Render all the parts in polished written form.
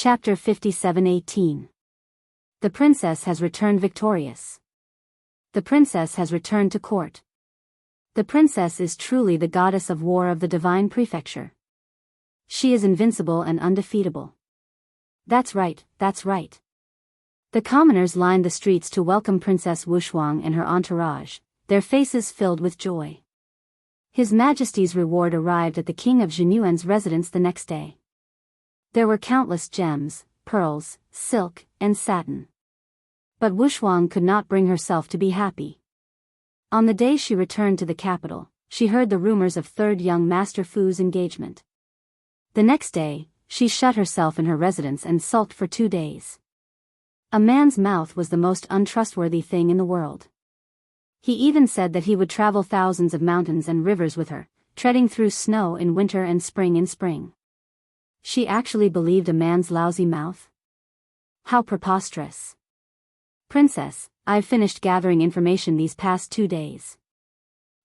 Chapter 57:18. The princess has returned victorious. The princess has returned to court. The princess is truly the goddess of war of the divine prefecture. She is invincible and undefeatable. That's right, that's right. The commoners lined the streets to welcome Princess Wushuang and her entourage, their faces filled with joy. His Majesty's reward arrived at the King of Jinyuan's residence the next day. There were countless gems, pearls, silk, and satin. But Wushuang could not bring herself to be happy. On the day she returned to the capital, she heard the rumors of third young Master Fu's engagement. The next day, she shut herself in her residence and sulked for 2 days. A man's mouth was the most untrustworthy thing in the world. He even said that he would travel thousands of mountains and rivers with her, treading through snow in winter and spring in spring. She actually believed a man's lousy mouth? How preposterous. Princess, I've finished gathering information these past 2 days.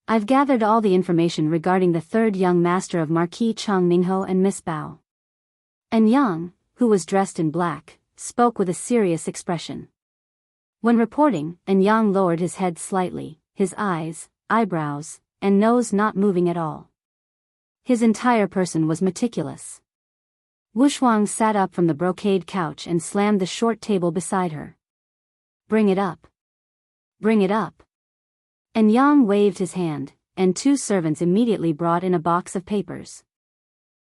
I've gathered all the information regarding the third young master of Marquis Chang Ningho and Miss Bao. And Yang, who was dressed in black, spoke with a serious expression. When reporting, and Yang lowered his head slightly, his eyes, eyebrows, and nose not moving at all. His entire person was meticulous. Wushuang sat up from the brocade couch and slammed the short table beside her. Bring it up. Bring it up. And Yang waved his hand, and 2 servants immediately brought in a box of papers.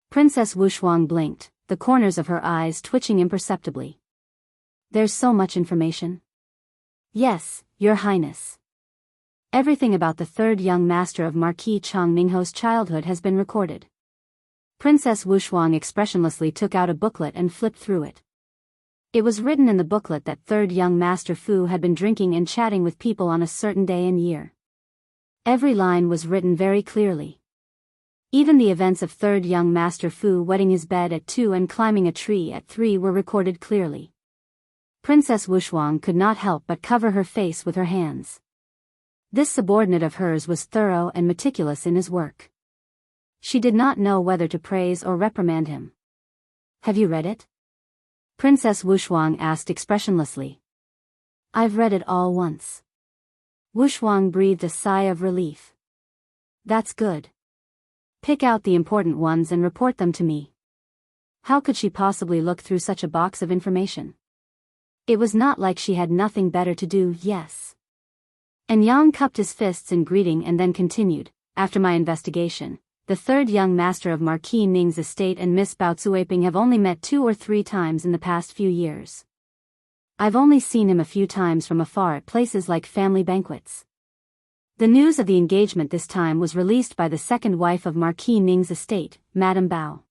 Princess Wushuang blinked, the corners of her eyes twitching imperceptibly. There's so much information. Yes, Your Highness. Everything about the third young master of Marquis Chang Ningho's childhood has been recorded. Princess Wushuang expressionlessly took out a booklet and flipped through it. It was written in the booklet that third young Master Fu had been drinking and chatting with people on a certain day and year. Every line was written very clearly. Even the events of third young Master Fu wetting his bed at 2 and climbing a tree at 3 were recorded clearly. Princess Wushuang could not help but cover her face with her hands. This subordinate of hers was thorough and meticulous in his work. She did not know whether to praise or reprimand him. Have you read it? Princess Wushuang asked expressionlessly. I've read it all once. Wushuang breathed a sigh of relief. That's good. Pick out the important ones and report them to me. How could she possibly look through such a box of information? It was not like she had nothing better to do, yes. And Yang cupped his fists in greeting and then continued, after my investigation, the third young master of Marquis Ning's estate and Miss Bao Cuiping have only met 2 or 3 times in the past few years. I've only seen him a few times from afar at places like family banquets. The news of the engagement this time was released by the second wife of Marquis Ning's estate, Madame Bao.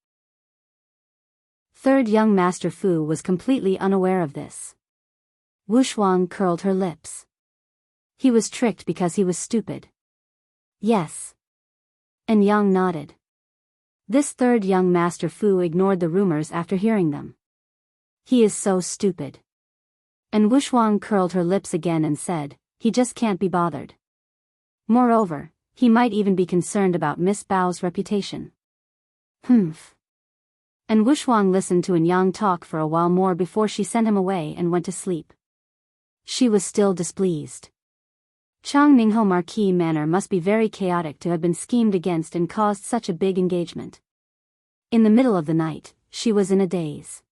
Third young Master Fu was completely unaware of this. Wushuang curled her lips. He was tricked because he was stupid. Yes. And Yang nodded. This third young Master Fu ignored the rumors after hearing them. He is so stupid. And Wushuang curled her lips again and said, he just can't be bothered. Moreover, he might even be concerned about Miss Bao's reputation. Humph. And Wushuang listened to Yang talk for a while more before she sent him away and went to sleep. She was still displeased. Chang Ningho Marquis Manor must be very chaotic to have been schemed against and caused such a big engagement. In the middle of the night, she was in a daze.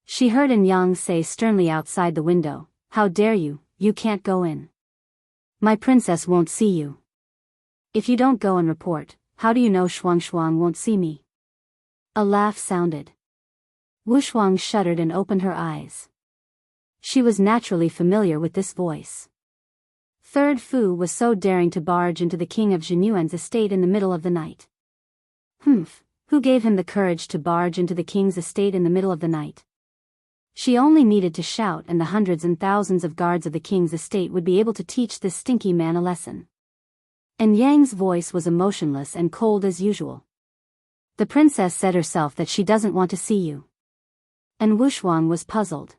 She heard Yang say sternly outside the window, how dare you, you can't go in. My princess won't see you. If you don't go and report, how do you know Shuang won't see me? A laugh sounded. Wushuang shuddered and opened her eyes. She was naturally familiar with this voice. Third Fu was so daring to barge into the king of Jinyuan's estate in the middle of the night. Humph, who gave him the courage to barge into the king's estate in the middle of the night? She only needed to shout and the hundreds and thousands of guards of the king's estate would be able to teach this stinky man a lesson. And Yang's voice was emotionless and cold as usual. The princess said herself that she doesn't want to see you. And Wushuang was puzzled.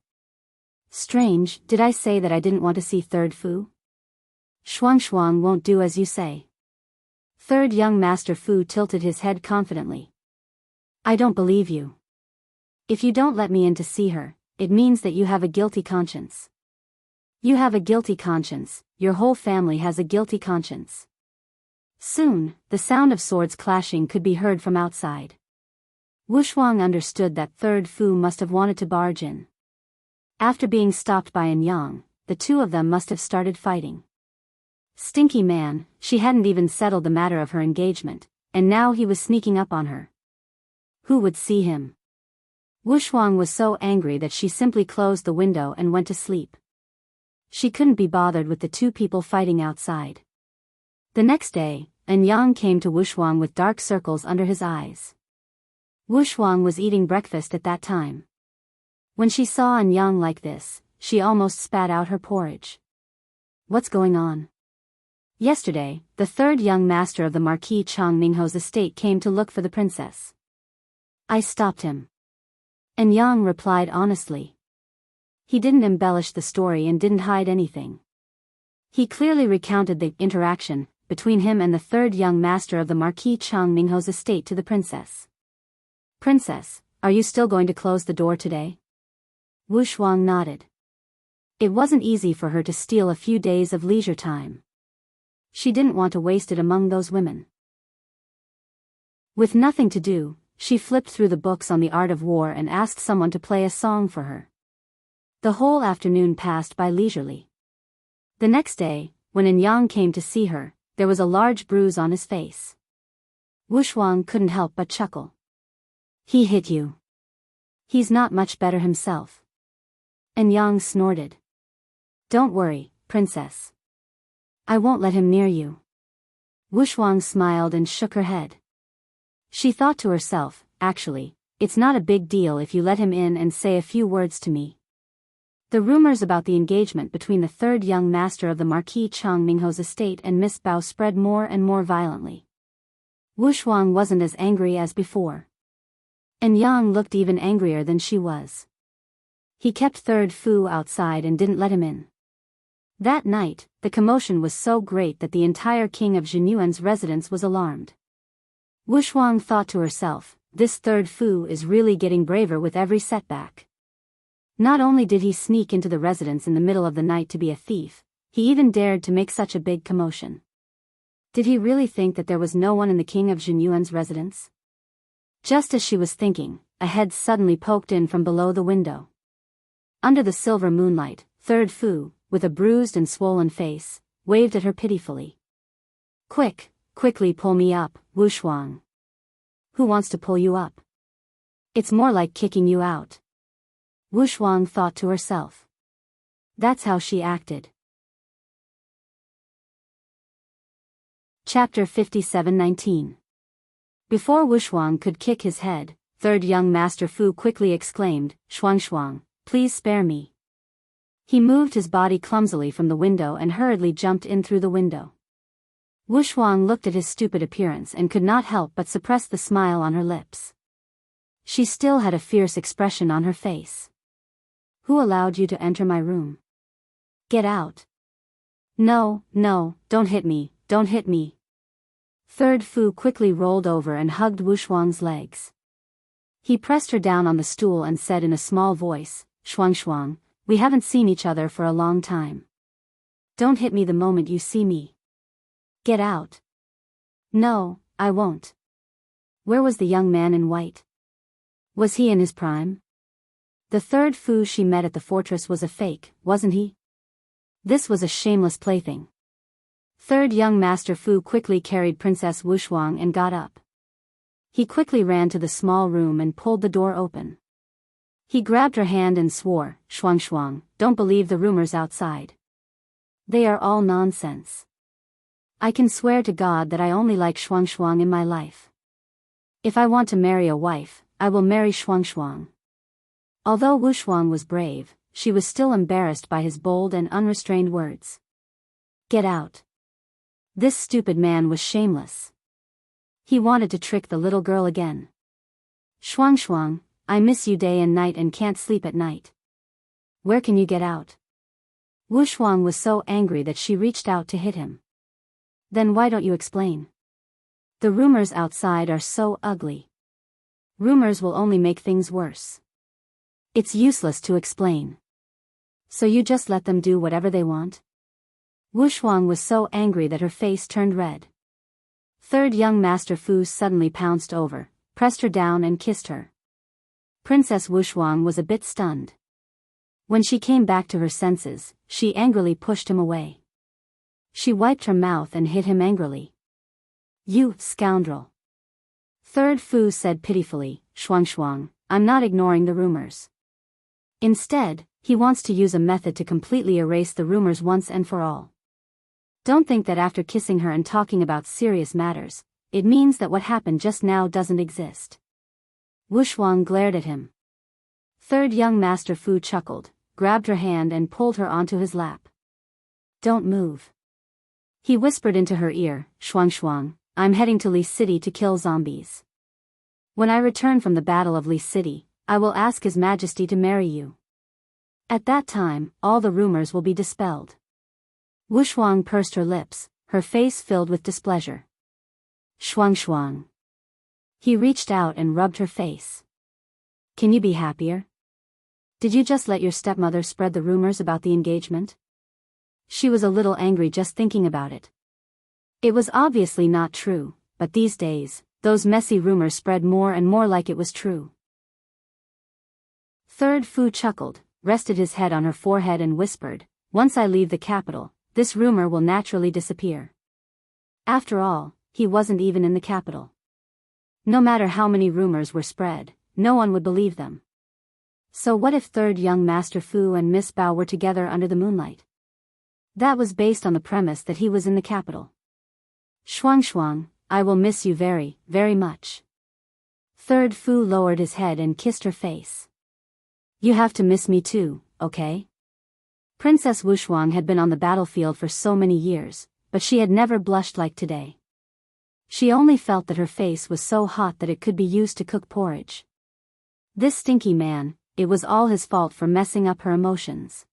Strange, did I say that I didn't want to see Third Fu? Shuang won't do as you say. Third young Master Fu tilted his head confidently. I don't believe you. If you don't let me in to see her, it means that you have a guilty conscience. You have a guilty conscience, your whole family has a guilty conscience. Soon, the sound of swords clashing could be heard from outside. Wushuang understood that third Fu must have wanted to barge in. After being stopped by Yang, the two of them must have started fighting. Stinky man, she hadn't even settled the matter of her engagement, and now he was sneaking up on her. Who would see him? Wushuang was so angry that she simply closed the window and went to sleep. She couldn't be bothered with the two people fighting outside. The next day, Yang came to Wushuang with dark circles under his eyes. Wushuang was eating breakfast at that time. When she saw Yang like this, she almost spat out her porridge. What's going on? Yesterday, the third young master of the Marquis Chang Mingho's estate came to look for the princess. I stopped him. Yang replied honestly. He didn't embellish the story and didn't hide anything. He clearly recounted the interaction between him and the third young master of the Marquis Chang Mingho's estate to the princess. Princess, are you still going to close the door today? Wushuang nodded. It wasn't easy for her to steal a few days of leisure time. She didn't want to waste it among those women. With nothing to do, she flipped through the books on the art of war and asked someone to play a song for her. The whole afternoon passed by leisurely. The next day, when Yang came to see her, there was a large bruise on his face. Wushuang couldn't help but chuckle. He hit you. He's not much better himself. Yang snorted. Don't worry, princess. I won't let him near you. Wushuang smiled and shook her head. She thought to herself, actually, it's not a big deal if you let him in and say a few words to me. The rumors about the engagement between the third young master of the Marquis Chang Mingho's estate and Miss Bao spread more and more violently. Wushuang wasn't as angry as before. Yang looked even angrier than she was. He kept third Fu outside and didn't let him in. That night, the commotion was so great that the entire king of Jinyuan's residence was alarmed. Wushuang thought to herself, this third Fu is really getting braver with every setback. Not only did he sneak into the residence in the middle of the night to be a thief, he even dared to make such a big commotion. Did he really think that there was no one in the king of Jinyuan's residence? Just as she was thinking, a head suddenly poked in from below the window. Under the silver moonlight, third Fu, with a bruised and swollen face, waved at her pitifully. Quickly pull me up, Wushuang. Who wants to pull you up? It's more like kicking you out. Wushuang thought to herself. That's how she acted. Chapter 57:19. Before Wushuang could kick his head, third young master Fu quickly exclaimed, Shuang, please spare me. He moved his body clumsily from the window and hurriedly jumped in through the window. Wushuang looked at his stupid appearance and could not help but suppress the smile on her lips. She still had a fierce expression on her face. Who allowed you to enter my room? Get out. No, don't hit me. Third Fu quickly rolled over and hugged Wushuang's legs. He pressed her down on the stool and said in a small voice, Shuang, we haven't seen each other for a long time. Don't hit me the moment you see me. Get out. No, I won't. Where was the young man in white? Was he in his prime? The third Fu she met at the fortress was a fake, wasn't he? This was a shameless plaything. Third young master Fu quickly carried Princess Wushuang and got up. He quickly ran to the small room and pulled the door open. He grabbed her hand and swore, Shuang, don't believe the rumors outside. They are all nonsense. I can swear to God that I only like Shuang in my life. If I want to marry a wife, I will marry Shuang. Although Wushuang was brave, she was still embarrassed by his bold and unrestrained words. Get out. This stupid man was shameless. He wanted to trick the little girl again. Shuang, I miss you day and night and can't sleep at night. Where can you get out? Wushuang was so angry that she reached out to hit him. Then why don't you explain? The rumors outside are so ugly. Rumors will only make things worse. It's useless to explain. So you just let them do whatever they want? Wu Shuang was so angry that her face turned red. Third young Master Fu suddenly pounced over, pressed her down and kissed her. Princess Wu Shuang was a bit stunned. When she came back to her senses, she angrily pushed him away. She wiped her mouth and hit him angrily. You scoundrel. Third Fu said pitifully, Shuang, I'm not ignoring the rumors. Instead, he wants to use a method to completely erase the rumors once and for all. Don't think that after kissing her and talking about serious matters, it means that what happened just now doesn't exist. Wu Shuang glared at him. Third young Master Fu chuckled, grabbed her hand and pulled her onto his lap. Don't move. He whispered into her ear, Shuang, I'm heading to Li City to kill zombies. When I return from the Battle of Li City, I will ask His Majesty to marry you. At that time, all the rumors will be dispelled. Wu Shuang pursed her lips, her face filled with displeasure. Shuang. He reached out and rubbed her face. Can you be happier? Did you just let your stepmother spread the rumors about the engagement? She was a little angry just thinking about it. It was obviously not true, but these days, those messy rumors spread more and more like it was true. Third Fu chuckled, rested his head on her forehead and whispered, Once I leave the capital, this rumor will naturally disappear. After all, he wasn't even in the capital. No matter how many rumors were spread, no one would believe them. So what if third young Master Fu and Miss Bao were together under the moonlight? That was based on the premise that he was in the capital. Shuang, I will miss you very, very much. Third Fu lowered his head and kissed her face. You have to miss me too, okay? Princess Wu Shuang had been on the battlefield for so many years, but she had never blushed like today. She only felt that her face was so hot that it could be used to cook porridge. This stinky man, it was all his fault for messing up her emotions.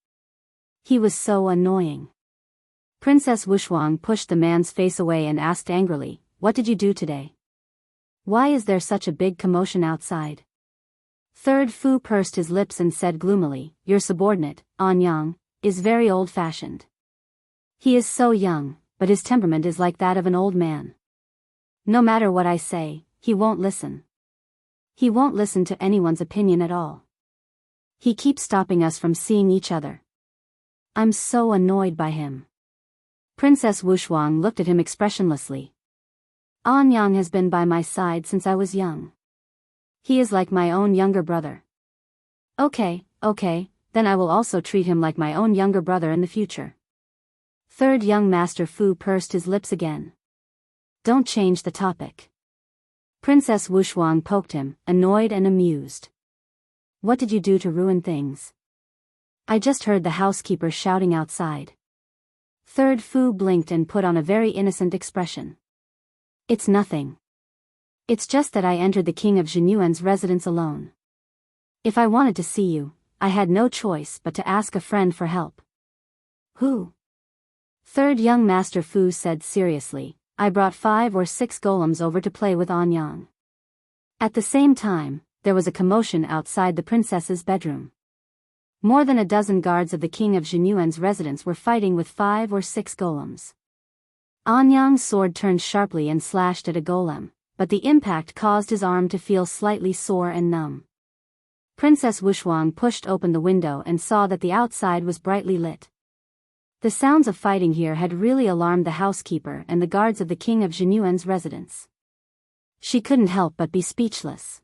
He was so annoying. Princess Wu Shuang pushed the man's face away and asked angrily, What did you do today? Why is there such a big commotion outside? Third Fu pursed his lips and said gloomily, Your subordinate, An Yang, is very old-fashioned. He is so young, but his temperament is like that of an old man. No matter what I say, he won't listen. He won't listen to anyone's opinion at all. He keeps stopping us from seeing each other. I'm so annoyed by him. Princess Wu Shuang looked at him expressionlessly. An Yang has been by my side since I was young. He is like my own younger brother. Okay, then I will also treat him like my own younger brother in the future. Third young Master Fu pursed his lips again. Don't change the topic. Princess Wu Shuang poked him, annoyed and amused. What did you do to ruin things? I just heard the housekeeper shouting outside. Third Fu blinked and put on a very innocent expression. It's nothing. It's just that I entered the King of Jinyuan's residence alone. If I wanted to see you, I had no choice but to ask a friend for help. Who? Third young Master Fu said seriously, I brought 5 or 6 golems over to play with An Yang. At the same time, there was a commotion outside the princess's bedroom. More than a dozen guards of the King of Jinyuan's residence were fighting with 5 or 6 golems. An Yang's sword turned sharply and slashed at a golem, but the impact caused his arm to feel slightly sore and numb. Princess Wu Shuang pushed open the window and saw that the outside was brightly lit. The sounds of fighting here had really alarmed the housekeeper and the guards of the King of Jinyuan's residence. She couldn't help but be speechless.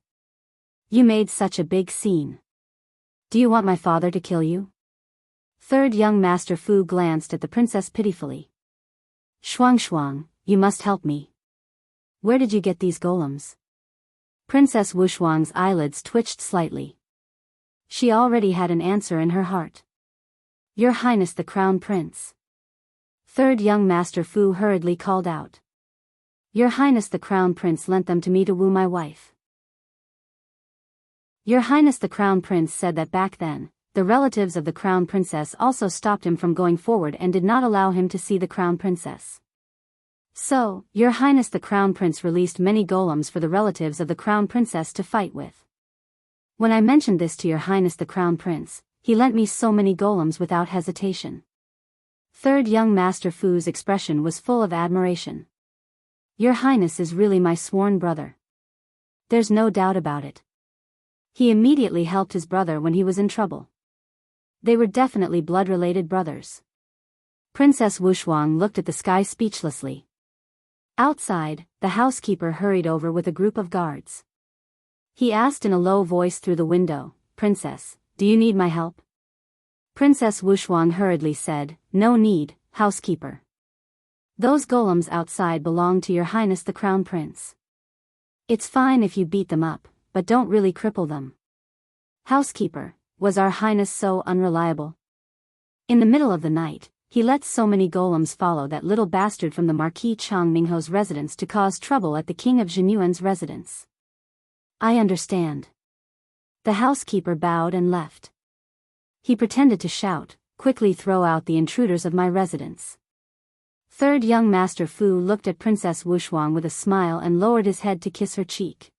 You made such a big scene. Do you want my father to kill you? Third young Master Fu glanced at the princess pitifully. Shuang, you must help me. Where did you get these golems? Princess Wu Shuang's eyelids twitched slightly. She already had an answer in her heart. Your Highness the Crown Prince. Third young Master Fu hurriedly called out. Your Highness the Crown Prince lent them to me to woo my wife. Your Highness the Crown Prince said that back then, the relatives of the Crown Princess also stopped him from going forward and did not allow him to see the Crown Princess. So, Your Highness the Crown Prince released many golems for the relatives of the Crown Princess to fight with. When I mentioned this to your highness the crown prince, he lent me so many golems without hesitation. Third young Master Fu's expression was full of admiration. Your highness is really my sworn brother. There's no doubt about it. He immediately helped his brother when he was in trouble. They were definitely blood-related brothers. Princess Wushuang looked at the sky speechlessly. Outside, the housekeeper hurried over with a group of guards. He asked in a low voice through the window, "Princess, do you need my help?" Princess Wushuang hurriedly said, "No need, housekeeper. Those golems outside belong to your highness the crown prince. It's fine if you beat them up, but don't really cripple them." Housekeeper, was our highness so unreliable? In the middle of the night, he lets so many golems follow that little bastard from the Marquis Chang Mingho's residence to cause trouble at the King of Jinyuan's residence. I understand. The housekeeper bowed and left. He pretended to shout, "Quickly throw out the intruders of my residence." Third young Master Fu looked at Princess Wushuang with a smile and lowered his head to kiss her cheek.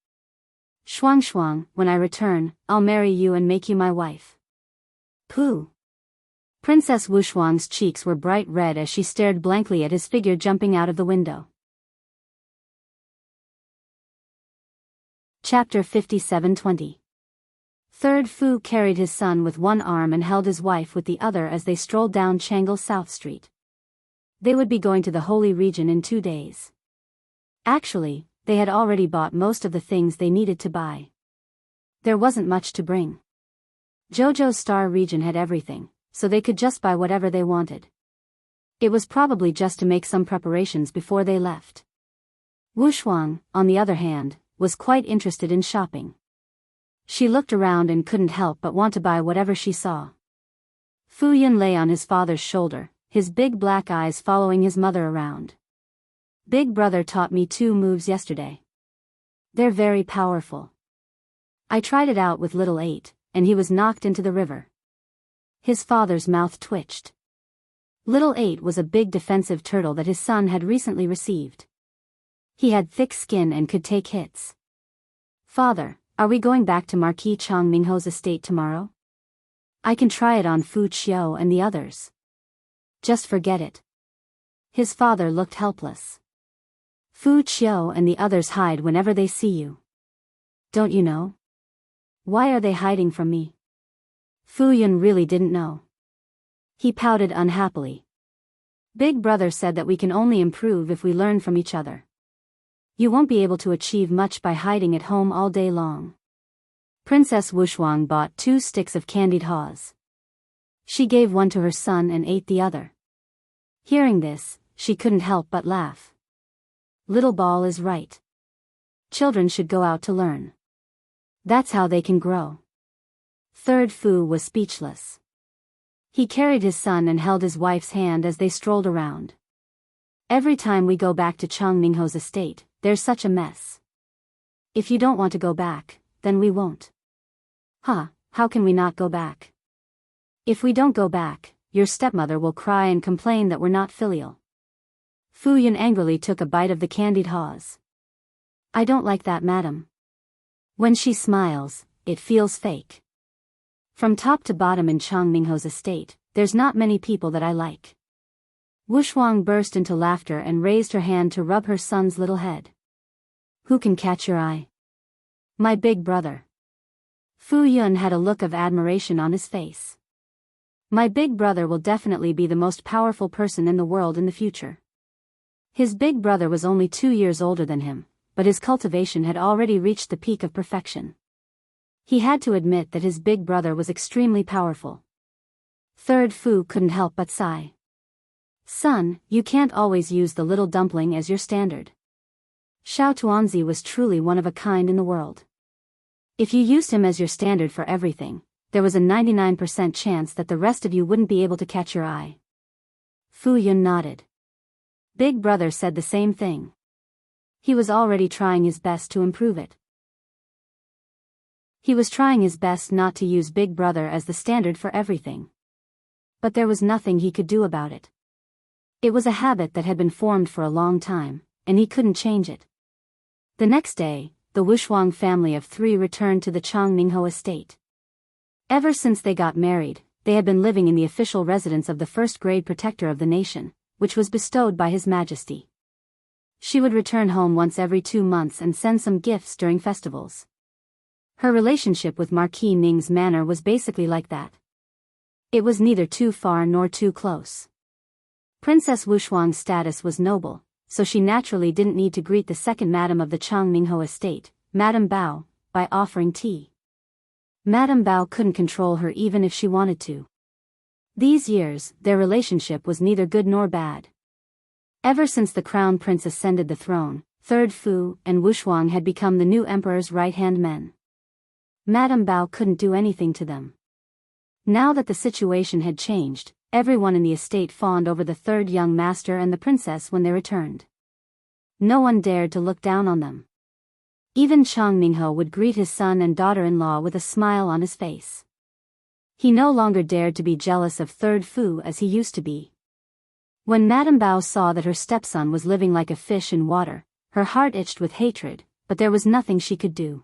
"Shuang Shuang, when I return, I'll marry you and make you my wife." Pooh. Princess Wushuang's cheeks were bright red as she stared blankly at his figure jumping out of the window. Chapter 57:20. Third Fu carried his son with one arm and held his wife with the other as they strolled down Changle South Street. They would be going to the Holy Region in 2 days. Actually, they had already bought most of the things they needed to buy. There wasn't much to bring. Jojo's Star Region had everything, so they could just buy whatever they wanted. It was probably just to make some preparations before they left. Wushuang, on the other hand, was quite interested in shopping. She looked around and couldn't help but want to buy whatever she saw. Fu Yun lay on his father's shoulder, his big black eyes following his mother around. "Big brother taught me 2 moves yesterday. They're very powerful. I tried it out with little 8, and he was knocked into the river." His father's mouth twitched. Little 8 was a big defensive turtle that his son had recently received. He had thick skin and could take hits. "Father, are we going back to Marquis Chang Mingho's estate tomorrow? I can try it on Fu Qiu and the others." "Just forget it." His father looked helpless. "Fu Qiu and the others hide whenever they see you. Don't you know? Why are they hiding from me?" Fu Yun really didn't know. He pouted unhappily. "Big brother said that we can only improve if we learn from each other. You won't be able to achieve much by hiding at home all day long." Princess Wushuang bought 2 sticks of candied haws. She gave one to her son and ate the other. Hearing this, she couldn't help but laugh. Little Ball is right. Children should go out to learn. That's how they can grow. Third Fu was speechless. He carried his son and held his wife's hand as they strolled around. "Every time we go back to Chang Mingho's estate, there's such a mess. If you don't want to go back, then we won't." "Huh, how can we not go back? If we don't go back, your stepmother will cry and complain that we're not filial." Fu Yun angrily took a bite of the candied haws. "I don't like that, madam. When she smiles, it feels fake. From top to bottom in Chang Mingho's estate, there's not many people that I like." Wushuang burst into laughter and raised her hand to rub her son's little head. "Who can catch your eye?" "My big brother." Fu Yun had a look of admiration on his face. "My big brother will definitely be the most powerful person in the world in the future." His big brother was only 2 years older than him, but his cultivation had already reached the peak of perfection. He had to admit that his big brother was extremely powerful. Third Fu couldn't help but sigh. "Son, you can't always use the little dumpling as your standard. Xiao Tuanzi was truly one of a kind in the world. If you used him as your standard for everything, there was a 99% chance that the rest of you wouldn't be able to catch your eye." Fu Yun nodded. Big brother said the same thing. He was already trying his best to improve it. He was trying his best not to use big brother as the standard for everything. But there was nothing he could do about it. It was a habit that had been formed for a long time, and he couldn't change it. The next day, the Wushuang family of 3 returned to the Changmingho estate. Ever since they got married, they had been living in the official residence of the first-grade protector of the nation, which was bestowed by His Majesty. She would return home once every 2 months and send some gifts during festivals. Her relationship with Marquis Ning's manor was basically like that. It was neither too far nor too close. Princess Wushuang's status was noble, so she naturally didn't need to greet the second madam of the Changmingho estate, Madame Bao, by offering tea. Madame Bao couldn't control her even if she wanted to. These years, their relationship was neither good nor bad. Ever since the crown prince ascended the throne, Third Fu and Wushuang had become the new emperor's right-hand men. Madame Bao couldn't do anything to them. Now that the situation had changed, everyone in the estate fawned over the third young master and the princess when they returned. No one dared to look down on them. Even Changmingho would greet his son and daughter-in-law with a smile on his face. He no longer dared to be jealous of Third Fu as he used to be. When Madame Bao saw that her stepson was living like a fish in water, her heart itched with hatred, but there was nothing she could do.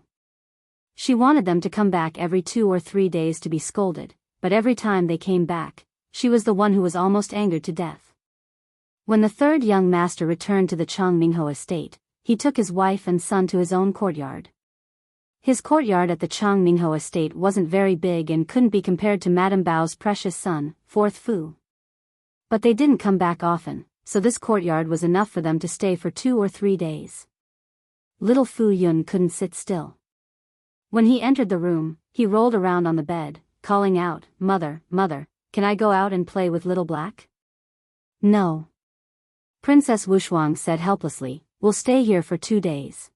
She wanted them to come back every 2 or 3 days to be scolded, but every time they came back, she was the one who was almost angered to death. When the third young master returned to the Changmingho estate, he took his wife and son to his own courtyard. His courtyard at the Changmingho estate wasn't very big and couldn't be compared to Madame Bao's precious son, Fourth Fu. But they didn't come back often, so this courtyard was enough for them to stay for 2 or 3 days. Little Fu Yun couldn't sit still. When he entered the room, he rolled around on the bed, calling out, "Mother, mother, can I go out and play with Little Black?" "No." Princess Wushuang said helplessly, "We'll stay here for 2 days.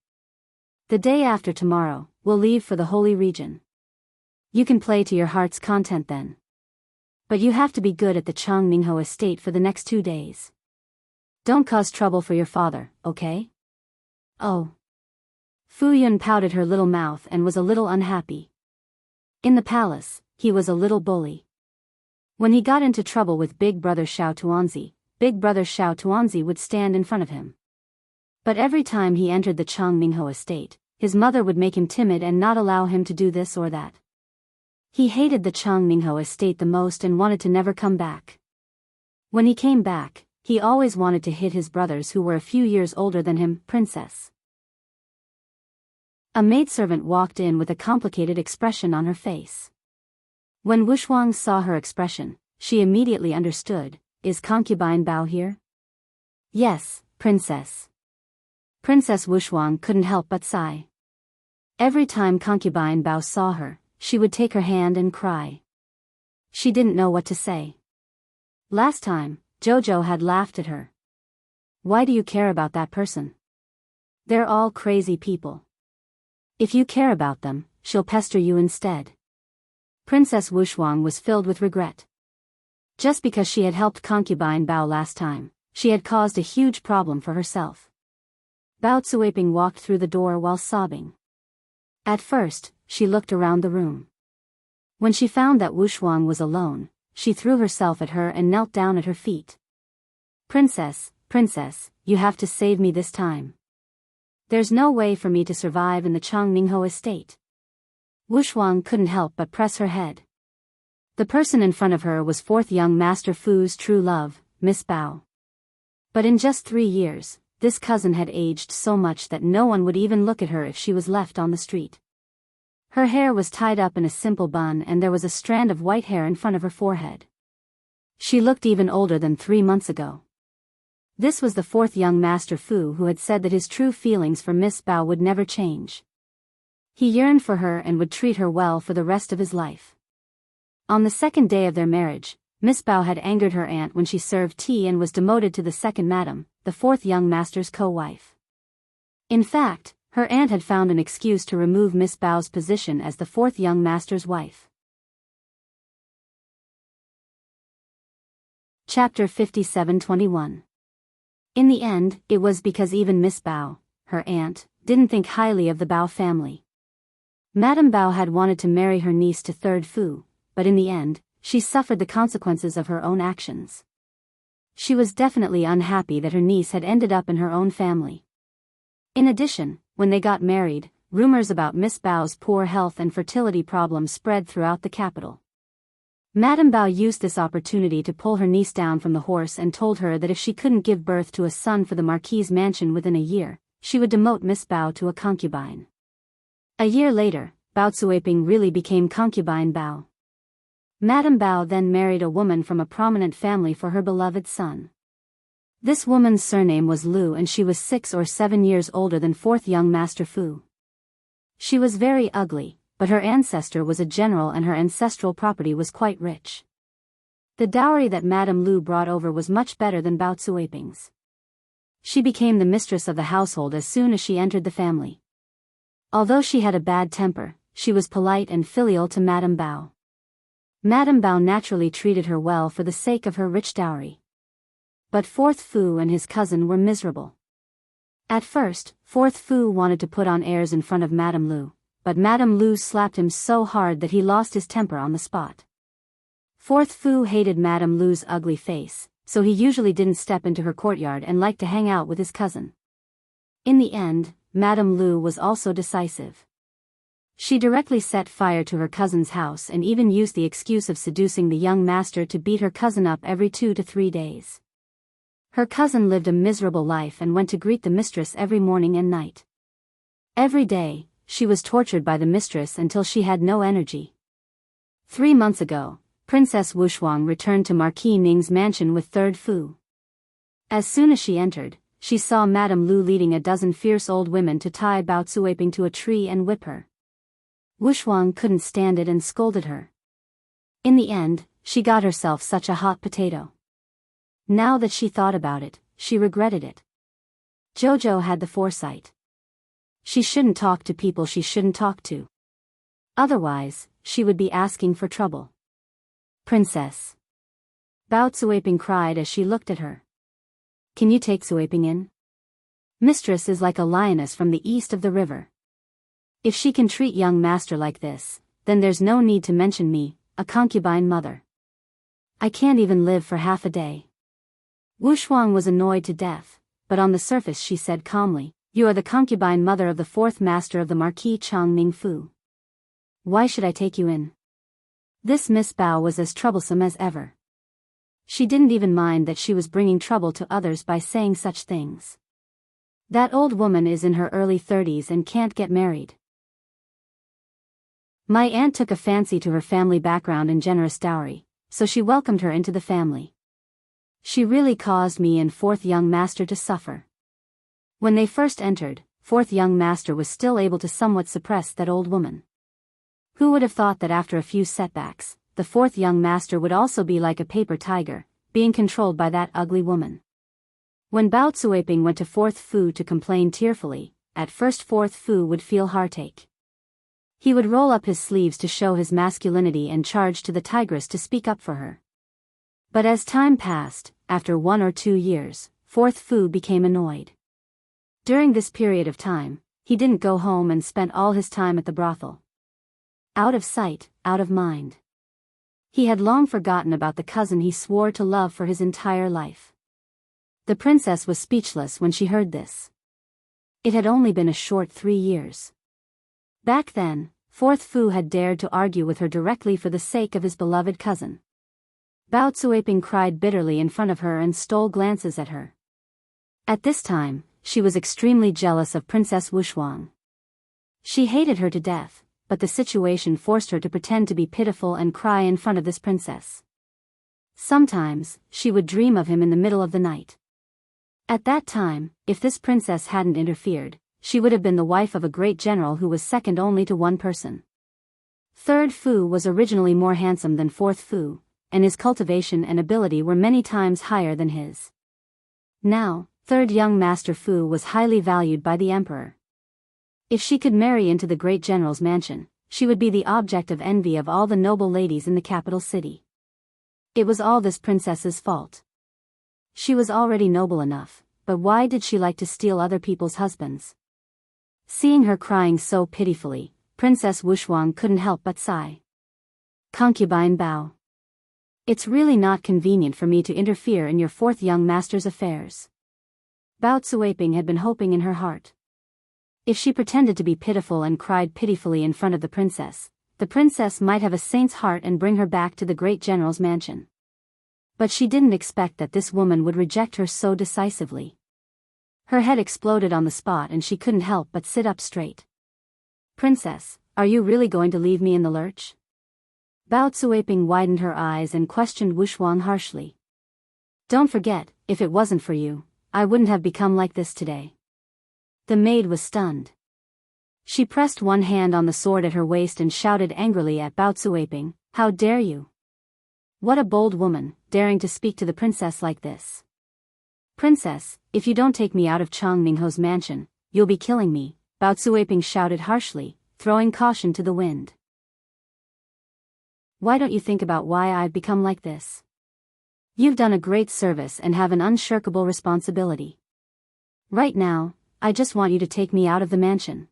The day after tomorrow, we'll leave for the holy region. You can play to your heart's content then. But you have to be good at the Changmingho estate for the next 2 days. Don't cause trouble for your father, okay?" "Oh." Fu Yun pouted her little mouth and was a little unhappy. In the palace, he was a little bully. When he got into trouble with Big Brother Xiao Tuanzi, Big Brother Xiao Tuanzi would stand in front of him. But every time he entered the Changmingho estate, his mother would make him timid and not allow him to do this or that. He hated the Changmingho estate the most and wanted to never come back. When he came back, he always wanted to hit his brothers who were a few years older than him, Princess. A maidservant walked in with a complicated expression on her face. When Wushuang saw her expression, she immediately understood. "Is concubine Bao here?" "Yes, Princess." Princess Wushuang couldn't help but sigh. Every time concubine Bao saw her, she would take her hand and cry. She didn't know what to say. Last time, Jojo had laughed at her. "Why do you care about that person? They're all crazy people. If you care about them, she'll pester you instead." Princess Wushuang was filled with regret. Just because she had helped concubine Bao last time, she had caused a huge problem for herself. Bao Tsuaping walked through the door while sobbing. At first, she looked around the room. When she found that Wushuang was alone, she threw herself at her and knelt down at her feet. "Princess, Princess, you have to save me this time. There's no way for me to survive in the Changmingho estate." Wushuang couldn't help but press her head. The person in front of her was fourth young Master Fu's true love, Miss Bao. But in just 3 years, this cousin had aged so much that no one would even look at her if she was left on the street. Her hair was tied up in a simple bun and there was a strand of white hair in front of her forehead. She looked even older than 3 months ago. This was the fourth young Master Fu who had said that his true feelings for Miss Bao would never change. He yearned for her and would treat her well for the rest of his life. On the second day of their marriage, Miss Bao had angered her aunt when she served tea and was demoted to the second madam, the fourth young master's co-wife. In fact, her aunt had found an excuse to remove Miss Bao's position as the fourth young master's wife. Chapter 57:21. In the end, it was because even Miss Bao, her aunt, didn't think highly of the Bao family. Madame Bao had wanted to marry her niece to Third Fu, but in the end, she suffered the consequences of her own actions. She was definitely unhappy that her niece had ended up in her own family. In addition, when they got married, rumors about Miss Bao's poor health and fertility problems spread throughout the capital. Madame Bao used this opportunity to pull her niece down from the horse and told her that if she couldn't give birth to a son for the Marquis's mansion within a year, she would demote Miss Bao to a concubine. A year later, Bao Cuiping really became concubine Bao. Madame Bao then married a woman from a prominent family for her beloved son. This woman's surname was Lu and she was 6 or 7 years older than fourth young Master Fu. She was very ugly, but her ancestor was a general and her ancestral property was quite rich. The dowry that Madame Lu brought over was much better than Bao Cuiping's. She became the mistress of the household as soon as she entered the family. Although she had a bad temper, she was polite and filial to Madame Bao. Madame Bao naturally treated her well for the sake of her rich dowry. But Fourth Fu and his cousin were miserable. At first, Fourth Fu wanted to put on airs in front of Madame Lu, but Madame Lu slapped him so hard that he lost his temper on the spot. Fourth Fu hated Madame Lu's ugly face, so he usually didn't step into her courtyard and liked to hang out with his cousin. In the end, Madame Lu was also decisive. She directly set fire to her cousin's house and even used the excuse of seducing the young master to beat her cousin up every 2 to 3 days. Her cousin lived a miserable life and went to greet the mistress every morning and night. Every day, she was tortured by the mistress until she had no energy. 3 months ago, Princess Wushuang returned to Marquis Ning's mansion with Third Fu. As soon as she entered, she saw Madame Lu leading a dozen fierce old women to tie Bao Cuiping to a tree and whip her. Wushuang couldn't stand it and scolded her. In the end, she got herself such a hot potato. Now that she thought about it, she regretted it. Jojo had the foresight. She shouldn't talk to people she shouldn't talk to. Otherwise, she would be asking for trouble. Princess. Bao Cuiping cried as she looked at her. Can you take Cuiping in? Mistress is like a lioness from the east of the river. If she can treat young master like this, then there's no need to mention me, a concubine mother. I can't even live for half a day. Wushuang was annoyed to death, but on the surface she said calmly, You are the concubine mother of the fourth master of the Marquis Chang Ming Fu. Why should I take you in? This Miss Bao was as troublesome as ever. She didn't even mind that she was bringing trouble to others by saying such things. That old woman is in her early 30s and can't get married. My aunt took a fancy to her family background and generous dowry, so she welcomed her into the family. She really caused me and fourth young master to suffer. When they first entered, fourth young master was still able to somewhat suppress that old woman. Who would have thought that after a few setbacks, the fourth young master would also be like a paper tiger, being controlled by that ugly woman. When Bao Cuiping went to Fourth Fu to complain tearfully, at first Fourth Fu would feel heartache. He would roll up his sleeves to show his masculinity and charge to the tigress to speak up for her. But as time passed, after 1 or 2 years, Fourth Fu became annoyed. During this period of time, he didn't go home and spent all his time at the brothel. Out of sight, out of mind. He had long forgotten about the cousin he swore to love for his entire life. The princess was speechless when she heard this. It had only been a short 3 years. Back then, Fourth Fu had dared to argue with her directly for the sake of his beloved cousin. Bao Cuiping cried bitterly in front of her and stole glances at her. At this time, she was extremely jealous of Princess Wushuang. She hated her to death, but the situation forced her to pretend to be pitiful and cry in front of this princess. Sometimes, she would dream of him in the middle of the night. At that time, if this princess hadn't interfered, she would have been the wife of a great general who was second only to one person. Third Fu was originally more handsome than Fourth Fu, and his cultivation and ability were many times higher than his. Now, Third young Master Fu was highly valued by the emperor. If she could marry into the great general's mansion, she would be the object of envy of all the noble ladies in the capital city. It was all this princess's fault. She was already noble enough, but why did she like to steal other people's husbands? Seeing her crying so pitifully, Princess Wushuang couldn't help but sigh. Concubine Bao. It's really not convenient for me to interfere in your fourth young master's affairs. Bao Cuiping had been hoping in her heart. If she pretended to be pitiful and cried pitifully in front of the princess might have a saint's heart and bring her back to the great general's mansion. But she didn't expect that this woman would reject her so decisively. Her head exploded on the spot and she couldn't help but sit up straight. "Princess, are you really going to leave me in the lurch?" Bao Zuiping widened her eyes and questioned Wushuang harshly. "Don't forget, if it wasn't for you, I wouldn't have become like this today." The maid was stunned. She pressed one hand on the sword at her waist and shouted angrily at Bao Zuiping, "How dare you? What a bold woman, daring to speak to the princess like this. Princess, if you don't take me out of Chongmingho's mansion, you'll be killing me," Bao Zuiping shouted harshly, throwing caution to the wind. "Why don't you think about why I've become like this? You've done a great service and have an unshirkable responsibility. Right now, I just want you to take me out of the mansion.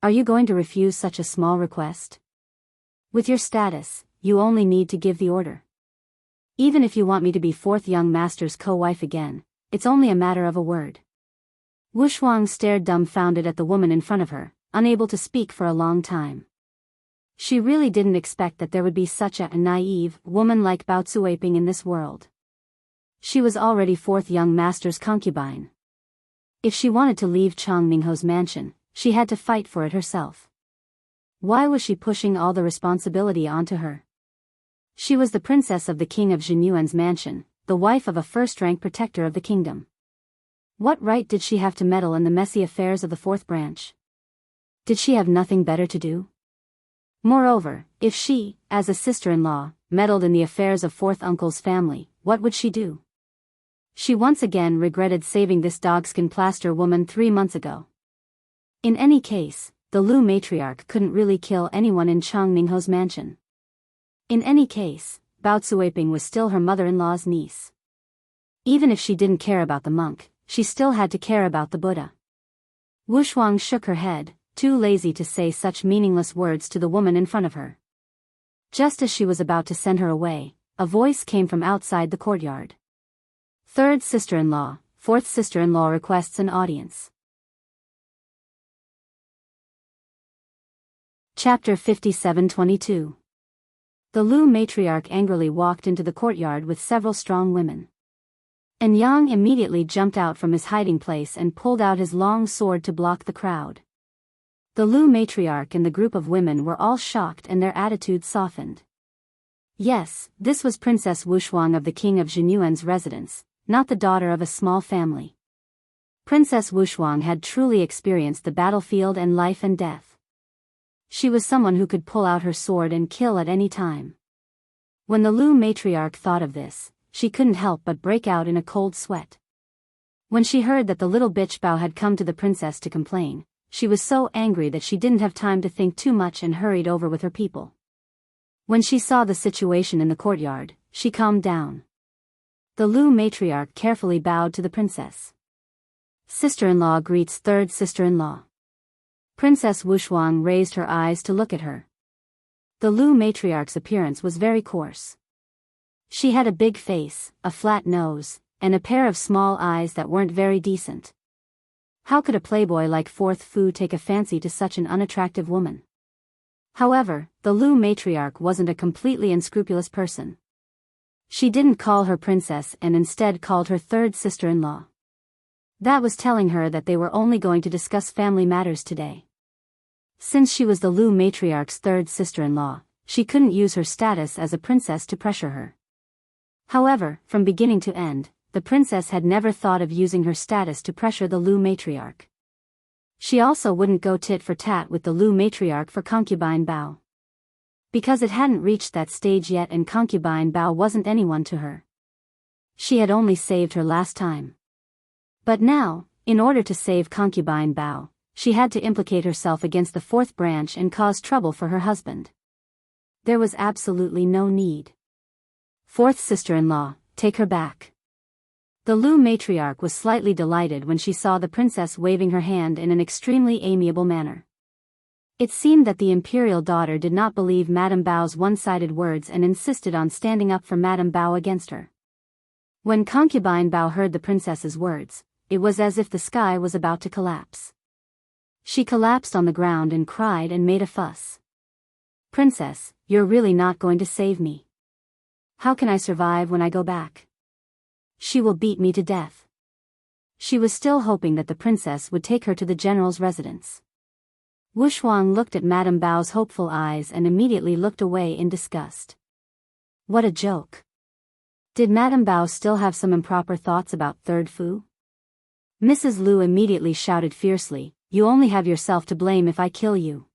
Are you going to refuse such a small request? With your status, you only need to give the order. Even if you want me to be fourth young master's co-wife again, it's only a matter of a word." Wushuang stared dumbfounded at the woman in front of her, unable to speak for a long time. She really didn't expect that there would be such a naive woman like Bao Zuiping in this world. She was already fourth young master's concubine. If she wanted to leave Chongmingho's mansion, she had to fight for it herself. Why was she pushing all the responsibility onto her? She was the princess of the king of Jinyuan's mansion, the wife of a first-rank protector of the kingdom. What right did she have to meddle in the messy affairs of the fourth branch? Did she have nothing better to do? Moreover, if she, as a sister-in-law, meddled in the affairs of fourth uncle's family, what would she do? She once again regretted saving this dogskin plaster woman 3 months ago. In any case, the Lu matriarch couldn't really kill anyone in Chongmingho's mansion. In any case, Bao Zuiping was still her mother-in-law's niece. Even if she didn't care about the monk, she still had to care about the Buddha. Wushuang shook her head, too lazy to say such meaningless words to the woman in front of her. Just as she was about to send her away, a voice came from outside the courtyard. "Third sister-in-law, fourth sister-in-law requests an audience." Chapter 57-22. The Lu matriarch angrily walked into the courtyard with several strong women. And Yang immediately jumped out from his hiding place and pulled out his long sword to block the crowd. The Lu matriarch and the group of women were all shocked and their attitudes softened. Yes, this was Princess Wushuang of the king of Jinyuan's residence, not the daughter of a small family. Princess Wushuang had truly experienced the battlefield and life and death. She was someone who could pull out her sword and kill at any time. When the Lu matriarch thought of this, she couldn't help but break out in a cold sweat. When she heard that the little bitch Bao had come to the princess to complain, she was so angry that she didn't have time to think too much and hurried over with her people. When she saw the situation in the courtyard, she calmed down. The Lu matriarch carefully bowed to the princess. "Sister-in-law greets third sister-in-law." Princess Wushuang raised her eyes to look at her. The Lu matriarch's appearance was very coarse. She had a big face, a flat nose, and a pair of small eyes that weren't very decent. How could a playboy like Fourth Fu take a fancy to such an unattractive woman? However, the Lu matriarch wasn't a completely unscrupulous person. She didn't call her princess and instead called her third sister-in-law. That was telling her that they were only going to discuss family matters today. Since she was the Lu matriarch's third sister-in-law, she couldn't use her status as a princess to pressure her. However, from beginning to end, the princess had never thought of using her status to pressure the Lu matriarch. She also wouldn't go tit for tat with the Lu matriarch for concubine Bao. Because it hadn't reached that stage yet and concubine Bao wasn't anyone to her. She had only saved her last time. But now, in order to save concubine Bao, she had to implicate herself against the fourth branch and cause trouble for her husband. There was absolutely no need. "Fourth sister-in-law, take her back." The Lu matriarch was slightly delighted when she saw the princess waving her hand in an extremely amiable manner. It seemed that the imperial daughter did not believe Madame Bao's one-sided words and insisted on standing up for Madame Bao against her. When concubine Bao heard the princess's words, it was as if the sky was about to collapse. She collapsed on the ground and cried and made a fuss. Princess, you're really not going to save me. How can I survive when I go back? She will beat me to death. She was still hoping that the princess would take her to the general's residence. Wushuang looked at Madame Bao's hopeful eyes and immediately looked away in disgust. What a joke. Did Madame Bao still have some improper thoughts about Third Fu? Mrs. Lu immediately shouted fiercely, "You only have yourself to blame if I kill you.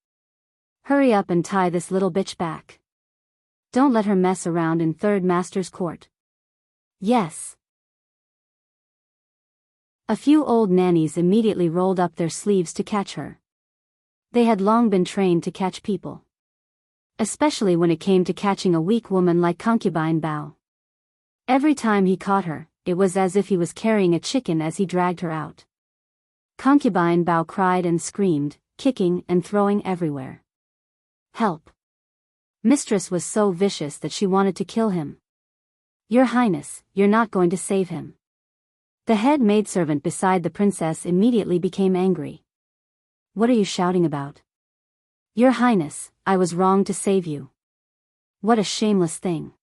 Hurry up and tie this little bitch back. Don't let her mess around in Third Master's court." Yes. A few old nannies immediately rolled up their sleeves to catch her. They had long been trained to catch people. Especially when it came to catching a weak woman like Concubine Bao. Every time he caught her, it was as if he was carrying a chicken as he dragged her out. Concubine Bao cried and screamed, kicking and throwing everywhere. Help! Mistress was so vicious that she wanted to kill him. Your Highness, you're not going to save him. The head maidservant beside the princess immediately became angry. What are you shouting about? Your Highness, I was wrong to save you. What a shameless thing.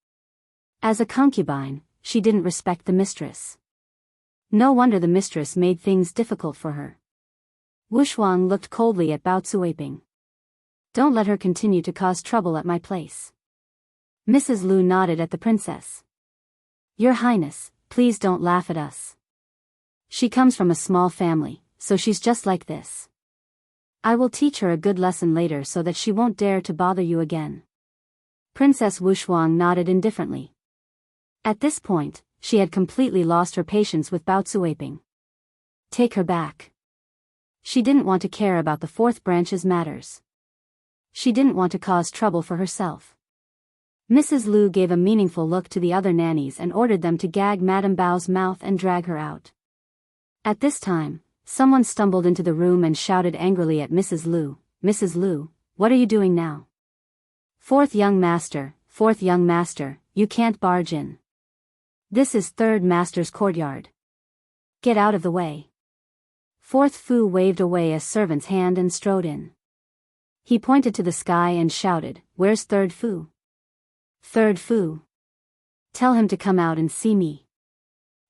As a concubine, she didn't respect the mistress. No wonder the mistress made things difficult for her. Wushuang looked coldly at Bao Cuiping. Don't let her continue to cause trouble at my place. Mrs. Lu nodded at the princess. Your Highness, please don't laugh at us. She comes from a small family, so she's just like this. I will teach her a good lesson later so that she won't dare to bother you again. Princess Wushuang nodded indifferently. At this point, she had completely lost her patience with Bao Cuiping. Take her back. She didn't want to care about the fourth branch's matters. She didn't want to cause trouble for herself. Mrs. Lu gave a meaningful look to the other nannies and ordered them to gag Madame Bao's mouth and drag her out. At this time, someone stumbled into the room and shouted angrily at Mrs. Lu, "Mrs. Lu, what are you doing now? Fourth young master, you can't barge in. This is Third Master's courtyard. Get out of the way." Fourth Fu waved away a servant's hand and strode in. He pointed to the sky and shouted, "Where's Third Fu? Third Fu. Tell him to come out and see me."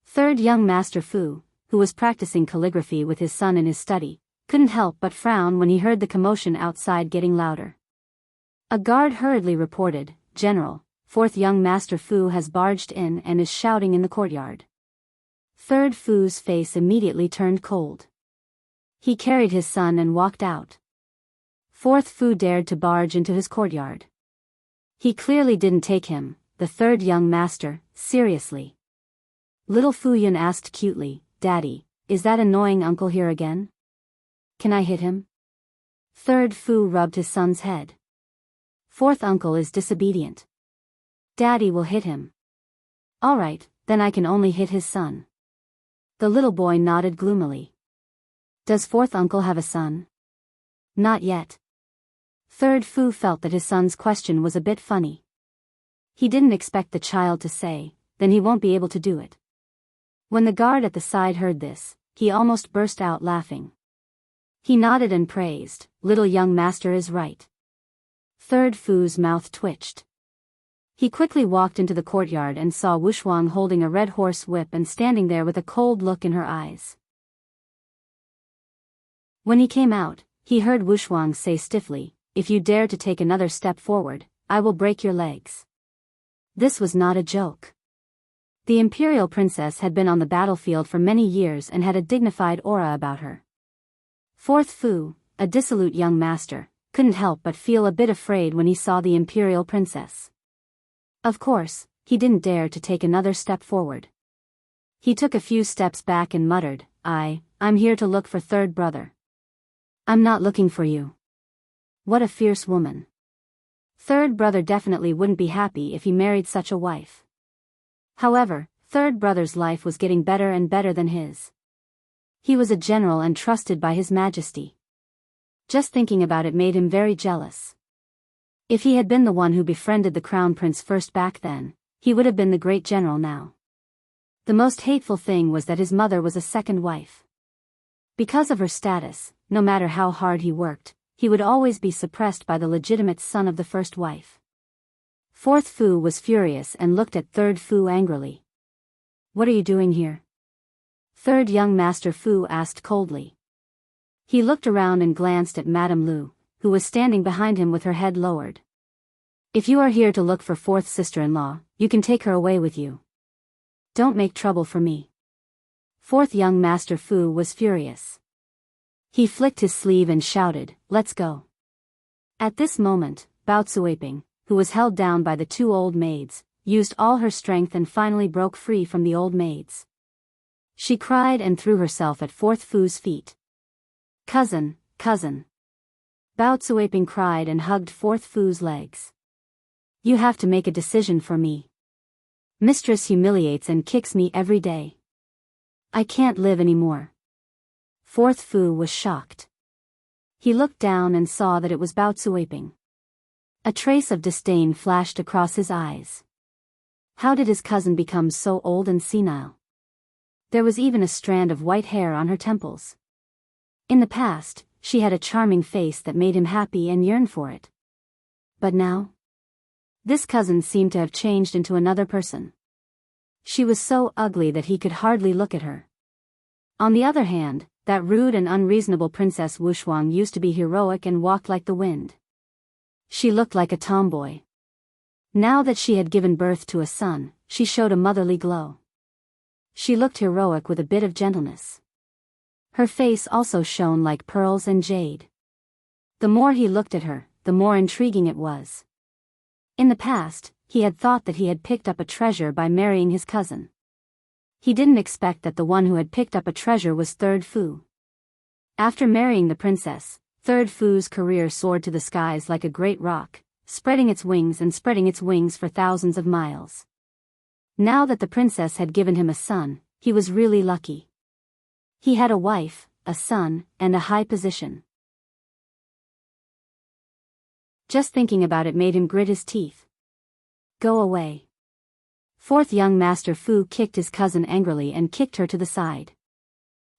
Third young Master Fu, who was practicing calligraphy with his son in his study, couldn't help but frown when he heard the commotion outside getting louder. A guard hurriedly reported, "General, fourth young Master Fu has barged in and is shouting in the courtyard." Third Fu's face immediately turned cold. He carried his son and walked out. Fourth Fu dared to barge into his courtyard. He clearly didn't take him, the third young master, seriously. Little Fu Yun asked cutely, "Daddy, is that annoying uncle here again? Can I hit him?" Third Fu rubbed his son's head. Fourth uncle is disobedient. Daddy will hit him. All right, then I can only hit his son. The little boy nodded gloomily. Does fourth uncle have a son? Not yet. Third Fu felt that his son's question was a bit funny. He didn't expect the child to say, "Then he won't be able to do it." When the guard at the side heard this, he almost burst out laughing. He nodded and praised, "Little young master is right." Third Fu's mouth twitched. He quickly walked into the courtyard and saw Wushuang holding a red horse whip and standing there with a cold look in her eyes. When he came out, he heard Wushuang say stiffly, "If you dare to take another step forward, I will break your legs." This was not a joke. The imperial princess had been on the battlefield for many years and had a dignified aura about her. Fourth Fu, a dissolute young master, couldn't help but feel a bit afraid when he saw the imperial princess. Of course, he didn't dare to take another step forward. He took a few steps back and muttered, I'm here to look for third brother. I'm not looking for you." What a fierce woman. Third brother definitely wouldn't be happy if he married such a wife. However, third brother's life was getting better and better than his. He was a general and trusted by His Majesty. Just thinking about it made him very jealous. If he had been the one who befriended the crown prince first back then, he would have been the great general now. The most hateful thing was that his mother was a second wife. Because of her status, no matter how hard he worked, he would always be suppressed by the legitimate son of the first wife. Fourth Fu was furious and looked at Third Fu angrily. "What are you doing here?" Third young Master Fu asked coldly. He looked around and glanced at Madame Lu, who was standing behind him with her head lowered. "If you are here to look for fourth sister-in-law, you can take her away with you. Don't make trouble for me." Fourth young Master Fu was furious. He flicked his sleeve and shouted, "Let's go." At this moment, Bao Cuiping, who was held down by the two old maids, used all her strength and finally broke free from the old maids. She cried and threw herself at Fourth Fu's feet. "Cousin, cousin." Bao Cuiping cried and hugged Fourth Fu's legs. "You have to make a decision for me. Mistress humiliates and kicks me every day. I can't live anymore." Fourth Fu was shocked. He looked down and saw that it was Bao Cuiping. A trace of disdain flashed across his eyes. How did his cousin become so old and senile? There was even a strand of white hair on her temples. In the past, she had a charming face that made him happy and yearn for it. But now? This cousin seemed to have changed into another person. She was so ugly that he could hardly look at her. On the other hand, that rude and unreasonable Princess Wushuang used to be heroic and walked like the wind. She looked like a tomboy. Now that she had given birth to a son, she showed a motherly glow. She looked heroic with a bit of gentleness. Her face also shone like pearls and jade. The more he looked at her, the more intriguing it was. In the past, he had thought that he had picked up a treasure by marrying his cousin. He didn't expect that the one who had picked up a treasure was Third Fu. After marrying the princess, Third Fu's career soared to the skies like a great rock, spreading its wings for thousands of miles. Now that the princess had given him a son, he was really lucky. He had a wife, a son, and a high position. Just thinking about it made him grit his teeth. "Go away." Fourth young Master Fu kicked his cousin angrily and kicked her to the side.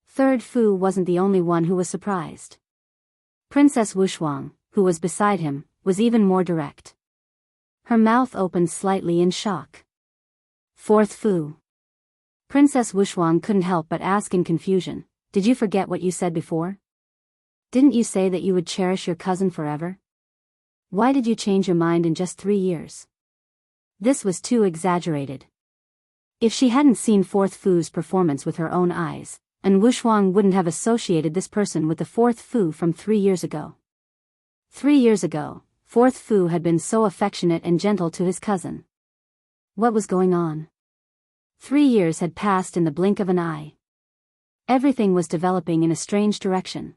Third Fu wasn't the only one who was surprised. Princess Wushuang, who was beside him, was even more direct. Her mouth opened slightly in shock. "Fourth Fu." Princess Wushuang couldn't help but ask in confusion, "Did you forget what you said before? Didn't you say that you would cherish your cousin forever? Why did you change your mind in just 3 years?" This was too exaggerated. If she hadn't seen Fourth Fu's performance with her own eyes, and Wushuang wouldn't have associated this person with the Fourth Fu from 3 years ago. 3 years ago, Fourth Fu had been so affectionate and gentle to his cousin. What was going on? 3 years had passed in the blink of an eye. Everything was developing in a strange direction.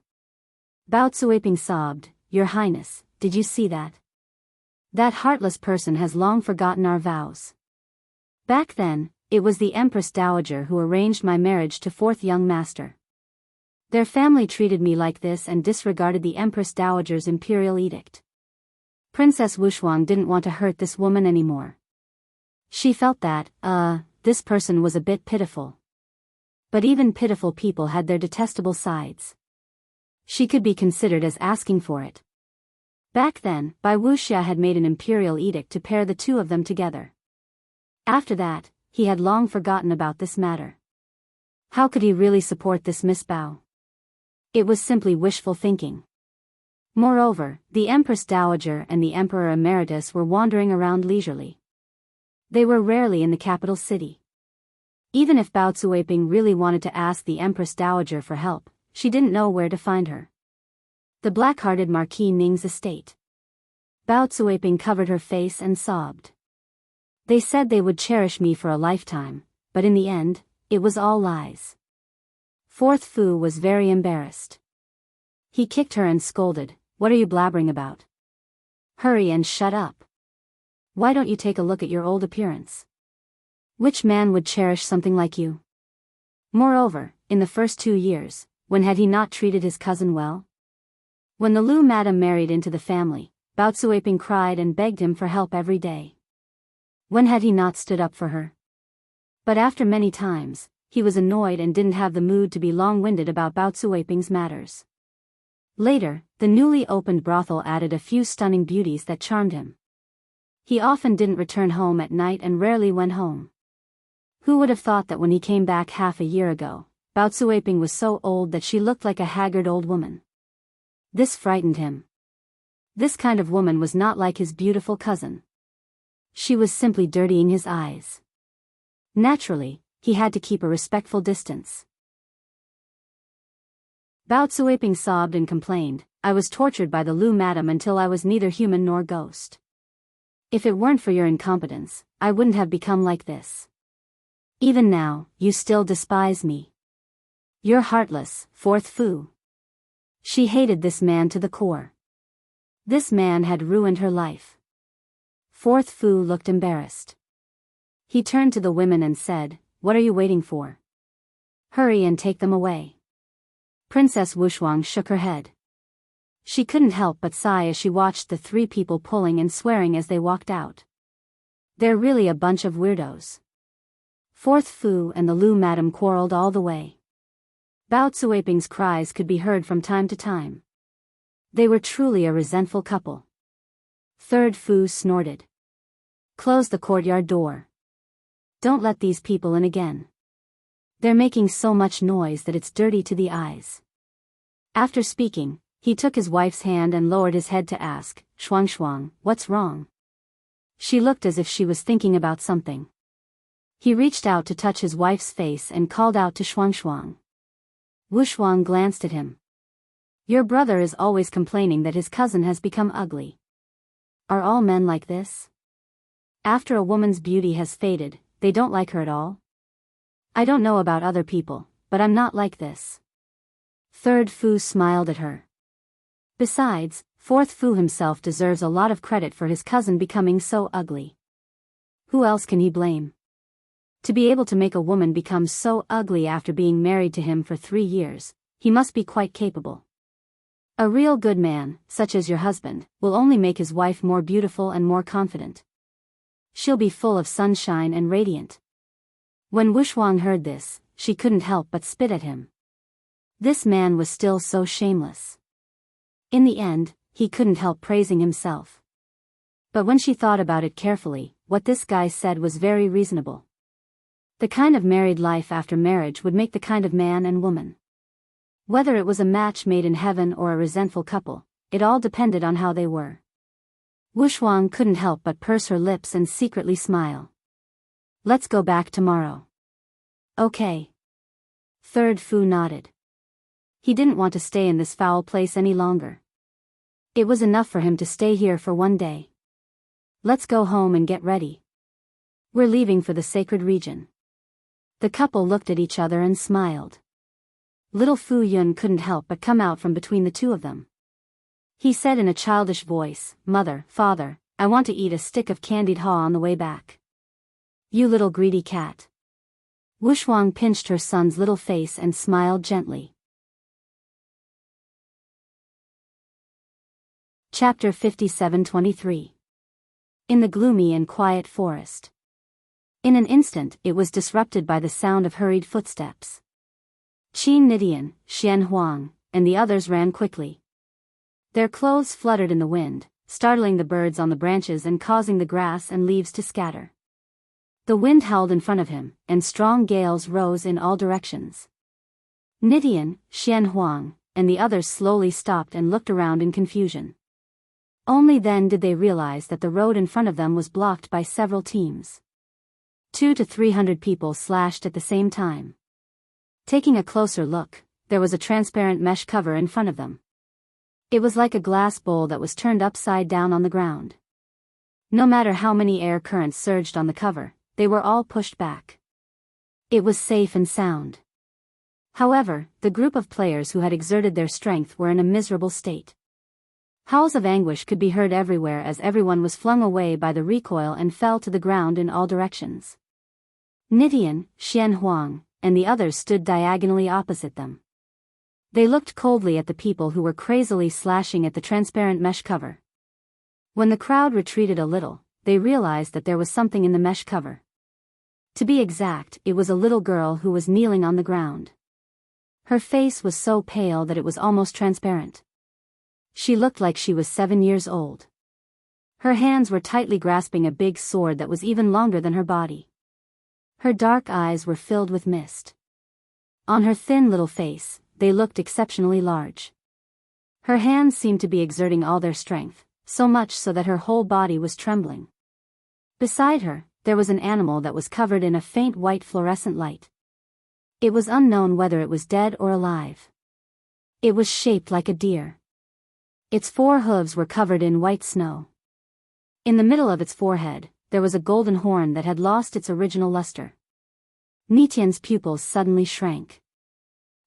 Bao Cuiping sobbed, "Your Highness, did you see that? That heartless person has long forgotten our vows. Back then, it was the Empress Dowager who arranged my marriage to Fourth Young Master. Their family treated me like this and disregarded the Empress Dowager's imperial edict. Princess Wushuang didn't want to hurt this woman anymore. She felt that, this person was a bit pitiful. But even pitiful people had their detestable sides. She could be considered as asking for it. Back then, Bai Wuxia had made an imperial edict to pair the two of them together. After that, he had long forgotten about this matter. How could he really support this Miss Bao? It was simply wishful thinking. Moreover, the Empress Dowager and the Emperor Emeritus were wandering around leisurely. They were rarely in the capital city. Even if Bao Cuiping really wanted to ask the Empress Dowager for help, she didn't know where to find her. The black-hearted Marquis Ning's estate. Bao Cuiping covered her face and sobbed. They said they would cherish me for a lifetime, but in the end, it was all lies. Fourth Fu was very embarrassed. He kicked her and scolded, "What are you blabbering about? Hurry and shut up. Why don't you take a look at your old appearance? Which man would cherish something like you? Moreover, in the first 2 years, when had he not treated his cousin well? When the Lu madam married into the family, Bao Cuiping cried and begged him for help every day. When had he not stood up for her? But after many times, he was annoyed and didn't have the mood to be long-winded about Bao Cuiping's matters. Later, the newly opened brothel added a few stunning beauties that charmed him. He often didn't return home at night and rarely went home. Who would have thought that when he came back half a year ago, Baozuaping was so old that she looked like a haggard old woman. This frightened him. This kind of woman was not like his beautiful cousin. She was simply dirtying his eyes. Naturally, he had to keep a respectful distance. Baozuaping sobbed and complained, "I was tortured by the Lu madam until I was neither human nor ghost. If it weren't for your incompetence, I wouldn't have become like this. Even now, you still despise me. You're heartless, fourth Fu." She hated this man to the core. This man had ruined her life. Fourth Fu looked embarrassed. He turned to the women and said, "What are you waiting for? Hurry and take them away." Princess Wushuang shook her head. She couldn't help but sigh as she watched the three people pulling and swearing as they walked out. They're really a bunch of weirdos. Fourth Fu and the Lu madam quarreled all the way. Baozuaping's cries could be heard from time to time. They were truly a resentful couple. Third Fu snorted. "Close the courtyard door. Don't let these people in again. They're making so much noise that it's dirty to the eyes." After speaking, he took his wife's hand and lowered his head to ask, "Shuang, what's wrong?" She looked as if she was thinking about something. He reached out to touch his wife's face and called out to Shuang. Wushuang glanced at him. "Your brother is always complaining that his cousin has become ugly. Are all men like this? After a woman's beauty has faded, they don't like her at all? I don't know about other people, but I'm not like this." Third Fu smiled at her. Besides, Fourth Fu himself deserves a lot of credit for his cousin becoming so ugly. Who else can he blame? To be able to make a woman become so ugly after being married to him for 3 years, he must be quite capable. A real good man, such as your husband, will only make his wife more beautiful and more confident. She'll be full of sunshine and radiant. When Wushuang heard this, she couldn't help but spit at him. This man was still so shameless. In the end, he couldn't help praising himself. But when she thought about it carefully, what this guy said was very reasonable. The kind of married life after marriage would make the kind of man and woman. Whether it was a match made in heaven or a resentful couple, it all depended on how they were. Wushuang couldn't help but purse her lips and secretly smile. "Let's go back tomorrow." "Okay." Third Fu nodded. He didn't want to stay in this foul place any longer. It was enough for him to stay here for 1 day. "Let's go home and get ready. We're leaving for the sacred region." The couple looked at each other and smiled. Little Fu Yun couldn't help but come out from between the two of them. He said in a childish voice, "Mother, Father, I want to eat a stick of candied haw on the way back." "You little greedy cat." Wushuang pinched her son's little face and smiled gently. Chapter 57-23. In the gloomy and quiet forest. In an instant it was disrupted by the sound of hurried footsteps. Qin Nidian, Xian Huang, and the others ran quickly. Their clothes fluttered in the wind, startling the birds on the branches and causing the grass and leaves to scatter. The wind howled in front of him, and strong gales rose in all directions. Nidian, Xian Huang, and the others slowly stopped and looked around in confusion. Only then did they realize that the road in front of them was blocked by several teams. 200 to 300 people slashed at the same time. Taking a closer look, there was a transparent mesh cover in front of them. It was like a glass bowl that was turned upside down on the ground. No matter how many air currents surged on the cover, they were all pushed back. It was safe and sound. However, the group of players who had exerted their strength were in a miserable state. Howls of anguish could be heard everywhere as everyone was flung away by the recoil and fell to the ground in all directions. Nidian, Xian Huang, and the others stood diagonally opposite them. They looked coldly at the people who were crazily slashing at the transparent mesh cover. When the crowd retreated a little, they realized that there was something in the mesh cover. To be exact, it was a little girl who was kneeling on the ground. Her face was so pale that it was almost transparent. She looked like she was 7 years old. Her hands were tightly grasping a big sword that was even longer than her body. Her dark eyes were filled with mist. On her thin little face, they looked exceptionally large. Her hands seemed to be exerting all their strength, so much so that her whole body was trembling. Beside her, there was an animal that was covered in a faint white fluorescent light. It was unknown whether it was dead or alive. It was shaped like a deer. Its 4 hooves were covered in white snow. In the middle of its forehead, there was a golden horn that had lost its original luster. Nitian's pupils suddenly shrank.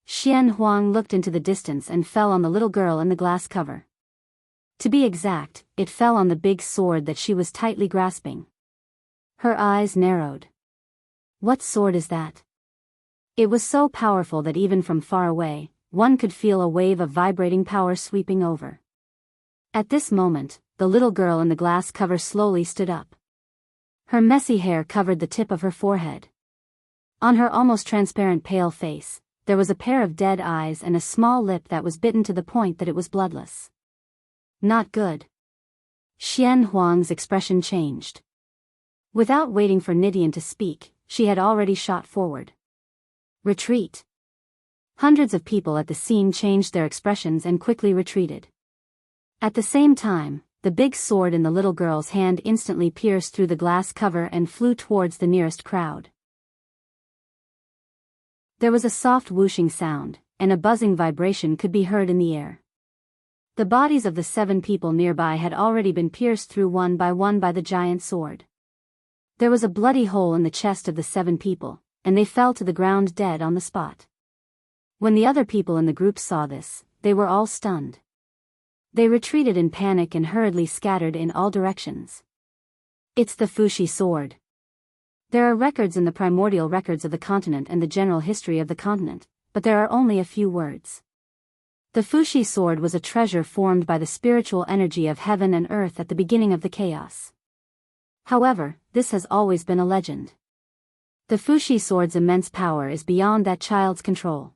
Xian Huang looked into the distance and fell on the little girl in the glass cover. To be exact, it fell on the big sword that she was tightly grasping. Her eyes narrowed. What sword is that? It was so powerful that even from far away, one could feel a wave of vibrating power sweeping over. At this moment, the little girl in the glass cover slowly stood up. Her messy hair covered the tip of her forehead. On her almost transparent pale face, there was a pair of dead eyes and a small lip that was bitten to the point that it was bloodless. Not good. Xian Huang's expression changed. Without waiting for Nidian to speak, she had already shot forward. Retreat. Hundreds of people at the scene changed their expressions and quickly retreated. At the same time, the big sword in the little girl's hand instantly pierced through the glass cover and flew towards the nearest crowd. There was a soft whooshing sound, and a buzzing vibration could be heard in the air. The bodies of the 7 people nearby had already been pierced through one by the giant sword. There was a bloody hole in the chest of the 7 people, and they fell to the ground dead on the spot. When the other people in the group saw this, they were all stunned. They retreated in panic and hurriedly scattered in all directions. It's the Fuxi sword. There are records in the primordial records of the continent and the general history of the continent, but there are only a few words. The Fuxi sword was a treasure formed by the spiritual energy of heaven and earth at the beginning of the chaos. However, this has always been a legend. The Fuxi sword's immense power is beyond that child's control.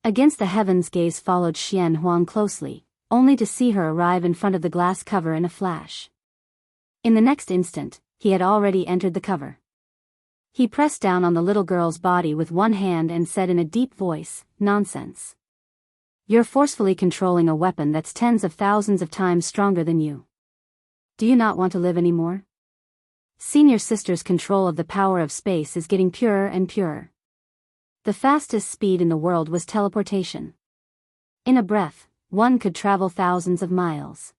Against the heavens gaze followed Xian Huang closely, only to see her arrive in front of the glass cover in a flash. In the next instant, he had already entered the cover. He pressed down on the little girl's body with one hand and said in a deep voice, "Nonsense. You're forcefully controlling a weapon that's tens of thousands of times stronger than you. Do you not want to live anymore? Senior sister's control of the power of space is getting purer and purer. The fastest speed in the world was teleportation. In a breath, one could travel thousands of miles.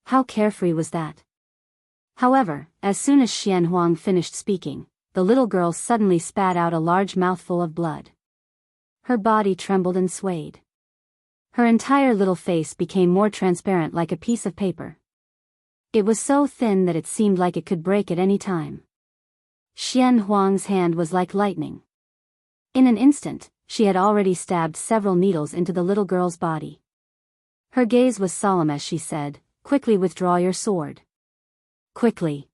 How carefree was that?" However, as soon as Xian Huang finished speaking, the little girl suddenly spat out a large mouthful of blood. Her body trembled and swayed. Her entire little face became more transparent like a piece of paper. It was so thin that it seemed like it could break at any time. Xian Huang's hand was like lightning. In an instant, she had already stabbed several needles into the little girl's body. Her gaze was solemn as she said, "Quickly withdraw your sword. Quickly."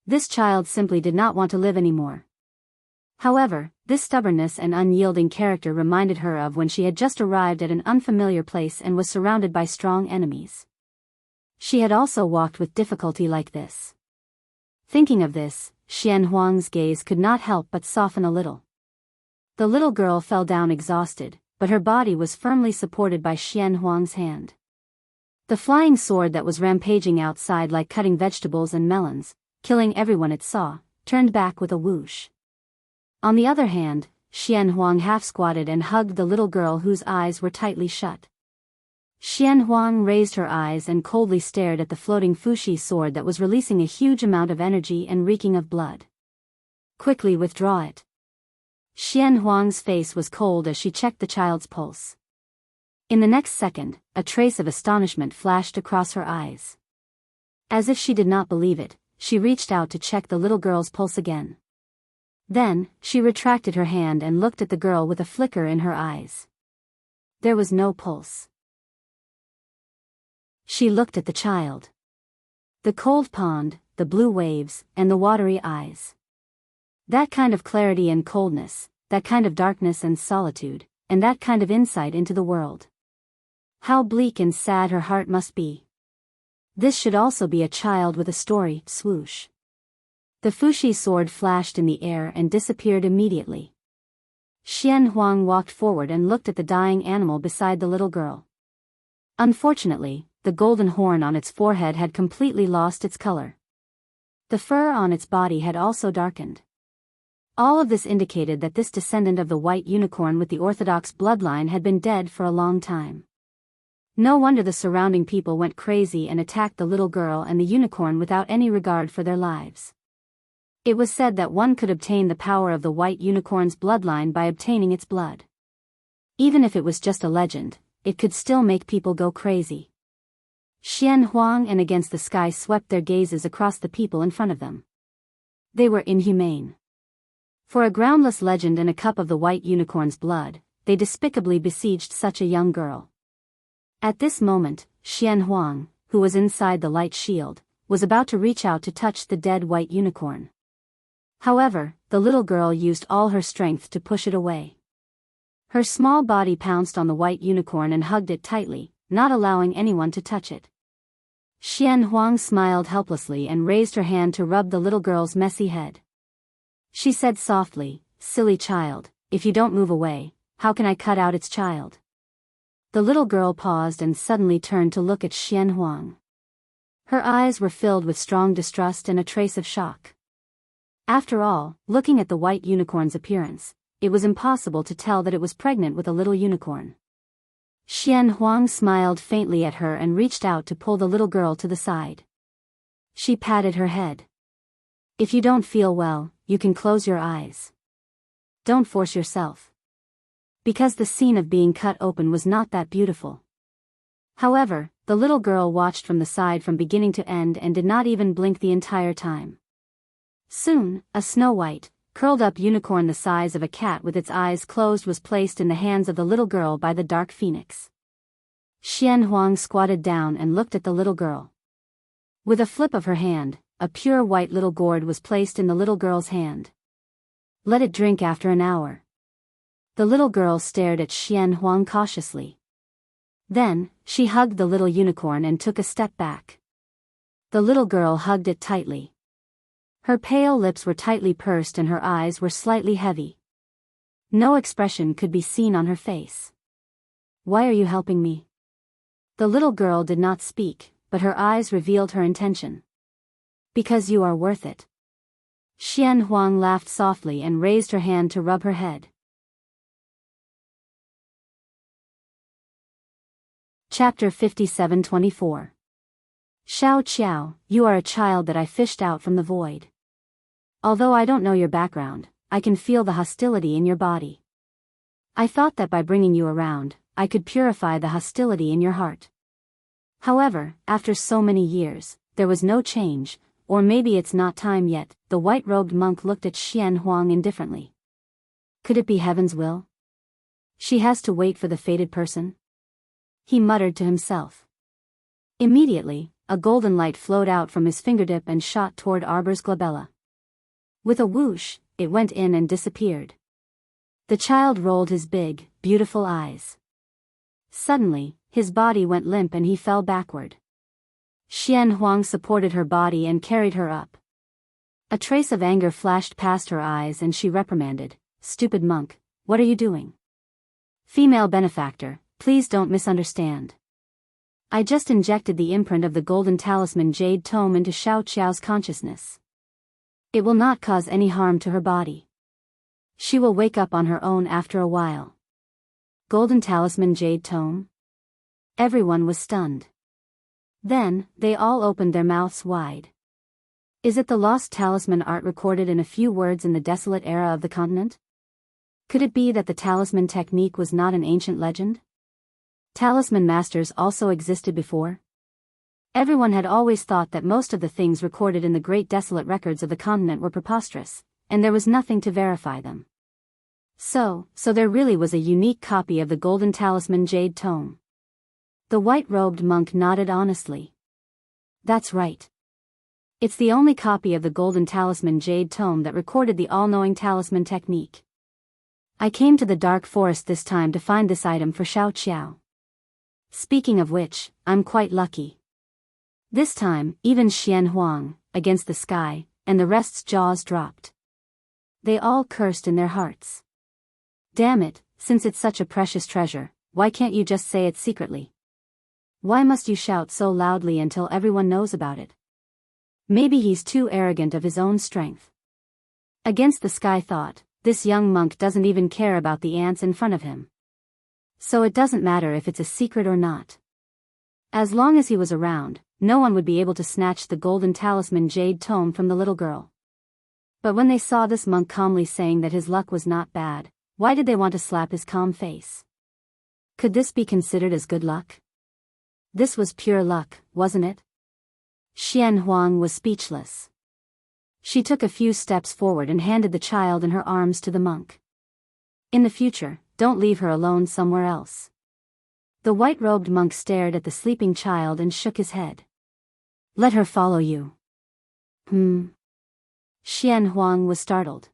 This child simply did not want to live anymore. However, this stubbornness and unyielding character reminded her of when she had just arrived at an unfamiliar place and was surrounded by strong enemies. She had also walked with difficulty like this. Thinking of this, Xian Huang's gaze could not help but soften a little. The little girl fell down exhausted, but her body was firmly supported by Xian Huang's hand. The flying sword that was rampaging outside like cutting vegetables and melons, killing everyone it saw, turned back with a whoosh. On the other hand, Xian Huang half-squatted and hugged the little girl whose eyes were tightly shut. Xian Huang raised her eyes and coldly stared at the floating Fuxi sword that was releasing a huge amount of energy and reeking of blood. "Quickly withdraw it." Xian Huang's face was cold as she checked the child's pulse. In the next second, a trace of astonishment flashed across her eyes. As if she did not believe it, she reached out to check the little girl's pulse again. Then, she retracted her hand and looked at the girl with a flicker in her eyes. There was no pulse. She looked at the child. The cold pond, the blue waves, and the watery eyes. That kind of clarity and coldness, that kind of darkness and solitude, and that kind of insight into the world. How bleak and sad her heart must be. This should also be a child with a story. Swoosh. The Fushi sword flashed in the air and disappeared immediately. Xian Huang walked forward and looked at the dying animal beside the little girl. Unfortunately, the golden horn on its forehead had completely lost its color. The fur on its body had also darkened. All of this indicated that this descendant of the white unicorn with the orthodox bloodline had been dead for a long time. No wonder the surrounding people went crazy and attacked the little girl and the unicorn without any regard for their lives. It was said that one could obtain the power of the white unicorn's bloodline by obtaining its blood. Even if it was just a legend, it could still make people go crazy. Xian Huang and Against the Sky swept their gazes across the people in front of them. They were inhumane. For a groundless legend and a cup of the white unicorn's blood, they despicably besieged such a young girl. At this moment, Xian Huang, who was inside the light shield, was about to reach out to touch the dead white unicorn. However, the little girl used all her strength to push it away. Her small body pounced on the white unicorn and hugged it tightly, not allowing anyone to touch it. Xian Huang smiled helplessly and raised her hand to rub the little girl's messy head. She said softly, "Silly child, if you don't move away, how can I cut out its child?" The little girl paused and suddenly turned to look at Xian Huang. Her eyes were filled with strong distrust and a trace of shock. After all, looking at the white unicorn's appearance, it was impossible to tell that it was pregnant with a little unicorn. Xian Huang smiled faintly at her and reached out to pull the little girl to the side. She patted her head. "If you don't feel well, you can close your eyes. Don't force yourself." Because the scene of being cut open was not that beautiful. However, the little girl watched from the side from beginning to end and did not even blink the entire time. Soon, a snow-white, curled-up unicorn the size of a cat with its eyes closed was placed in the hands of the little girl by the dark phoenix. Xian Huang squatted down and looked at the little girl. With a flip of her hand, a pure white little gourd was placed in the little girl's hand. "Let it drink after an hour." The little girl stared at Xian Huang cautiously. Then, she hugged the little unicorn and took a step back. The little girl hugged it tightly. Her pale lips were tightly pursed and her eyes were slightly heavy. No expression could be seen on her face. "Why are you helping me?" The little girl did not speak, but her eyes revealed her intention. "Because you are worth it." Xian Huang laughed softly and raised her hand to rub her head. Chapter 57-24. Xiao Qiao, you are a child that I fished out from the void. Although I don't know your background, I can feel the hostility in your body. I thought that by bringing you around, I could purify the hostility in your heart. However, after so many years, there was no change, or maybe it's not time yet. The white-robed monk looked at Xian Huang indifferently. Could it be heaven's will? She has to wait for the fated person? He muttered to himself. Immediately, a golden light flowed out from his fingertip and shot toward Arbor's glabella. With a whoosh, it went in and disappeared. The child rolled his big, beautiful eyes. Suddenly, his body went limp and he fell backward. Xian Huang supported her body and carried her up. A trace of anger flashed past her eyes and she reprimanded, "Stupid monk, what are you doing?" "Female benefactor, please don't misunderstand. I just injected the imprint of the golden talisman jade tome into Xiao Qiao's consciousness. It will not cause any harm to her body. She will wake up on her own after a while." Golden talisman jade tome? Everyone was stunned. Then, they all opened their mouths wide. Is it the lost talisman art recorded in a few words in the desolate era of the continent? Could it be that the talisman technique was not an ancient legend? Talisman masters also existed before? Everyone had always thought that most of the things recorded in the great desolate records of the continent were preposterous, and there was nothing to verify them. So there really was a unique copy of the golden talisman jade tome. The white-robed monk nodded honestly. That's right. It's the only copy of the golden talisman jade tome that recorded the all-knowing talisman technique. I came to the dark forest this time to find this item for Xiao Qiao. Speaking of which, I'm quite lucky. This time, even Xian Huang, against the sky, and the rest's jaws dropped. They all cursed in their hearts. Damn it, since it's such a precious treasure, why can't you just say it secretly? Why must you shout so loudly until everyone knows about it? Maybe he's too arrogant of his own strength. Against the sky thought, this young monk doesn't even care about the ants in front of him. So it doesn't matter if it's a secret or not. As long as he was around, no one would be able to snatch the golden talisman jade tome from the little girl. But when they saw this monk calmly saying that his luck was not bad, why did they want to slap his calm face? Could this be considered as good luck? This was pure luck, wasn't it? Xian Huang was speechless. She took a few steps forward and handed the child in her arms to the monk. In the future, don't leave her alone somewhere else. The white-robed monk stared at the sleeping child and shook his head. Let her follow you. Xian Huang was startled.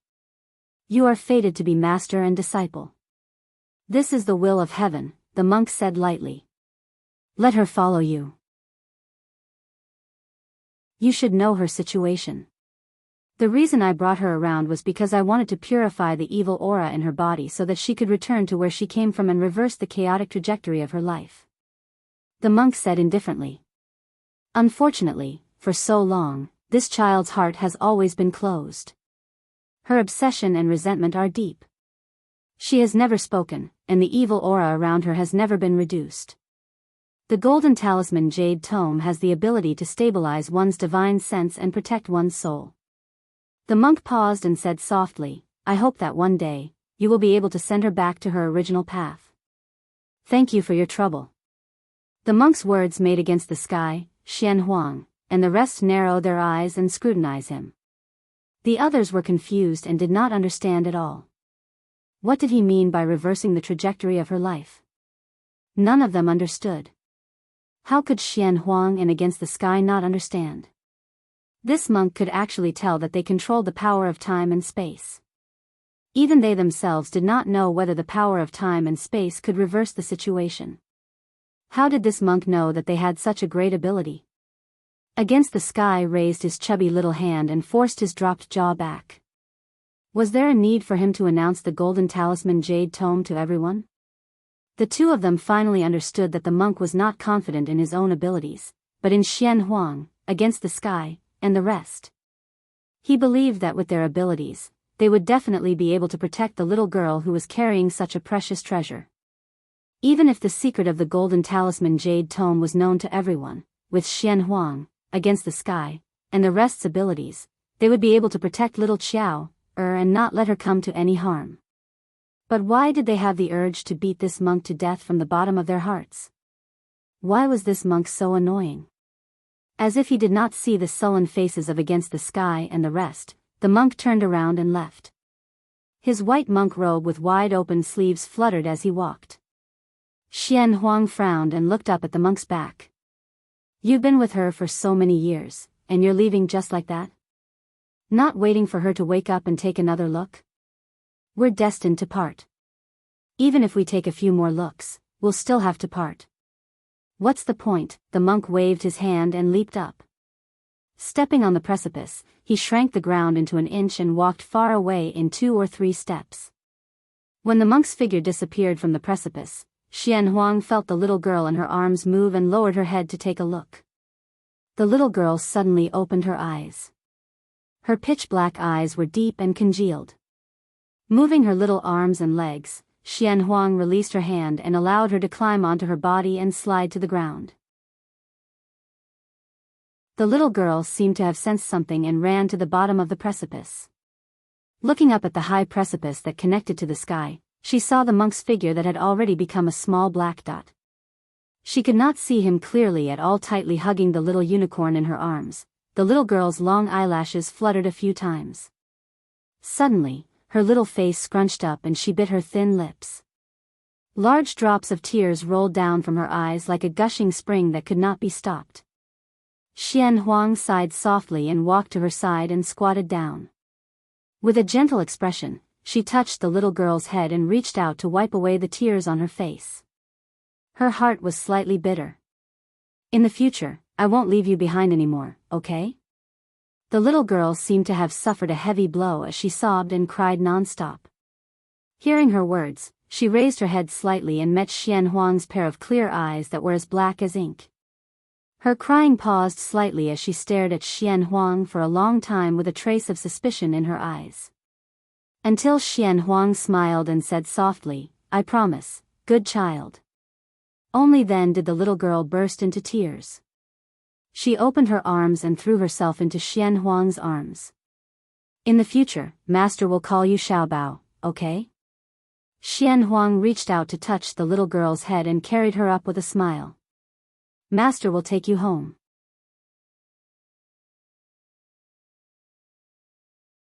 You are fated to be master and disciple. This is the will of heaven, the monk said lightly. Let her follow you. You should know her situation. The reason I brought her around was because I wanted to purify the evil aura in her body so that she could return to where she came from and reverse the chaotic trajectory of her life. The monk said indifferently. Unfortunately, for so long, this child's heart has always been closed. Her obsession and resentment are deep. She has never spoken, and the evil aura around her has never been reduced. The golden talisman jade tome has the ability to stabilize one's divine sense and protect one's soul. The monk paused and said softly, I hope that one day, you will be able to send her back to her original path. Thank you for your trouble. The monk's words made against the sky, Xian Huang, and the rest narrowed their eyes and scrutinized him. The others were confused and did not understand at all. What did he mean by reversing the trajectory of her life? None of them understood. How could Xian Huang and Against the Sky not understand? This monk could actually tell that they controlled the power of time and space. Even they themselves did not know whether the power of time and space could reverse the situation. How did this monk know that they had such a great ability? Against the Sky raised his chubby little hand and forced his dropped jaw back. Was there a need for him to announce the golden talisman jade tome to everyone? The two of them finally understood that the monk was not confident in his own abilities, but in Xian Huang, Against the Sky, and the rest. He believed that with their abilities, they would definitely be able to protect the little girl who was carrying such a precious treasure. Even if the secret of the golden talisman jade tome was known to everyone, with Xian Huang, Against the Sky, and the rest's abilities, they would be able to protect little Qiao, and not let her come to any harm. But why did they have the urge to beat this monk to death from the bottom of their hearts? Why was this monk so annoying? As if he did not see the sullen faces of Against the Sky and the rest, the monk turned around and left. His white monk robe with wide open sleeves fluttered as he walked. Xian Huang frowned and looked up at the monk's back. You've been with her for so many years, and you're leaving just like that? Not waiting for her to wake up and take another look? We're destined to part. Even if we take a few more looks, we'll still have to part. What's the point? The monk waved his hand and leaped up. Stepping on the precipice, he shrank the ground into an inch and walked far away in 2 or 3 steps. When the monk's figure disappeared from the precipice, Xian Huang felt the little girl in her arms move and lowered her head to take a look. The little girl suddenly opened her eyes. Her pitch-black eyes were deep and congealed. Moving her little arms and legs, Xian Huang released her hand and allowed her to climb onto her body and slide to the ground. The little girl seemed to have sensed something and ran to the bottom of the precipice. Looking up at the high precipice that connected to the sky, she saw the monk's figure that had already become a small black dot. She could not see him clearly at all. Tightly hugging the little unicorn in her arms, the little girl's long eyelashes fluttered a few times. Suddenly, her little face scrunched up and she bit her thin lips. Large drops of tears rolled down from her eyes like a gushing spring that could not be stopped. Xian Huang sighed softly and walked to her side and squatted down. With a gentle expression, she touched the little girl's head and reached out to wipe away the tears on her face. Her heart was slightly bitter. In the future, I won't leave you behind anymore, okay? The little girl seemed to have suffered a heavy blow as she sobbed and cried non-stop. Hearing her words, she raised her head slightly and met Xian Huang's pair of clear eyes that were as black as ink. Her crying paused slightly as she stared at Xian Huang for a long time with a trace of suspicion in her eyes. Until Xian Huang smiled and said softly, "I promise, good child." Only then did the little girl burst into tears. She opened her arms and threw herself into Xian Huang's arms. "In the future, Master will call you Xiaobao, okay?" Xian Huang reached out to touch the little girl's head and carried her up with a smile. "Master will take you home."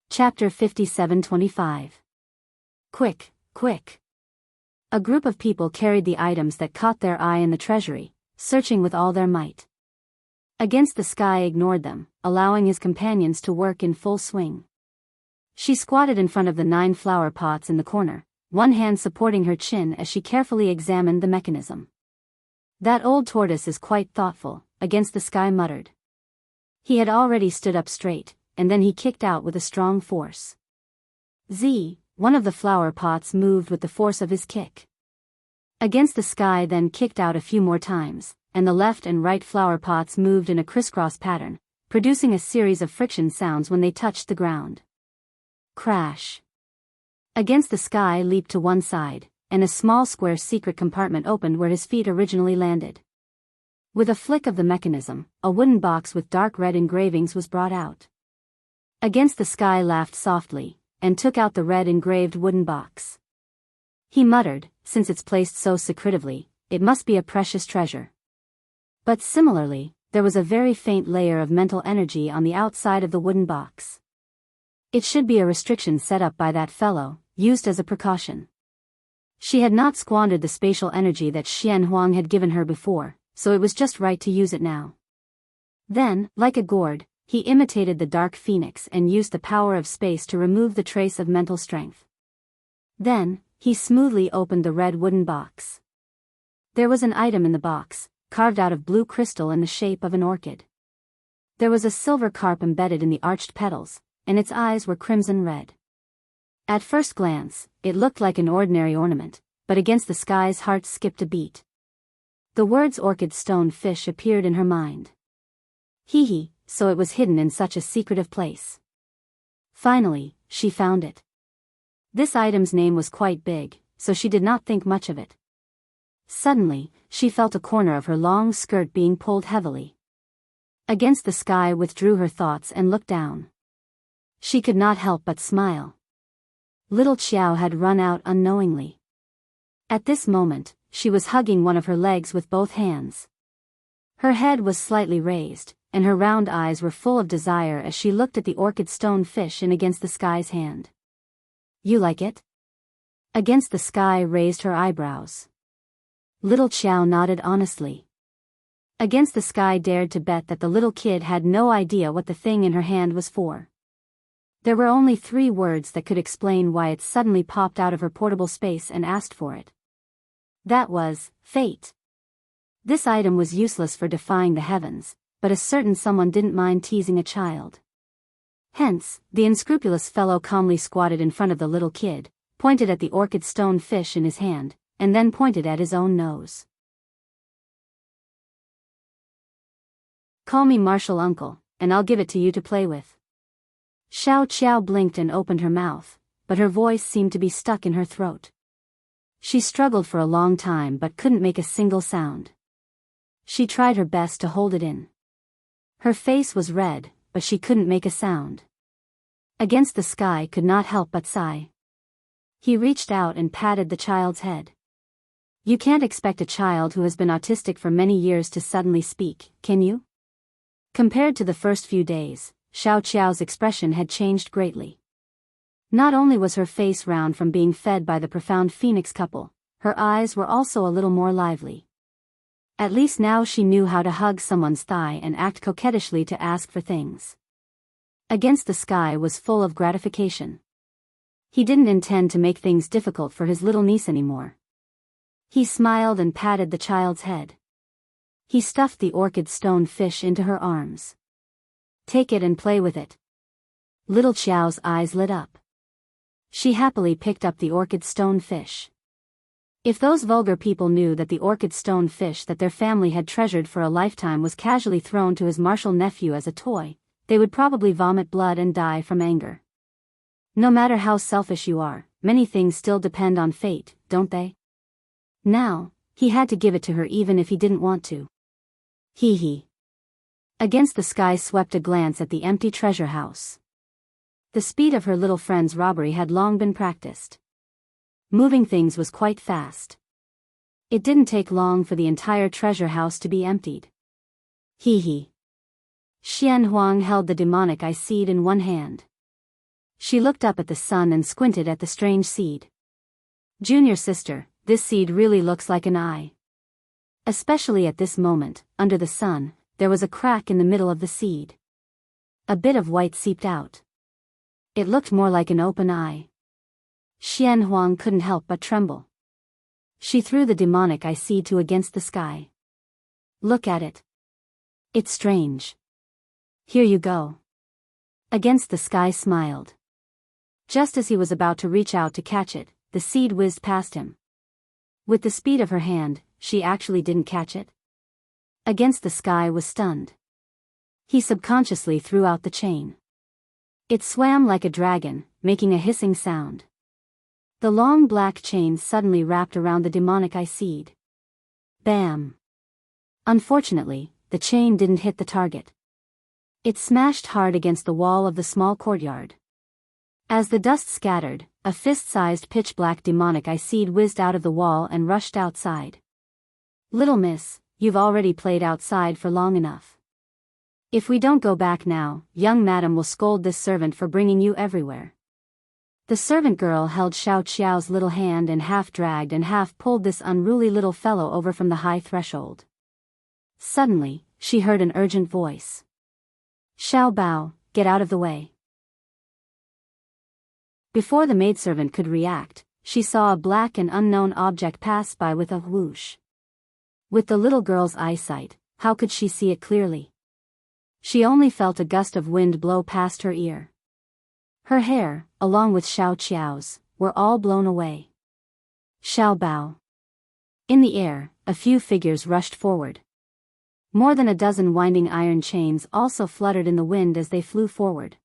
Chapter 57-25. Quick, quick. A group of people carried the items that caught their eye in the treasury, searching with all their might. Against the Sky ignored them, allowing his companions to work in full swing. She squatted in front of the 9 flower pots in the corner, one hand supporting her chin as she carefully examined the mechanism. "That old tortoise is quite thoughtful," Against the Sky muttered. He had already stood up straight, and then he kicked out with a strong force. One of the flower pots moved with the force of his kick. Against the Sky then kicked out a few more times, and the left and right flower pots moved in a crisscross pattern, producing a series of friction sounds when they touched the ground. Crash. Against the Sky leaped to one side, and a small square secret compartment opened where his feet originally landed. With a flick of the mechanism, a wooden box with dark red engravings was brought out. Against the Sky laughed softly, and took out the red engraved wooden box. He muttered, "Since it's placed so secretively, it must be a precious treasure." But similarly, there was a very faint layer of mental energy on the outside of the wooden box. It should be a restriction set up by that fellow, used as a precaution. She had not squandered the spatial energy that Xian Huang had given her before, so it was just right to use it now. Then, like a gourd, he imitated the dark phoenix and used the power of space to remove the trace of mental strength. Then, he smoothly opened the red wooden box. There was an item in the box, carved out of blue crystal in the shape of an orchid. There was a silver carp embedded in the arched petals, and its eyes were crimson red. At first glance, it looked like an ordinary ornament, but Against the Sky's heart skipped a beat. The words orchid stone fish appeared in her mind. So it was hidden in such a secretive place. Finally, she found it. This item's name was quite big, so she did not think much of it. Suddenly, she felt a corner of her long skirt being pulled heavily. Against the Sky withdrew her thoughts and looked down. She could not help but smile. Little Qiao had run out unknowingly. At this moment, she was hugging one of her legs with both hands. Her head was slightly raised, and her round eyes were full of desire as she looked at the orchid stone fish in Against the Sky's hand. "You like it?" Against the Sky raised her eyebrows. Little Qiao nodded honestly. Against the Sky dared to bet that the little kid had no idea what the thing in her hand was for. There were only 3 words that could explain why it suddenly popped out of her portable space and asked for it. That was, fate. This item was useless for defying the heavens, but a certain someone didn't mind teasing a child. Hence, the unscrupulous fellow calmly squatted in front of the little kid, pointed at the orchid stone fish in his hand, and then pointed at his own nose. "Call me Martial Uncle, and I'll give it to you to play with." Xiao Qiao blinked and opened her mouth, but her voice seemed to be stuck in her throat. She struggled for a long time but couldn't make a single sound. She tried her best to hold it in. Her face was red, but she couldn't make a sound. Against the Sky could not help but sigh. He reached out and patted the child's head. You can't expect a child who has been autistic for many years to suddenly speak, can you? Compared to the first few days, Xiao Qiao's expression had changed greatly. Not only was her face round from being fed by the profound phoenix couple, her eyes were also a little more lively. At least now she knew how to hug someone's thigh and act coquettishly to ask for things. Against the Sky was full of gratification. He didn't intend to make things difficult for his little niece anymore. He smiled and patted the child's head. He stuffed the orchid stone fish into her arms. Take it and play with it. Little Xiao's eyes lit up. She happily picked up the orchid stone fish. If those vulgar people knew that the orchid stone fish that their family had treasured for a lifetime was casually thrown to his martial nephew as a toy, they would probably vomit blood and die from anger. No matter how selfish you are, many things still depend on fate, don't they? Now, he had to give it to her even if he didn't want to. Hee. Against the sky swept a glance at the empty treasure house. The speed of her little friend's robbery had long been practiced. Moving things was quite fast. It didn't take long for the entire treasure house to be emptied. Hee. Xian Huang held the demonic eye seed in one hand. She looked up at the sun and squinted at the strange seed. Junior sister, this seed really looks like an eye. Especially at this moment, under the sun, there was a crack in the middle of the seed. A bit of white seeped out. It looked more like an open eye. Xian Huang couldn't help but tremble. She threw the demonic eye seed to against the sky. Look at it. It's strange. Here you go. Against the sky smiled. Just as he was about to reach out to catch it, the seed whizzed past him. With the speed of her hand, she actually didn't catch it. Against the sky was stunned. He subconsciously threw out the chain. It swam like a dragon, making a hissing sound. The long black chain suddenly wrapped around the demonic eye seed. Bam! Unfortunately, the chain didn't hit the target. It smashed hard against the wall of the small courtyard. As the dust scattered, a fist-sized pitch-black demonic eye seed whizzed out of the wall and rushed outside. Little miss, you've already played outside for long enough. If we don't go back now, young madam will scold this servant for bringing you everywhere. The servant girl held Xiao Qiao's little hand and half dragged and half pulled this unruly little fellow over from the high threshold. Suddenly, she heard an urgent voice. Xiao Bao, get out of the way. Before the maidservant could react, she saw a black and unknown object pass by with a whoosh. With the little girl's eyesight, how could she see it clearly? She only felt a gust of wind blow past her ear. Her hair, along with Xiao Qiao's, were all blown away. Xiao Bao. In the air, a few figures rushed forward. More than a dozen winding iron chains also fluttered in the wind as they flew forward.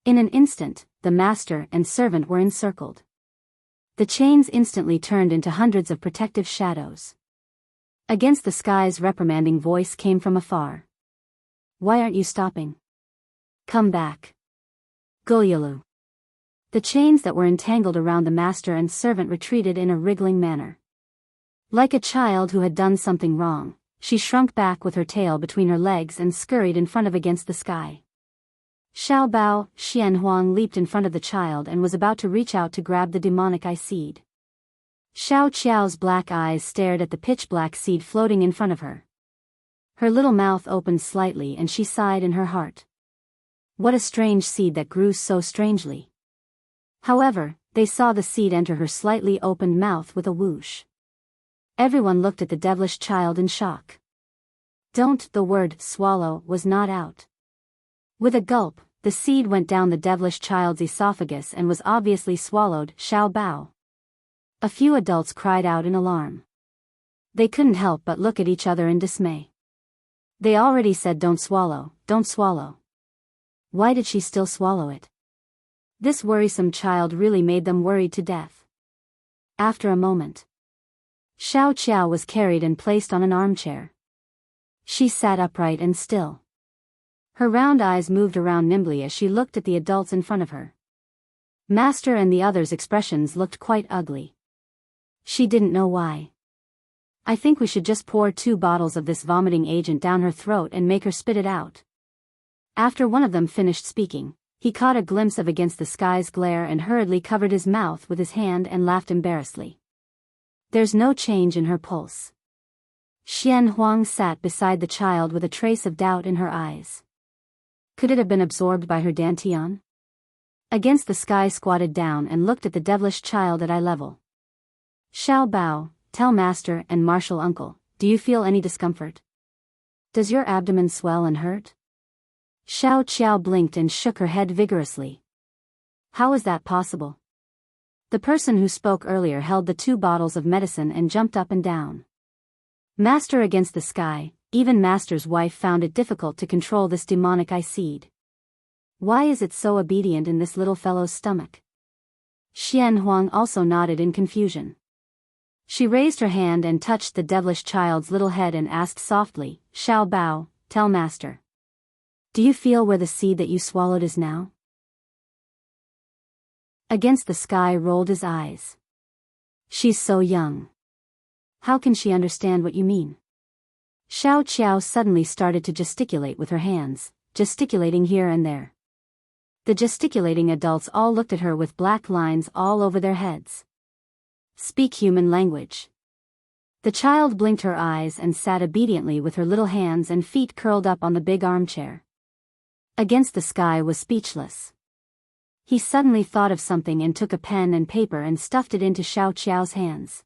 In an instant, the master and servant were encircled. The chains instantly turned into hundreds of protective shadows. Against the sky's reprimanding voice came from afar. Why aren't you stopping? Come back. Gulyalu. The chains that were entangled around the master and servant retreated in a wriggling manner. Like a child who had done something wrong, she shrunk back with her tail between her legs and scurried in front of against the sky. Xiao Bao, Xian Huang leaped in front of the child and was about to reach out to grab the demonic eye seed. Xiao Qiao's black eyes stared at the pitch-black seed floating in front of her. Her little mouth opened slightly and she sighed in her heart. What a strange seed that grew so strangely. However, they saw the seed enter her slightly opened mouth with a whoosh. Everyone looked at the devilish child in shock. The word swallow was not out. With a gulp, the seed went down the devilish child's esophagus and was obviously swallowed. Xiao Bao. A few adults cried out in alarm. They couldn't help but look at each other in dismay. They already said don't swallow. Why did she still swallow it? This worrisome child really made them worried to death. After a moment, Xiao Qiao was carried and placed on an armchair. She sat upright and still. Her round eyes moved around nimbly as she looked at the adults in front of her. Master and the others' expressions looked quite ugly. She didn't know why. I think we should just pour 2 bottles of this vomiting agent down her throat and make her spit it out. After one of them finished speaking, he caught a glimpse of against the sky's glare and hurriedly covered his mouth with his hand and laughed embarrassedly. There's no change in her pulse. Xian Huang sat beside the child with a trace of doubt in her eyes. Could it have been absorbed by her dantian? Against the sky squatted down and looked at the devilish child at eye level. Xiao Bao, tell master and martial uncle, do you feel any discomfort? Does your abdomen swell and hurt? Xiao Qiao blinked and shook her head vigorously. How is that possible? The person who spoke earlier held the 2 bottles of medicine and jumped up and down. Master against the sky, even Master's wife found it difficult to control this demonic seed. Why is it so obedient in this little fellow's stomach? Xian Huang also nodded in confusion. She raised her hand and touched the devilish child's little head and asked softly, Xiao Bao, tell master. Do you feel where the seed that you swallowed is now? Against the sky rolled his eyes. She's so young. How can she understand what you mean? Xiao Qiao suddenly started to gesticulate with her hands, gesticulating here and there. The gesticulating adults all looked at her with black lines all over their heads. Speak human language. The child blinked her eyes and sat obediently with her little hands and feet curled up on the big armchair. Against the sky was speechless. He suddenly thought of something and took a pen and paper and stuffed it into Xiao Qiao's hands.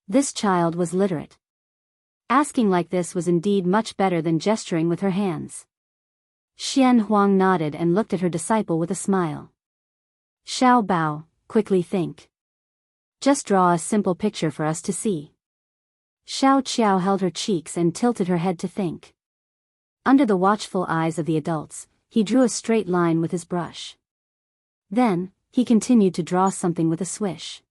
This child was literate. Asking like this was indeed much better than gesturing with her hands. Xian Huang nodded and looked at her disciple with a smile. Xiao Bao, quickly think. Just draw a simple picture for us to see. Xiao Qiao held her cheeks and tilted her head to think. Under the watchful eyes of the adults, he drew a straight line with his brush. Then, he continued to draw something with a swish.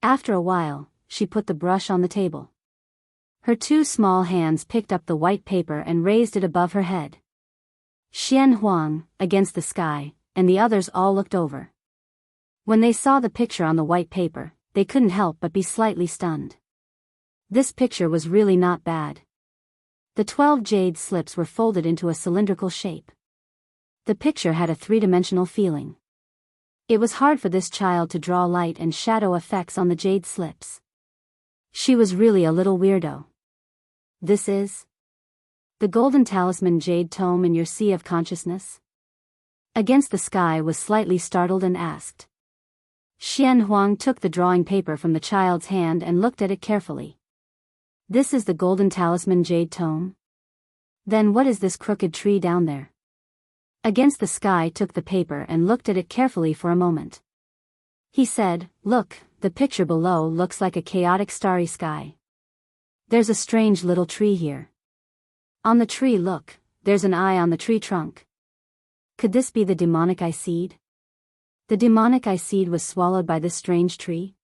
After a while, she put the brush on the table. Her 2 small hands picked up the white paper and raised it above her head. Xian Huang, against the sky, and the others all looked over. When they saw the picture on the white paper, they couldn't help but be slightly stunned. This picture was really not bad. The 12 jade slips were folded into a cylindrical shape. The picture had a 3-dimensional feeling. It was hard for this child to draw light and shadow effects on the jade slips. She was really a little weirdo. This is the Golden Talisman Jade Tome in your Sea of Consciousness? Against the sky was slightly startled and asked. Xian Huang took the drawing paper from the child's hand and looked at it carefully. This is the Golden Talisman Jade Tome? Then what is this crooked tree down there? Against the sky took the paper and looked at it carefully for a moment. He said, look, the picture below looks like a chaotic starry sky. There's a strange little tree here. On the tree look, there's an eye on the tree trunk. Could this be the demonic seed? The demonic seed was swallowed by this strange tree?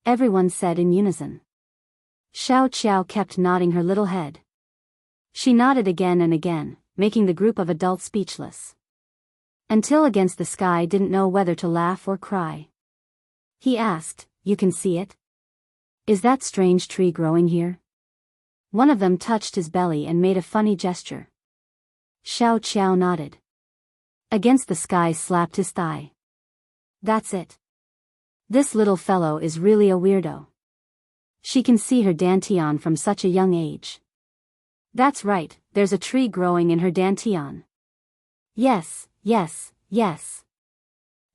Everyone said in unison. Xiao Qiao kept nodding her little head. She nodded again and again, making the group of adults speechless. Until Against the Sky didn't know whether to laugh or cry. He asked, you can see it? Is that strange tree growing here? One of them touched his belly and made a funny gesture. Xiao Qiao nodded. Against the Sky slapped his thigh. That's it. This little fellow is really a weirdo. She can see her dantian from such a young age. That's right, there's a tree growing in her dantian. Yes, yes, yes.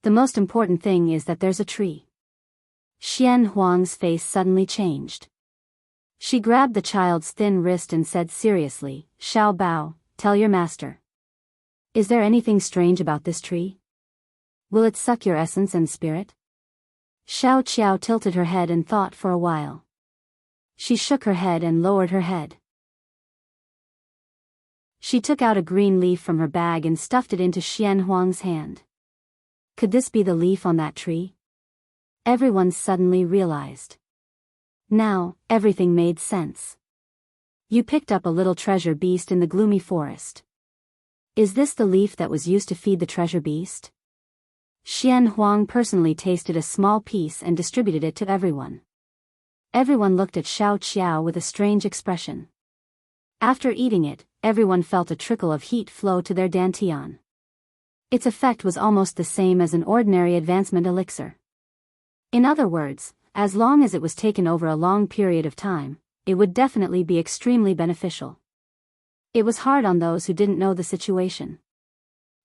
The most important thing is that there's a tree. Xian Huang's face suddenly changed. She grabbed the child's thin wrist and said seriously, Xiao Bao, tell your master. Is there anything strange about this tree? Will it suck your essence and spirit? Xiao Qiao tilted her head and thought for a while. She shook her head and lowered her head. She took out a green leaf from her bag and stuffed it into Xian Huang's hand. Could this be the leaf on that tree? Everyone suddenly realized. Now, everything made sense. You picked up a little treasure beast in the gloomy forest. Is this the leaf that was used to feed the treasure beast? Xian Huang personally tasted a small piece and distributed it to everyone. Everyone looked at Xiao Qiao with a strange expression. After eating it, everyone felt a trickle of heat flow to their dantian. Its effect was almost the same as an ordinary advancement elixir. In other words, as long as it was taken over a long period of time, it would definitely be extremely beneficial. It was hard on those who didn't know the situation.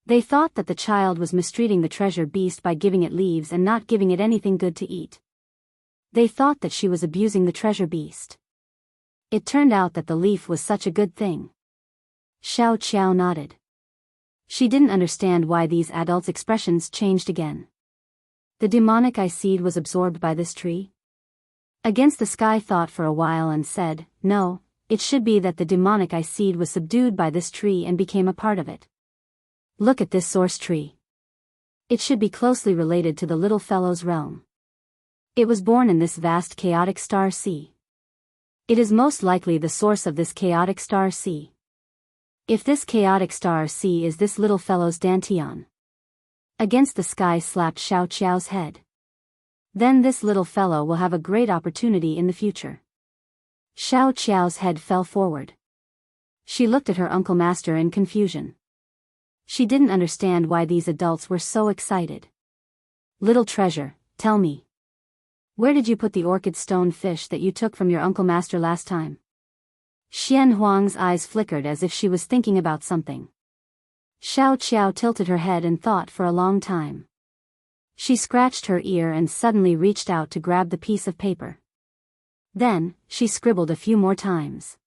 They thought that the child was mistreating the treasure beast by giving it leaves and not giving it anything good to eat. They thought that she was abusing the treasure beast. It turned out that the leaf was such a good thing. Xiao Qiao nodded. She didn't understand why these adults' expressions changed again. The demonic ice seed was absorbed by this tree? Against the Sky thought for a while and said, no, it should be that the demonic ice seed was subdued by this tree and became a part of it. Look at this source tree. It should be closely related to the little fellow's realm. It was born in this vast chaotic star sea. It is most likely the source of this chaotic star sea. If this chaotic star sea is this little fellow's dantian. Against the Sky slapped Xiao Qiao's head. Then this little fellow will have a great opportunity in the future. Xiao Qiao's head fell forward. She looked at her Uncle Master in confusion. She didn't understand why these adults were so excited. Little treasure, tell me. Where did you put the orchid stone fish that you took from your Uncle Master last time? Xian Huang's eyes flickered as if she was thinking about something. Xiao Qiao tilted her head and thought for a long time. She scratched her ear and suddenly reached out to grab the piece of paper. Then, she scribbled a few more times.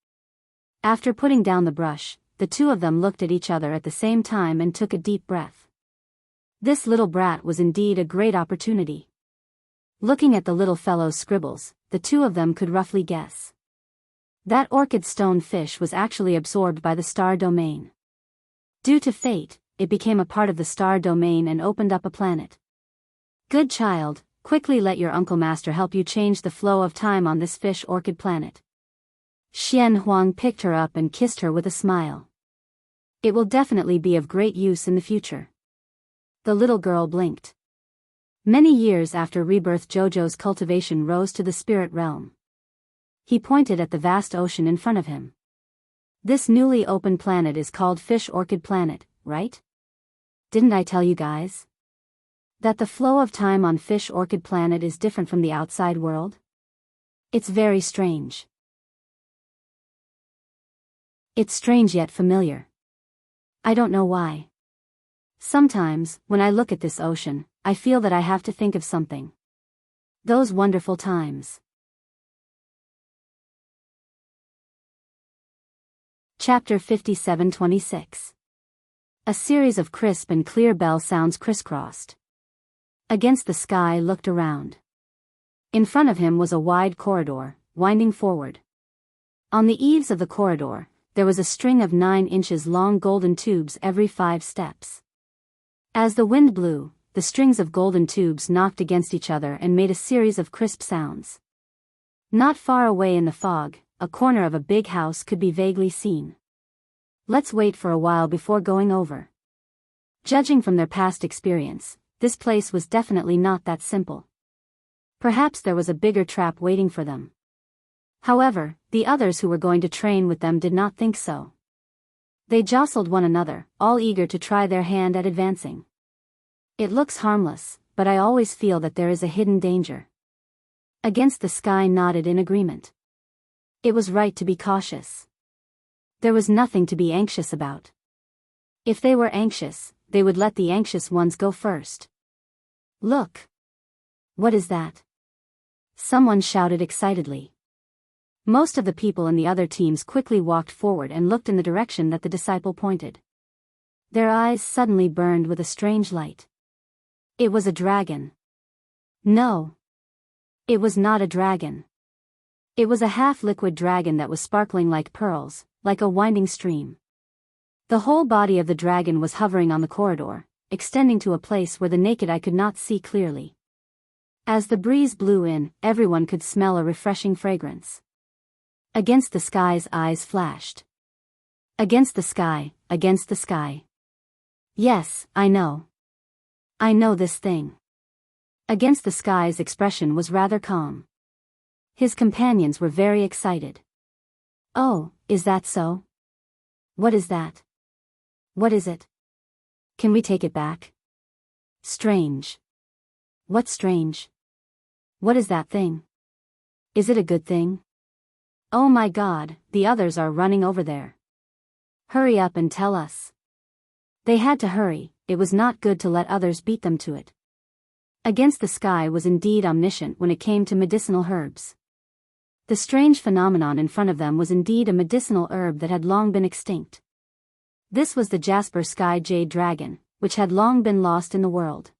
After putting down the brush, the two of them looked at each other at the same time and took a deep breath. This little brat was indeed a great opportunity. Looking at the little fellow's scribbles, the two of them could roughly guess. That orchid stone fish was actually absorbed by the star domain. Due to fate, it became a part of the star domain and opened up a planet. Good child, quickly let your Uncle Master help you change the flow of time on this fish orchid planet. Xian Huang picked her up and kissed her with a smile. It will definitely be of great use in the future. The little girl blinked. Many years after rebirth, Jojo's cultivation rose to the spirit realm. He pointed at the vast ocean in front of him. This newly opened planet is called Fish Orchid Planet, right? Didn't I tell you guys? That the flow of time on Fish Orchid Planet is different from the outside world? It's very strange. It's strange yet familiar. I don't know why. Sometimes, when I look at this ocean, I feel that I have to think of something. Those wonderful times. Chapter 57-26. A series of crisp and clear bell sounds crisscrossed. Against the Sky looked around. In front of him was a wide corridor, winding forward. On the eaves of the corridor, there was a string of 9 inches long golden tubes every 5 steps. As the wind blew, the strings of golden tubes knocked against each other and made a series of crisp sounds. Not far away in the fog, a corner of a big house could be vaguely seen. Let's wait for a while before going over. Judging from their past experience, this place was definitely not that simple. Perhaps there was a bigger trap waiting for them. However, the others who were going to train with them did not think so. They jostled one another, all eager to try their hand at advancing. It looks harmless, but I always feel that there is a hidden danger. Against the Sky nodded in agreement. It was right to be cautious. There was nothing to be anxious about. If they were anxious, they would let the anxious ones go first. Look! What is that? Someone shouted excitedly. Most of the people in the other teams quickly walked forward and looked in the direction that the disciple pointed. Their eyes suddenly burned with a strange light. It was a dragon. No. It was not a dragon. It was a half-liquid dragon that was sparkling like pearls, like a winding stream. The whole body of the dragon was hovering on the corridor, extending to a place where the naked eye could not see clearly. As the breeze blew in, everyone could smell a refreshing fragrance. Against the Sky's eyes flashed. Against the Sky, against the Sky. Yes, I know. I know this thing. Against the Sky's expression was rather calm. His companions were very excited. Oh, is that so? What is that? What is it? Can we take it back? Strange. What's strange? What is that thing? Is it a good thing? Oh my God, the others are running over there. Hurry up and tell us. They had to hurry, it was not good to let others beat them to it. Against the Sky was indeed omniscient when it came to medicinal herbs. The strange phenomenon in front of them was indeed a medicinal herb that had long been extinct. This was the Jasper Sky Jade Dragon, which had long been lost in the world.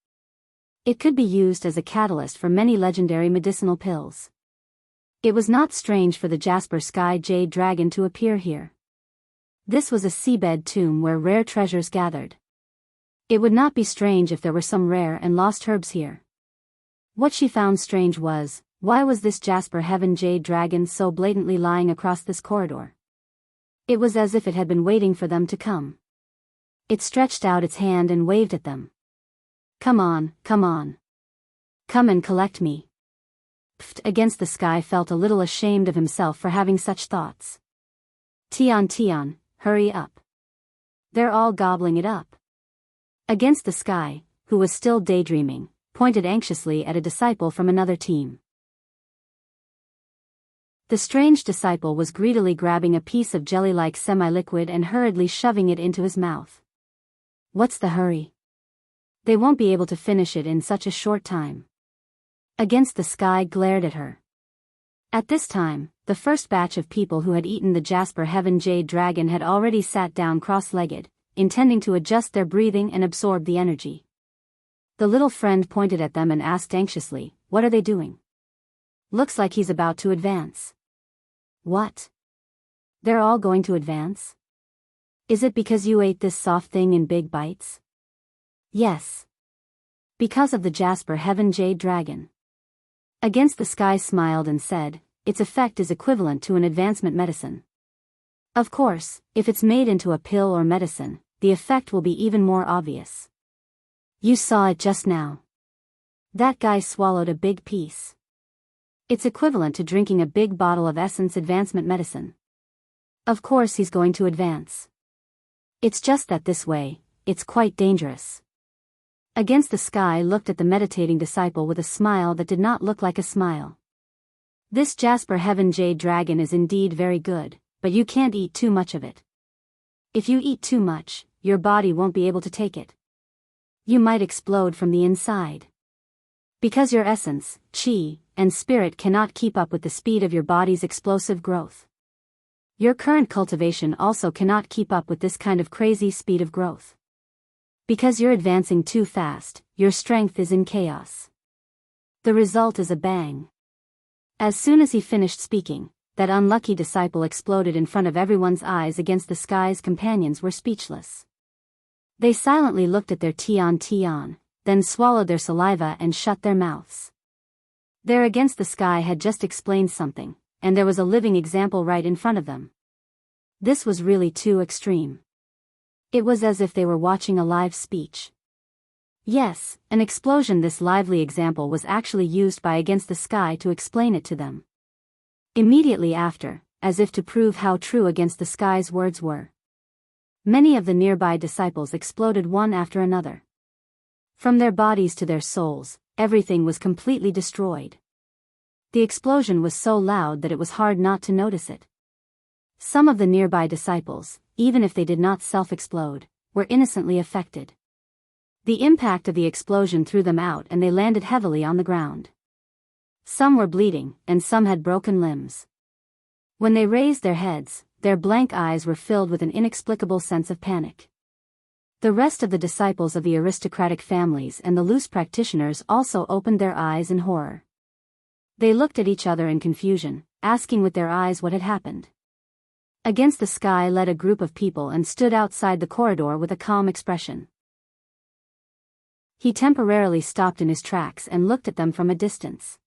It could be used as a catalyst for many legendary medicinal pills. It was not strange for the Jasper Sky Jade Dragon to appear here. This was a seabed tomb where rare treasures gathered. It would not be strange if there were some rare and lost herbs here. What she found strange was, why was this Jasper Heaven Jade Dragon so blatantly lying across this corridor? It was as if it had been waiting for them to come. It stretched out its hand and waved at them. Come on, come on. Come and collect me. Pfft! Against the Sky felt a little ashamed of himself for having such thoughts. Tian, hurry up. They're all gobbling it up. Against the Sky, who was still daydreaming, pointed anxiously at a disciple from another team. The strange disciple was greedily grabbing a piece of jelly-like semi-liquid and hurriedly shoving it into his mouth. What's the hurry? They won't be able to finish it in such a short time. Against the Sky glared at her. At this time, the first batch of people who had eaten the Jasper Heaven Jade Dragon had already sat down cross-legged, intending to adjust their breathing and absorb the energy. The little friend pointed at them and asked anxiously, what are they doing? Looks like he's about to advance. What? They're all going to advance? Is it because you ate this soft thing in big bites? Yes. Because of the Jasper Heaven Jade Dragon. Against the Sky smiled and said, its effect is equivalent to an advancement medicine. Of course, if it's made into a pill or medicine, the effect will be even more obvious. You saw it just now. That guy swallowed a big piece. It's equivalent to drinking a big bottle of Essence advancement medicine. Of course he's going to advance. It's just that this way, it's quite dangerous. Against the Sky looked at the meditating disciple with a smile that did not look like a smile. This Jasper Heaven Jade Dragon is indeed very good, but you can't eat too much of it. If you eat too much, your body won't be able to take it. You might explode from the inside. Because your essence, chi, and spirit cannot keep up with the speed of your body's explosive growth. Your current cultivation also cannot keep up with this kind of crazy speed of growth. Because you're advancing too fast, your strength is in chaos. The result is a bang. As soon as he finished speaking, that unlucky disciple exploded in front of everyone's eyes. Against the Sky's companions were speechless. They silently looked at their Tian, then swallowed their saliva and shut their mouths. There Against the Sky had just explained something, and there was a living example right in front of them. This was really too extreme. It was as if they were watching a live speech. Yes, an explosion. This lively example was actually used by Against the Sky to explain it to them. Immediately after, as if to prove how true Against the Sky's words were, many of the nearby disciples exploded one after another. From their bodies to their souls, everything was completely destroyed. The explosion was so loud that it was hard not to notice it. Some of the nearby disciples, even if they did not self-explode, were innocently affected. The impact of the explosion threw them out and they landed heavily on the ground. Some were bleeding, and some had broken limbs. When they raised their heads, their blank eyes were filled with an inexplicable sense of panic. The rest of the disciples of the aristocratic families and the loose practitioners also opened their eyes in horror. They looked at each other in confusion, asking with their eyes what had happened. Against the Sky led a group of people and stood outside the corridor with a calm expression. He temporarily stopped in his tracks and looked at them from a distance.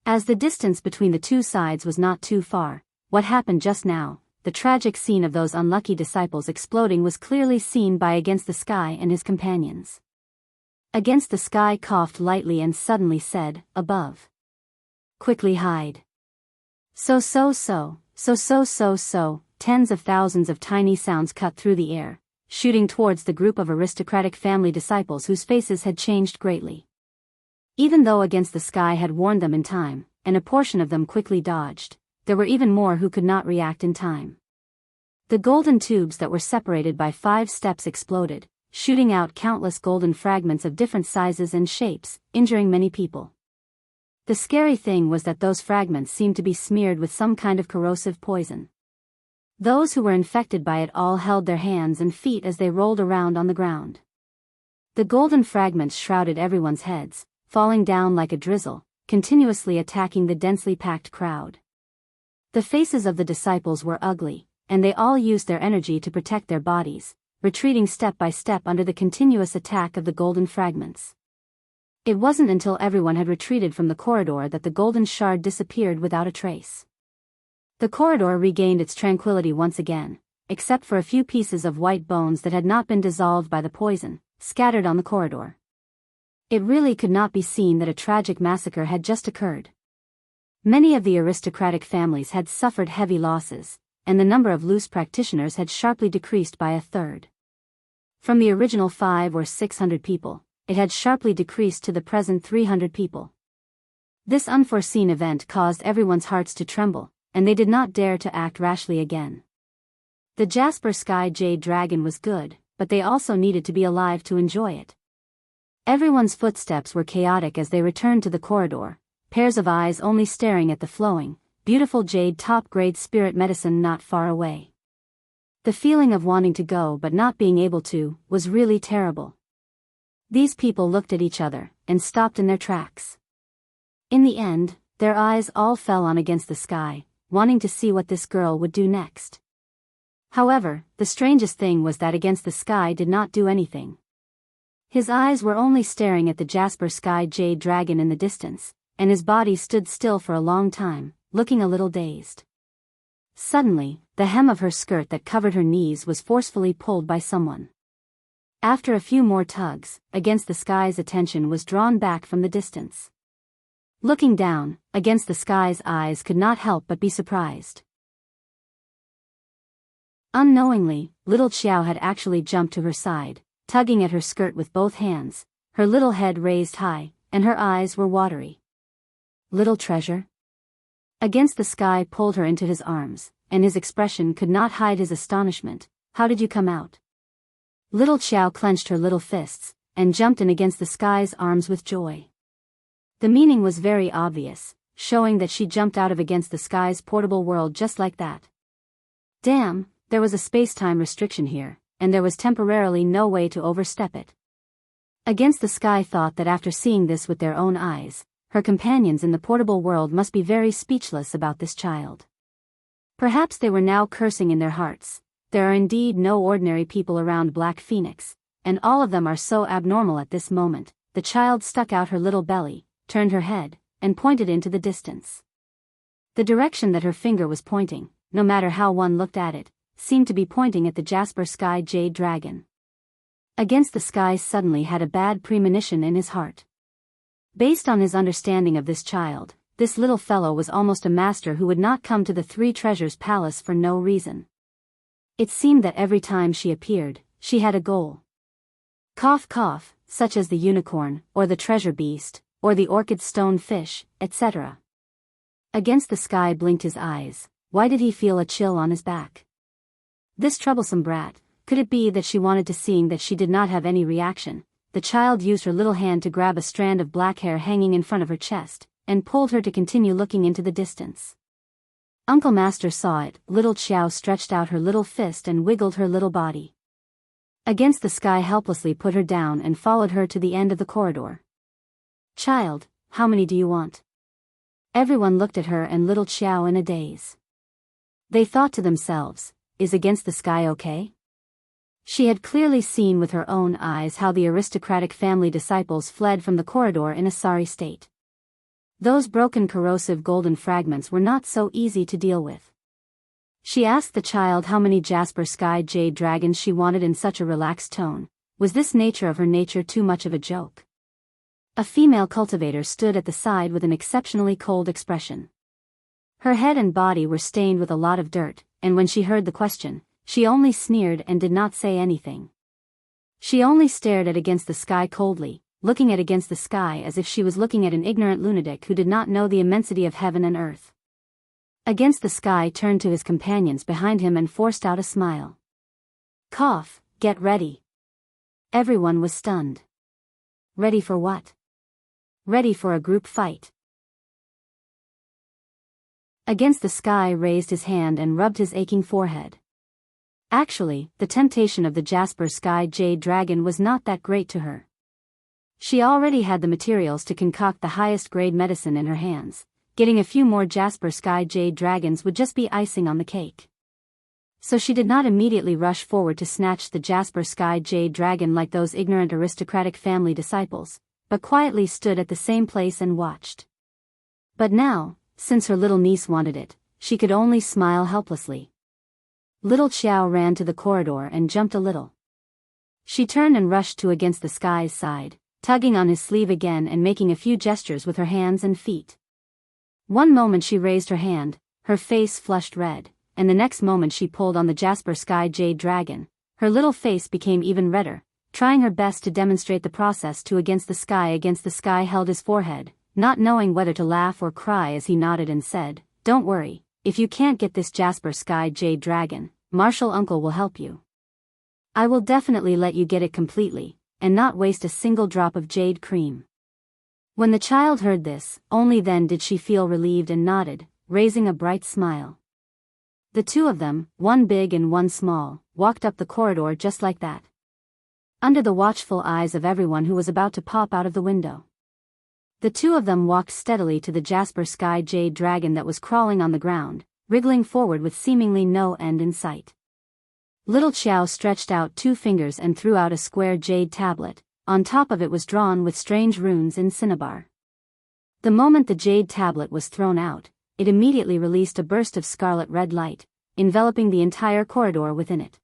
As the distance between the two sides was not too far, what happened just now, the tragic scene of those unlucky disciples exploding, was clearly seen by Against the Sky and his companions. Against the Sky coughed lightly and suddenly said, "Above. Quickly hide." So. Tens of thousands of tiny sounds cut through the air, shooting towards the group of aristocratic family disciples whose faces had changed greatly. Even though Against the Sky had warned them in time, and a portion of them quickly dodged, there were even more who could not react in time. The golden tubes that were separated by 5 steps exploded, shooting out countless golden fragments of different sizes and shapes, injuring many people. The scary thing was that those fragments seemed to be smeared with some kind of corrosive poison. Those who were infected by it all held their hands and feet as they rolled around on the ground. The golden fragments shrouded everyone's heads, falling down like a drizzle, continuously attacking the densely packed crowd. The faces of the disciples were ugly, and they all used their energy to protect their bodies, retreating step by step under the continuous attack of the golden fragments. It wasn't until everyone had retreated from the corridor that the golden shard disappeared without a trace. The corridor regained its tranquility once again, except for a few pieces of white bones that had not been dissolved by the poison, scattered on the corridor. It really could not be seen that a tragic massacre had just occurred. Many of the aristocratic families had suffered heavy losses, and the number of loose practitioners had sharply decreased by a third. From the original 500 or 600 people, it had sharply decreased to the present 300 people. This unforeseen event caused everyone's hearts to tremble, and they did not dare to act rashly again. The Jasper Sky Jade Dragon was good, but they also needed to be alive to enjoy it. Everyone's footsteps were chaotic as they returned to the corridor, pairs of eyes only staring at the flowing, beautiful jade top-grade spirit medicine not far away. The feeling of wanting to go but not being able to was really terrible. These people looked at each other and stopped in their tracks. In the end, their eyes all fell on Against the Sky, wanting to see what this girl would do next. However, the strangest thing was that Against the Sky did not do anything. His eyes were only staring at the Jasper Sky Jade Dragon in the distance, and his body stood still for a long time, looking a little dazed. Suddenly, the hem of her skirt that covered her knees was forcefully pulled by someone. After a few more tugs, Against the Sky's attention was drawn back from the distance. Looking down, Against the Sky's eyes could not help but be surprised. Unknowingly, little Xiao had actually jumped to her side, tugging at her skirt with both hands, her little head raised high, and her eyes were watery. Little treasure? Against the Sky pulled her into his arms, and his expression could not hide his astonishment. How did you come out? Little Xiao clenched her little fists, and jumped in Against the Sky's arms with joy. The meaning was very obvious, showing that she jumped out of Against the Sky's portable world just like that. Damn, there was a space-time restriction here, and there was temporarily no way to overstep it. Against the Sky thought that after seeing this with their own eyes, her companions in the portable world must be very speechless about this child. Perhaps they were now cursing in their hearts. There are indeed no ordinary people around Black Phoenix, and all of them are so abnormal at this moment. The child stuck out her little belly, turned her head, and pointed into the distance. The direction that her finger was pointing, no matter how one looked at it, seemed to be pointing at the Jasper Sky Jade Dragon. Against the Sky suddenly had a bad premonition in his heart. Based on his understanding of this child, this little fellow was almost a master who would not come to the Three Treasures Palace for no reason. It seemed that every time she appeared, she had a goal. Cough cough, such as the unicorn, or the treasure beast, or the orchid stone fish, etc. Against the Sky blinked his eyes. Why did he feel a chill on his back? This troublesome brat, could it be that she wanted to? Seeing that she did not have any reaction, the child used her little hand to grab a strand of black hair hanging in front of her chest, and pulled her to continue looking into the distance. Uncle Master saw it. Little Xiao stretched out her little fist and wiggled her little body. Against the Sky helplessly put her down and followed her to the end of the corridor. Child, how many do you want? Everyone looked at her and little Xiao in a daze. They thought to themselves, is Against the Sky okay? She had clearly seen with her own eyes how the aristocratic family disciples fled from the corridor in a sorry state. Those broken corrosive golden fragments were not so easy to deal with. She asked the child how many Jasper Sky Jade Dragons she wanted in such a relaxed tone. Was this nature of her nature too much of a joke? A female cultivator stood at the side with an exceptionally cold expression. Her head and body were stained with a lot of dirt, and when she heard the question, she only sneered and did not say anything. She only stared at Against the Sky coldly, looking at Against the Sky as if she was looking at an ignorant lunatic who did not know the immensity of heaven and earth. Against the Sky turned to his companions behind him and forced out a smile. Cough, get ready. Everyone was stunned. Ready for what? Ready for a group fight. Against the Sky raised his hand and rubbed his aching forehead. Actually, the temptation of the Jasper Sky Jade Dragon was not that great to her. She already had the materials to concoct the highest grade medicine in her hands. Getting a few more Jasper Sky Jade Dragons would just be icing on the cake. So she did not immediately rush forward to snatch the Jasper Sky Jade Dragon like those ignorant aristocratic family disciples, but quietly stood at the same place and watched. But now, since her little niece wanted it, she could only smile helplessly. Little Xiao ran to the corridor and jumped a little. She turned and rushed to against the Sky's side, tugging on his sleeve again and making a few gestures with her hands and feet. One moment she raised her hand, her face flushed red, and the next moment she pulled on the Jasper Sky Jade Dragon. Her little face became even redder, trying her best to demonstrate the process to against the Sky held his forehead, not knowing whether to laugh or cry as he nodded and said, "Don't worry, if you can't get this Jasper Sky Jade Dragon, Marshall Uncle will help you. I will definitely let you get it completely, and not waste a single drop of jade cream." When the child heard this, only then did she feel relieved and nodded, raising a bright smile. The two of them, one big and one small, walked up the corridor just like that, under the watchful eyes of everyone who was about to pop out of the window. The two of them walked steadily to the Jasper Sky Jade Dragon that was crawling on the ground, wriggling forward with seemingly no end in sight. Little Xiao stretched out 2 fingers and threw out a square jade tablet. On top of it was drawn with strange runes in cinnabar. The moment the jade tablet was thrown out, it immediately released a burst of scarlet red light, enveloping the entire corridor within it.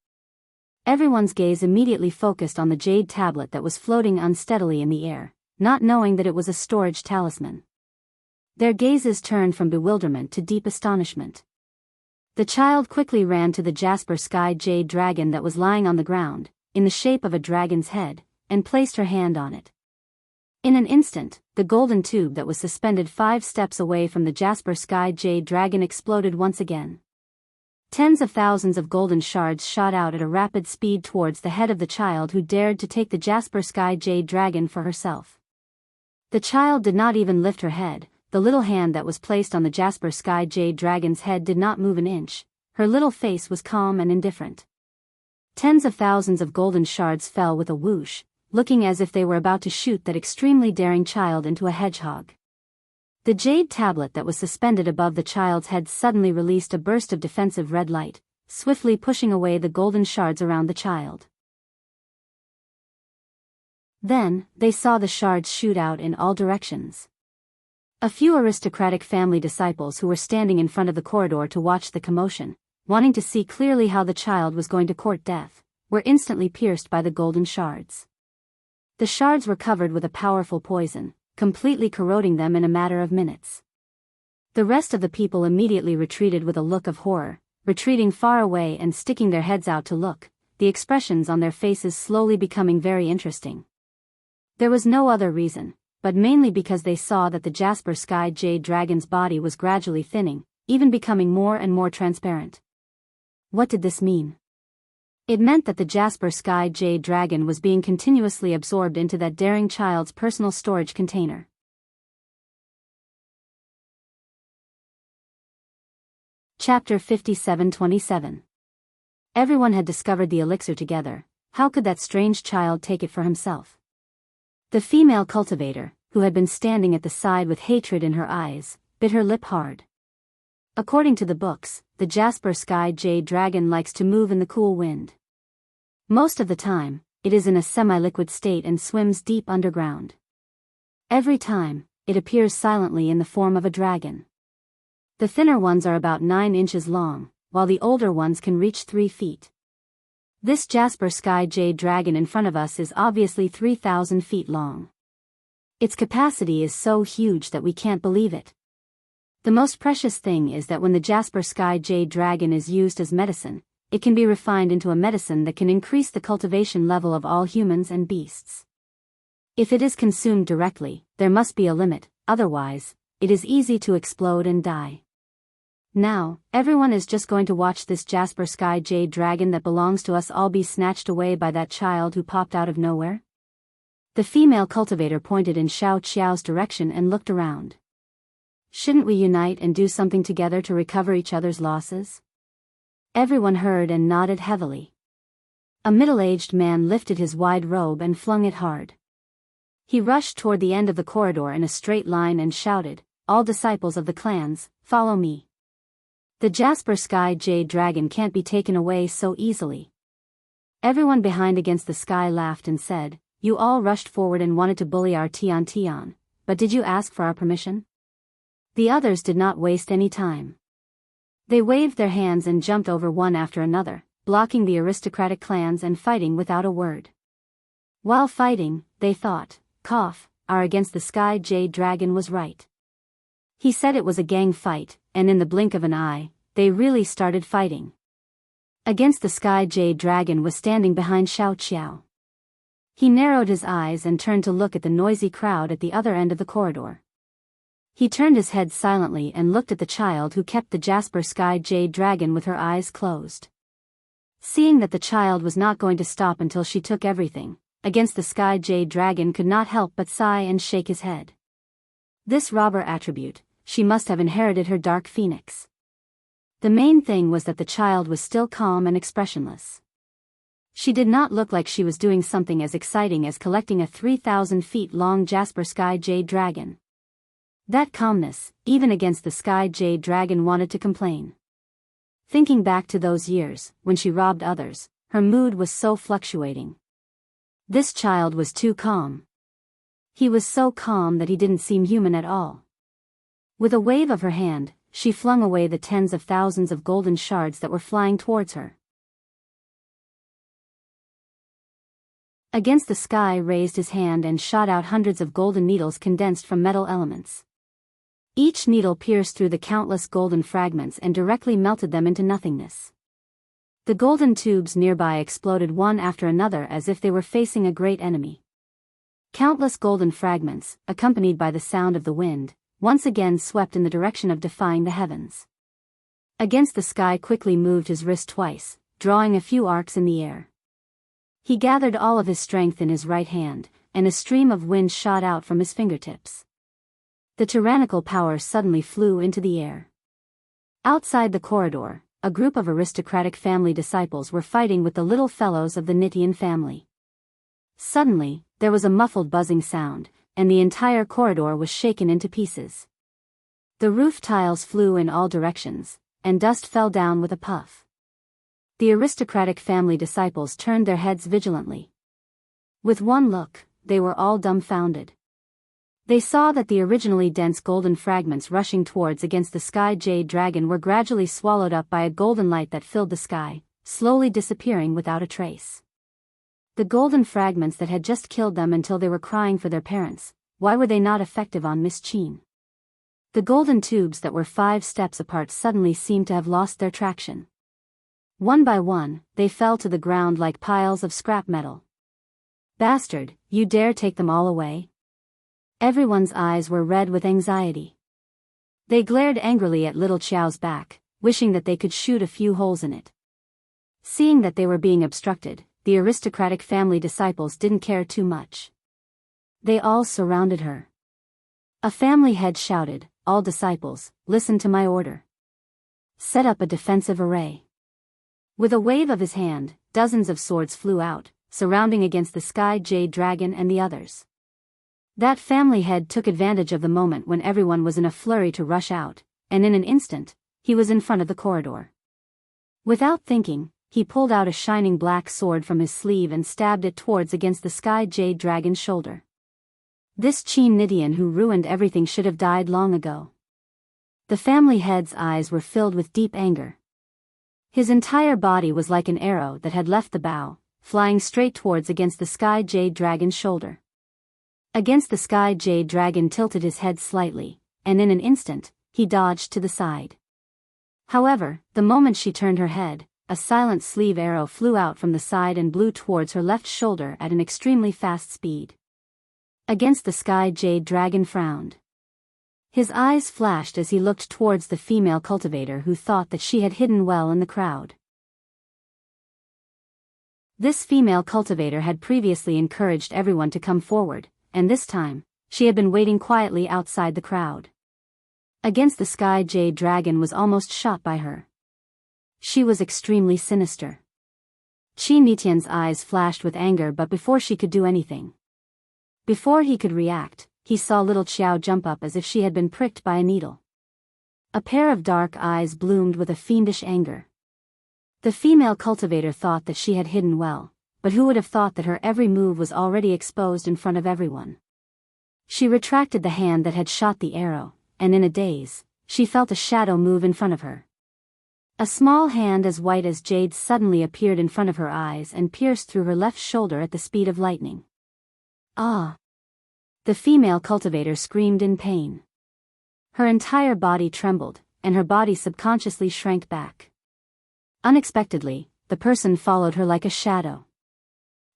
Everyone's gaze immediately focused on the jade tablet that was floating unsteadily in the air, not knowing that it was a storage talisman. Their gazes turned from bewilderment to deep astonishment. The child quickly ran to the Jasper Sky Jade Dragon that was lying on the ground, in the shape of a dragon's head, and placed her hand on it. In an instant, the golden tube that was suspended 5 steps away from the Jasper Sky Jade Dragon exploded once again. Tens of thousands of golden shards shot out at a rapid speed towards the head of the child who dared to take the Jasper Sky Jade Dragon for herself. The child did not even lift her head. The little hand that was placed on the Jasper Sky Jade Dragon's head did not move an inch. Her little face was calm and indifferent. Tens of thousands of golden shards fell with a whoosh, looking as if they were about to shoot that extremely daring child into a hedgehog. The jade tablet that was suspended above the child's head suddenly released a burst of defensive red light, swiftly pushing away the golden shards around the child. Then, they saw the shards shoot out in all directions. A few aristocratic family disciples who were standing in front of the corridor to watch the commotion, wanting to see clearly how the child was going to court death, were instantly pierced by the golden shards. The shards were covered with a powerful poison, completely corroding them in a matter of minutes. The rest of the people immediately retreated with a look of horror, retreating far away and sticking their heads out to look, the expressions on their faces slowly becoming very interesting. There was no other reason, but mainly because they saw that the Jasper Sky Jade Dragon's body was gradually thinning, even becoming more and more transparent. What did this mean? It meant that the Jasper Sky Jade Dragon was being continuously absorbed into that daring child's personal storage container. Chapter 57-27. Everyone had discovered the elixir together. How could that strange child take it for himself? The female cultivator, who had been standing at the side with hatred in her eyes, bit her lip hard. According to the books, the Jasper Sky Jade Dragon likes to move in the cool wind. Most of the time, it is in a semi-liquid state and swims deep underground. Every time, it appears silently in the form of a dragon. The thinner ones are about 9 inches long, while the older ones can reach 3 feet. This Jasper Sky Jade Dragon in front of us is obviously 3,000 feet long. Its capacity is so huge that we can't believe it. The most precious thing is that when the Jasper Sky Jade Dragon is used as medicine, it can be refined into a medicine that can increase the cultivation level of all humans and beasts. If it is consumed directly, there must be a limit, otherwise, it is easy to explode and die. Now, everyone is just going to watch this Jasper Sky Jade Dragon that belongs to us all be snatched away by that child who popped out of nowhere? The female cultivator pointed in Xiao Qiao's direction and looked around. Shouldn't we unite and do something together to recover each other's losses? Everyone heard and nodded heavily. A middle-aged man lifted his wide robe and flung it hard. He rushed toward the end of the corridor in a straight line and shouted, "All disciples of the clans, follow me. The Jasper Sky Jade Dragon can't be taken away so easily." Everyone behind Against the Sky laughed and said, "You all rushed forward and wanted to bully our Tian, but did you ask for our permission?" The others did not waste any time. They waved their hands and jumped over one after another, blocking the aristocratic clans and fighting without a word. While fighting, they thought, our Against the Sky Jade Dragon was right. He said it was a gang fight, and in the blink of an eye, they really started fighting. Against the Sky Jade Dragon was standing behind Xiao Qiao. He narrowed his eyes and turned to look at the noisy crowd at the other end of the corridor. He turned his head silently and looked at the child who kept the Jasper Sky Jade Dragon with her eyes closed. Seeing that the child was not going to stop until she took everything, Against the Sky Jade Dragon could not help but sigh and shake his head. This robber attribute, she must have inherited her dark phoenix. The main thing was that the child was still calm and expressionless. She did not look like she was doing something as exciting as collecting a 3,000 feet long Jasper Sky Jade Dragon. That calmness, even Against the Sky Jade Dragon wanted to complain. Thinking back to those years, when she robbed others, her mood was so fluctuating. This child was too calm. He was so calm that he didn't seem human at all. With a wave of her hand, she flung away the tens of thousands of golden shards that were flying towards her. Against the Sky raised his hand and shot out hundreds of golden needles condensed from metal elements. Each needle pierced through the countless golden fragments and directly melted them into nothingness. The golden tubes nearby exploded one after another as if they were facing a great enemy. Countless golden fragments, accompanied by the sound of the wind, once again swept in the direction of defying the heavens. Against the Sky quickly moved his wrist twice, drawing a few arcs in the air. He gathered all of his strength in his right hand, and a stream of wind shot out from his fingertips. The tyrannical power suddenly flew into the air. Outside the corridor, a group of aristocratic family disciples were fighting with the little fellows of the Nitian family. Suddenly, there was a muffled buzzing sound, and the entire corridor was shaken into pieces. The roof tiles flew in all directions, and dust fell down with a puff. The aristocratic family disciples turned their heads vigilantly. With one look, they were all dumbfounded. They saw that the originally dense golden fragments rushing towards Against the Sky Jade Dragon were gradually swallowed up by a golden light that filled the sky, slowly disappearing without a trace. The golden fragments that had just killed them until they were crying for their parents, why were they not effective on Miss Qin? The golden tubes that were 5 steps apart suddenly seemed to have lost their traction. One by one, they fell to the ground like piles of scrap metal. "Bastard, you dare take them all away?" Everyone's eyes were red with anxiety. They glared angrily at little Qiao's back, wishing that they could shoot a few holes in it. Seeing that they were being obstructed, the aristocratic family disciples didn't care too much. They all surrounded her. A family head shouted, "All disciples, listen to my order. Set up a defensive array." With a wave of his hand, dozens of swords flew out, surrounding Against the Sky Jade Dragon and the others. That family head took advantage of the moment when everyone was in a flurry to rush out, and in an instant, he was in front of the corridor. Without thinking, he pulled out a shining black sword from his sleeve and stabbed it towards Against the Sky Jade Dragon's shoulder. This Qin Nidian who ruined everything should have died long ago. The family head's eyes were filled with deep anger. His entire body was like an arrow that had left the bow, flying straight towards Against the Sky Jade Dragon's shoulder. Against the Sky Jade Dragon tilted his head slightly, and in an instant, he dodged to the side. However, the moment she turned her head, a silent sleeve arrow flew out from the side and blew towards her left shoulder at an extremely fast speed. Against the Sky Jade Dragon frowned. His eyes flashed as he looked towards the female cultivator who thought that she had hidden well in the crowd. This female cultivator had previously encouraged everyone to come forward, and this time, she had been waiting quietly outside the crowd. Against the sky, Jade Dragon was almost shot by her. She was extremely sinister. Qi Nitian's eyes flashed with anger, but before she could do anything, before he could react, he saw little Qiao jump up as if she had been pricked by a needle. A pair of dark eyes bloomed with a fiendish anger. The female cultivator thought that she had hidden well, but who would have thought that her every move was already exposed in front of everyone? She retracted the hand that had shot the arrow, and in a daze, she felt a shadow move in front of her. A small hand as white as jade suddenly appeared in front of her eyes and pierced through her left shoulder at the speed of lightning. Ah! The female cultivator screamed in pain. Her entire body trembled, and her body subconsciously shrank back. Unexpectedly, the person followed her like a shadow.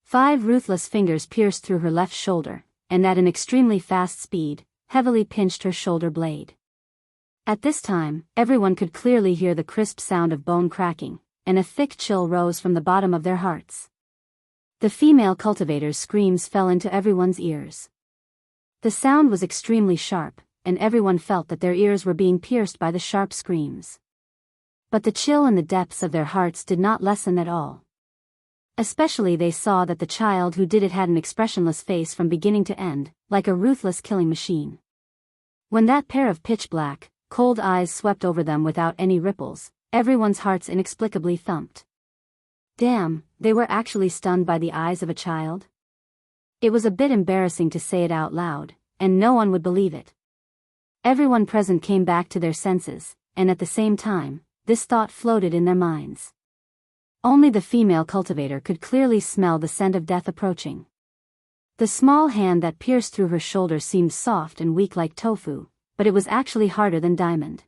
5 ruthless fingers pierced through her left shoulder, and at an extremely fast speed, heavily pinched her shoulder blade. At this time, everyone could clearly hear the crisp sound of bone cracking, and a thick chill rose from the bottom of their hearts. The female cultivator's screams fell into everyone's ears. The sound was extremely sharp, and everyone felt that their ears were being pierced by the sharp screams. But the chill in the depths of their hearts did not lessen at all. Especially they saw that the child who did it had an expressionless face from beginning to end, like a ruthless killing machine. When that pair of pitch-black, cold eyes swept over them without any ripples, everyone's hearts inexplicably thumped. Damn, they were actually stunned by the eyes of a child? It was a bit embarrassing to say it out loud, and no one would believe it. Everyone present came back to their senses, and at the same time, this thought floated in their minds. Only the female cultivator could clearly smell the scent of death approaching. The small hand that pierced through her shoulder seemed soft and weak like tofu, but it was actually harder than diamond.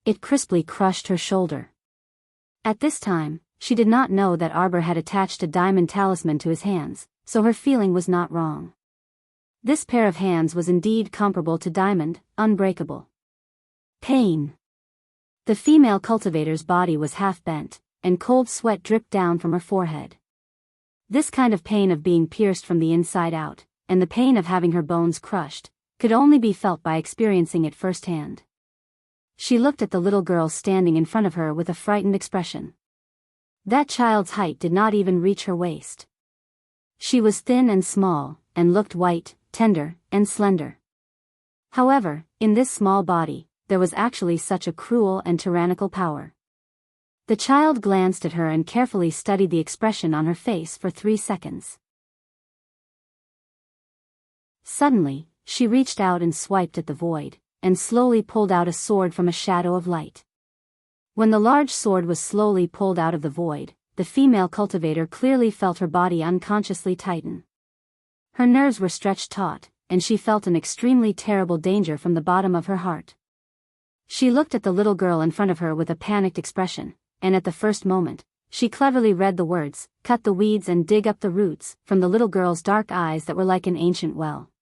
It crisply crushed her shoulder. At this time, she did not know that Arbor had attached a diamond talisman to his hands, so her feeling was not wrong. This pair of hands was indeed comparable to diamond, unbreakable. Pain. The female cultivator's body was half bent, and cold sweat dripped down from her forehead. This kind of pain of being pierced from the inside out, and the pain of having her bones crushed, could only be felt by experiencing it firsthand. She looked at the little girl standing in front of her with a frightened expression. That child's height did not even reach her waist. She was thin and small, and looked white, tender, and slender. However, in this small body, there was actually such a cruel and tyrannical power. The child glanced at her and carefully studied the expression on her face for 3 seconds. Suddenly, she reached out and swiped at the void, and slowly pulled out a sword from a shadow of light. When the large sword was slowly pulled out of the void, the female cultivator clearly felt her body unconsciously tighten. Her nerves were stretched taut, and she felt an extremely terrible danger from the bottom of her heart. She looked at the little girl in front of her with a panicked expression, and at the first moment, she cleverly read the words, "Cut the weeds and dig up the roots," from the little girl's dark eyes that were like an ancient well.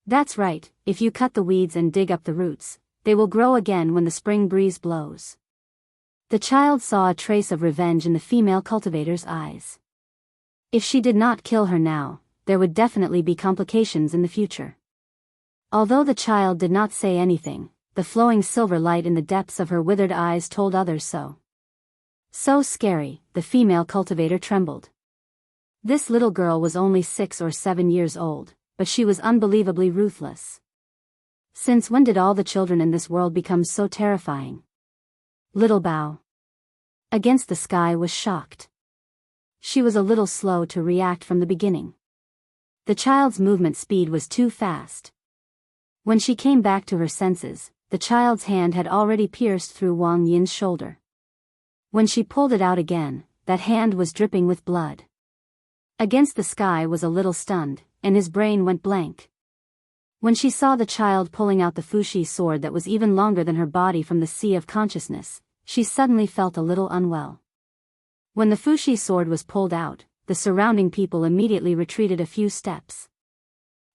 That's right, if you cut the weeds and dig up the roots, they will grow again when the spring breeze blows. The child saw a trace of revenge in the female cultivator's eyes. If she did not kill her now, there would definitely be complications in the future. Although the child did not say anything, the flowing silver light in the depths of her withered eyes told others so. So scary, the female cultivator trembled. This little girl was only 6 or 7 years old, but she was unbelievably ruthless. Since when did all the children in this world become so terrifying? Little Bao against the sky was shocked. She was a little slow to react from the beginning. The child's movement speed was too fast. When she came back to her senses, the child's hand had already pierced through Wang Yin's shoulder. When she pulled it out again, that hand was dripping with blood. Against the sky was a little stunned, and his brain went blank. When she saw the child pulling out the Fushi sword that was even longer than her body from the sea of consciousness, she suddenly felt a little unwell. When the Fushi sword was pulled out, the surrounding people immediately retreated a few steps.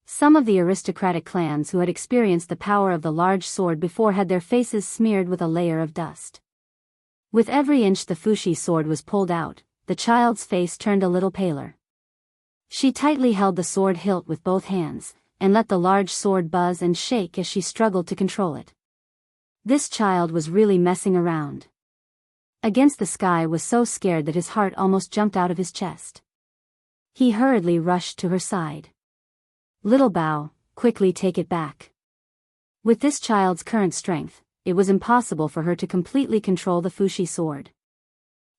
Some of the aristocratic clans who had experienced the power of the large sword before had their faces smeared with a layer of dust. With every inch the Fushi sword was pulled out, the child's face turned a little paler. She tightly held the sword hilt with both hands, and let the large sword buzz and shake as she struggled to control it. This child was really messing around. Against the Sky was so scared that his heart almost jumped out of his chest. He hurriedly rushed to her side. Little Bao, quickly take it back. With this child's current strength, it was impossible for her to completely control the Fushi sword.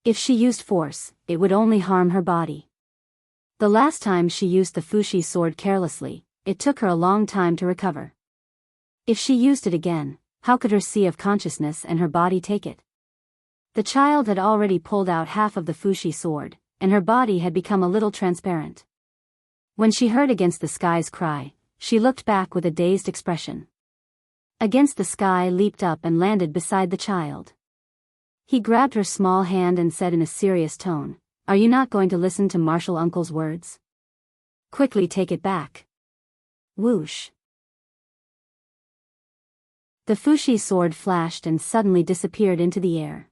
If she used force, it would only harm her body. The last time she used the Fushi sword carelessly, it took her a long time to recover. If she used it again, how could her sea of consciousness and her body take it? The child had already pulled out half of the Fushi sword, and her body had become a little transparent. When she heard Against the Sky's cry, she looked back with a dazed expression. Against the Sky leaped up and landed beside the child. He grabbed her small hand and said in a serious tone, "Are you not going to listen to Martial Uncle's words? Quickly take it back." Whoosh. The Fushi sword flashed and suddenly disappeared into the air.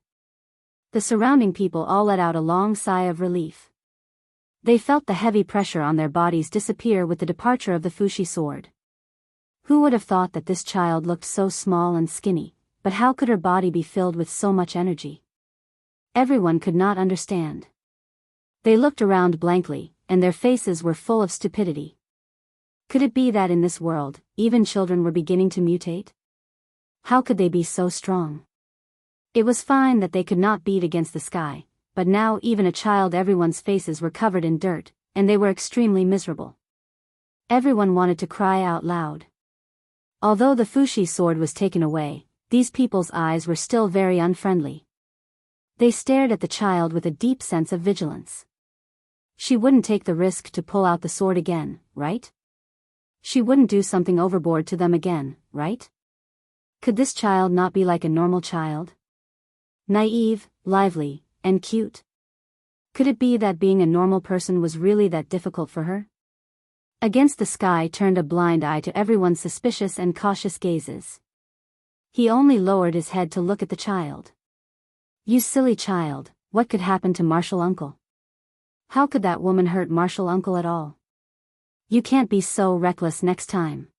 The surrounding people all let out a long sigh of relief. They felt the heavy pressure on their bodies disappear with the departure of the Fushi sword. Who would have thought that this child looked so small and skinny, but how could her body be filled with so much energy? Everyone could not understand. They looked around blankly, and their faces were full of stupidity. Could it be that in this world, even children were beginning to mutate? How could they be so strong? It was fine that they could not beat Against the Sky, but now even a child, everyone's faces were covered in dirt, and they were extremely miserable. Everyone wanted to cry out loud. Although the Fushi sword was taken away, these people's eyes were still very unfriendly. They stared at the child with a deep sense of vigilance. She wouldn't take the risk to pull out the sword again, right? She wouldn't do something overboard to them again, right? Could this child not be like a normal child? Naive, lively, and cute? Could it be that being a normal person was really that difficult for her? Against the Sky turned a blind eye to everyone's suspicious and cautious gazes. He only lowered his head to look at the child. You silly child, what could happen to Martial Uncle? How could that woman hurt Martial Uncle at all? You can't be so reckless next time.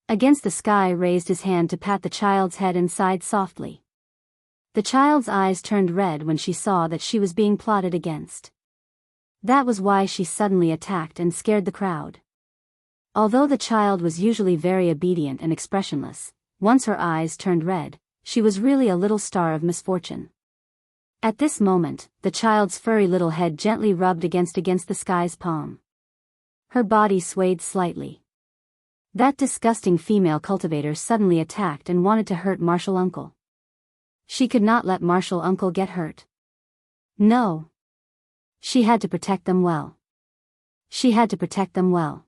Against the Sky raised his hand to pat the child's head and sighed softly. The child's eyes turned red when she saw that she was being plotted against. That was why she suddenly attacked and scared the crowd. Although the child was usually very obedient and expressionless, once her eyes turned red, she was really a little star of misfortune. At this moment, the child's furry little head gently rubbed against the Sky's palm. Her body swayed slightly. That disgusting female cultivator suddenly attacked and wanted to hurt Martial Uncle. She could not let Martial Uncle get hurt. No. She had to protect them well. She had to protect them well.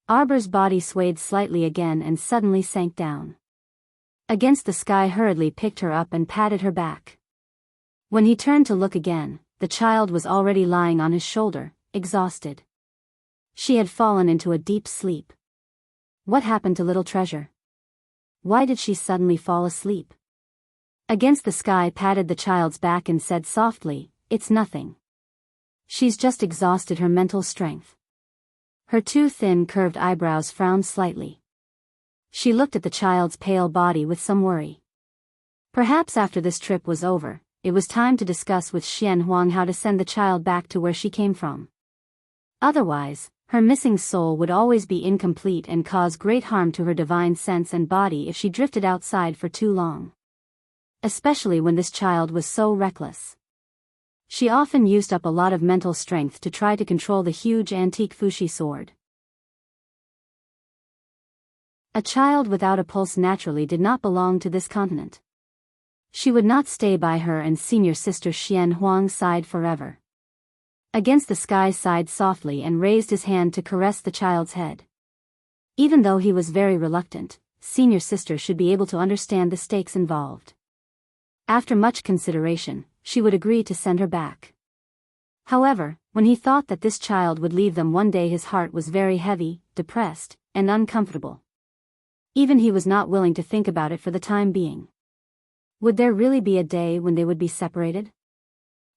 Arbor's body swayed slightly again and suddenly sank down. Against the Sky hurriedly picked her up and patted her back. When he turned to look again, the child was already lying on his shoulder, exhausted. She had fallen into a deep sleep. What happened to little treasure? Why did she suddenly fall asleep? Against the Sky patted the child's back and said softly, "It's nothing. She's just exhausted her mental strength." Her two thin curved eyebrows frowned slightly. She looked at the child's pale body with some worry. Perhaps after this trip was over, it was time to discuss with Xian Huang how to send the child back to where she came from. Otherwise, her missing soul would always be incomplete and cause great harm to her divine sense and body if she drifted outside for too long. Especially when this child was so reckless. She often used up a lot of mental strength to try to control the huge antique Fushi sword. A child without a pulse naturally did not belong to this continent. She would not stay by her and senior sister Xian Huang's side forever. Against the Sky sighed softly and raised his hand to caress the child's head. Even though he was very reluctant, senior sister should be able to understand the stakes involved. After much consideration, she would agree to send her back. However, when he thought that this child would leave them one day, his heart was very heavy, depressed and uncomfortable. Even he was not willing to think about it for the time being. Would there really be a day when they would be separated?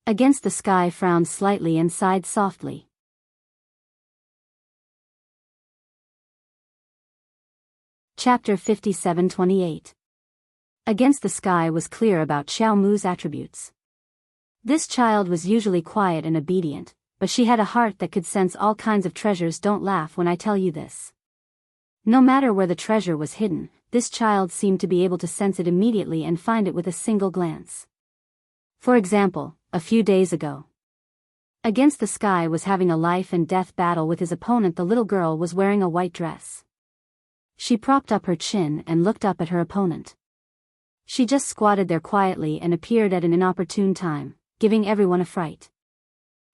Against the Sky frowned slightly and sighed softly. Chapter 57:28. Against the Sky was clear about Xiao Mu's attributes. This child was usually quiet and obedient, but she had a heart that could sense all kinds of treasures. Don't laugh when I tell you this. No matter where the treasure was hidden, this child seemed to be able to sense it immediately and find it with a single glance. For example, a few days ago, Against the Sky was having a life and death battle with his opponent. The little girl was wearing a white dress. She propped up her chin and looked up at her opponent. She just squatted there quietly and appeared at an inopportune time, giving everyone a fright.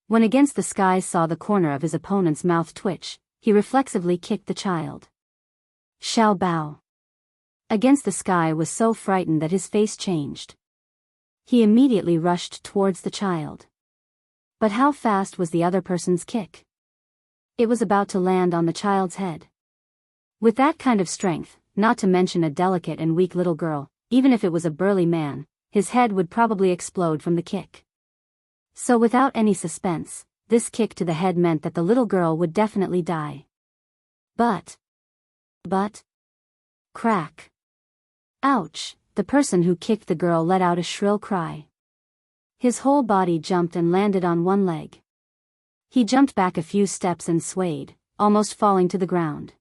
When Against the Sky saw the corner of his opponent's mouth twitch, he reflexively kicked the child. Xiao Bao. Against the Sky was so frightened that his face changed. He immediately rushed towards the child. But how fast was the other person's kick? It was about to land on the child's head. With that kind of strength, not to mention a delicate and weak little girl, even if it was a burly man, his head would probably explode from the kick. So without any suspense, this kick to the head meant that the little girl would definitely die. But, crack. Ouch, the person who kicked the girl let out a shrill cry. His whole body jumped and landed on one leg. He jumped back a few steps and swayed, almost falling to the ground.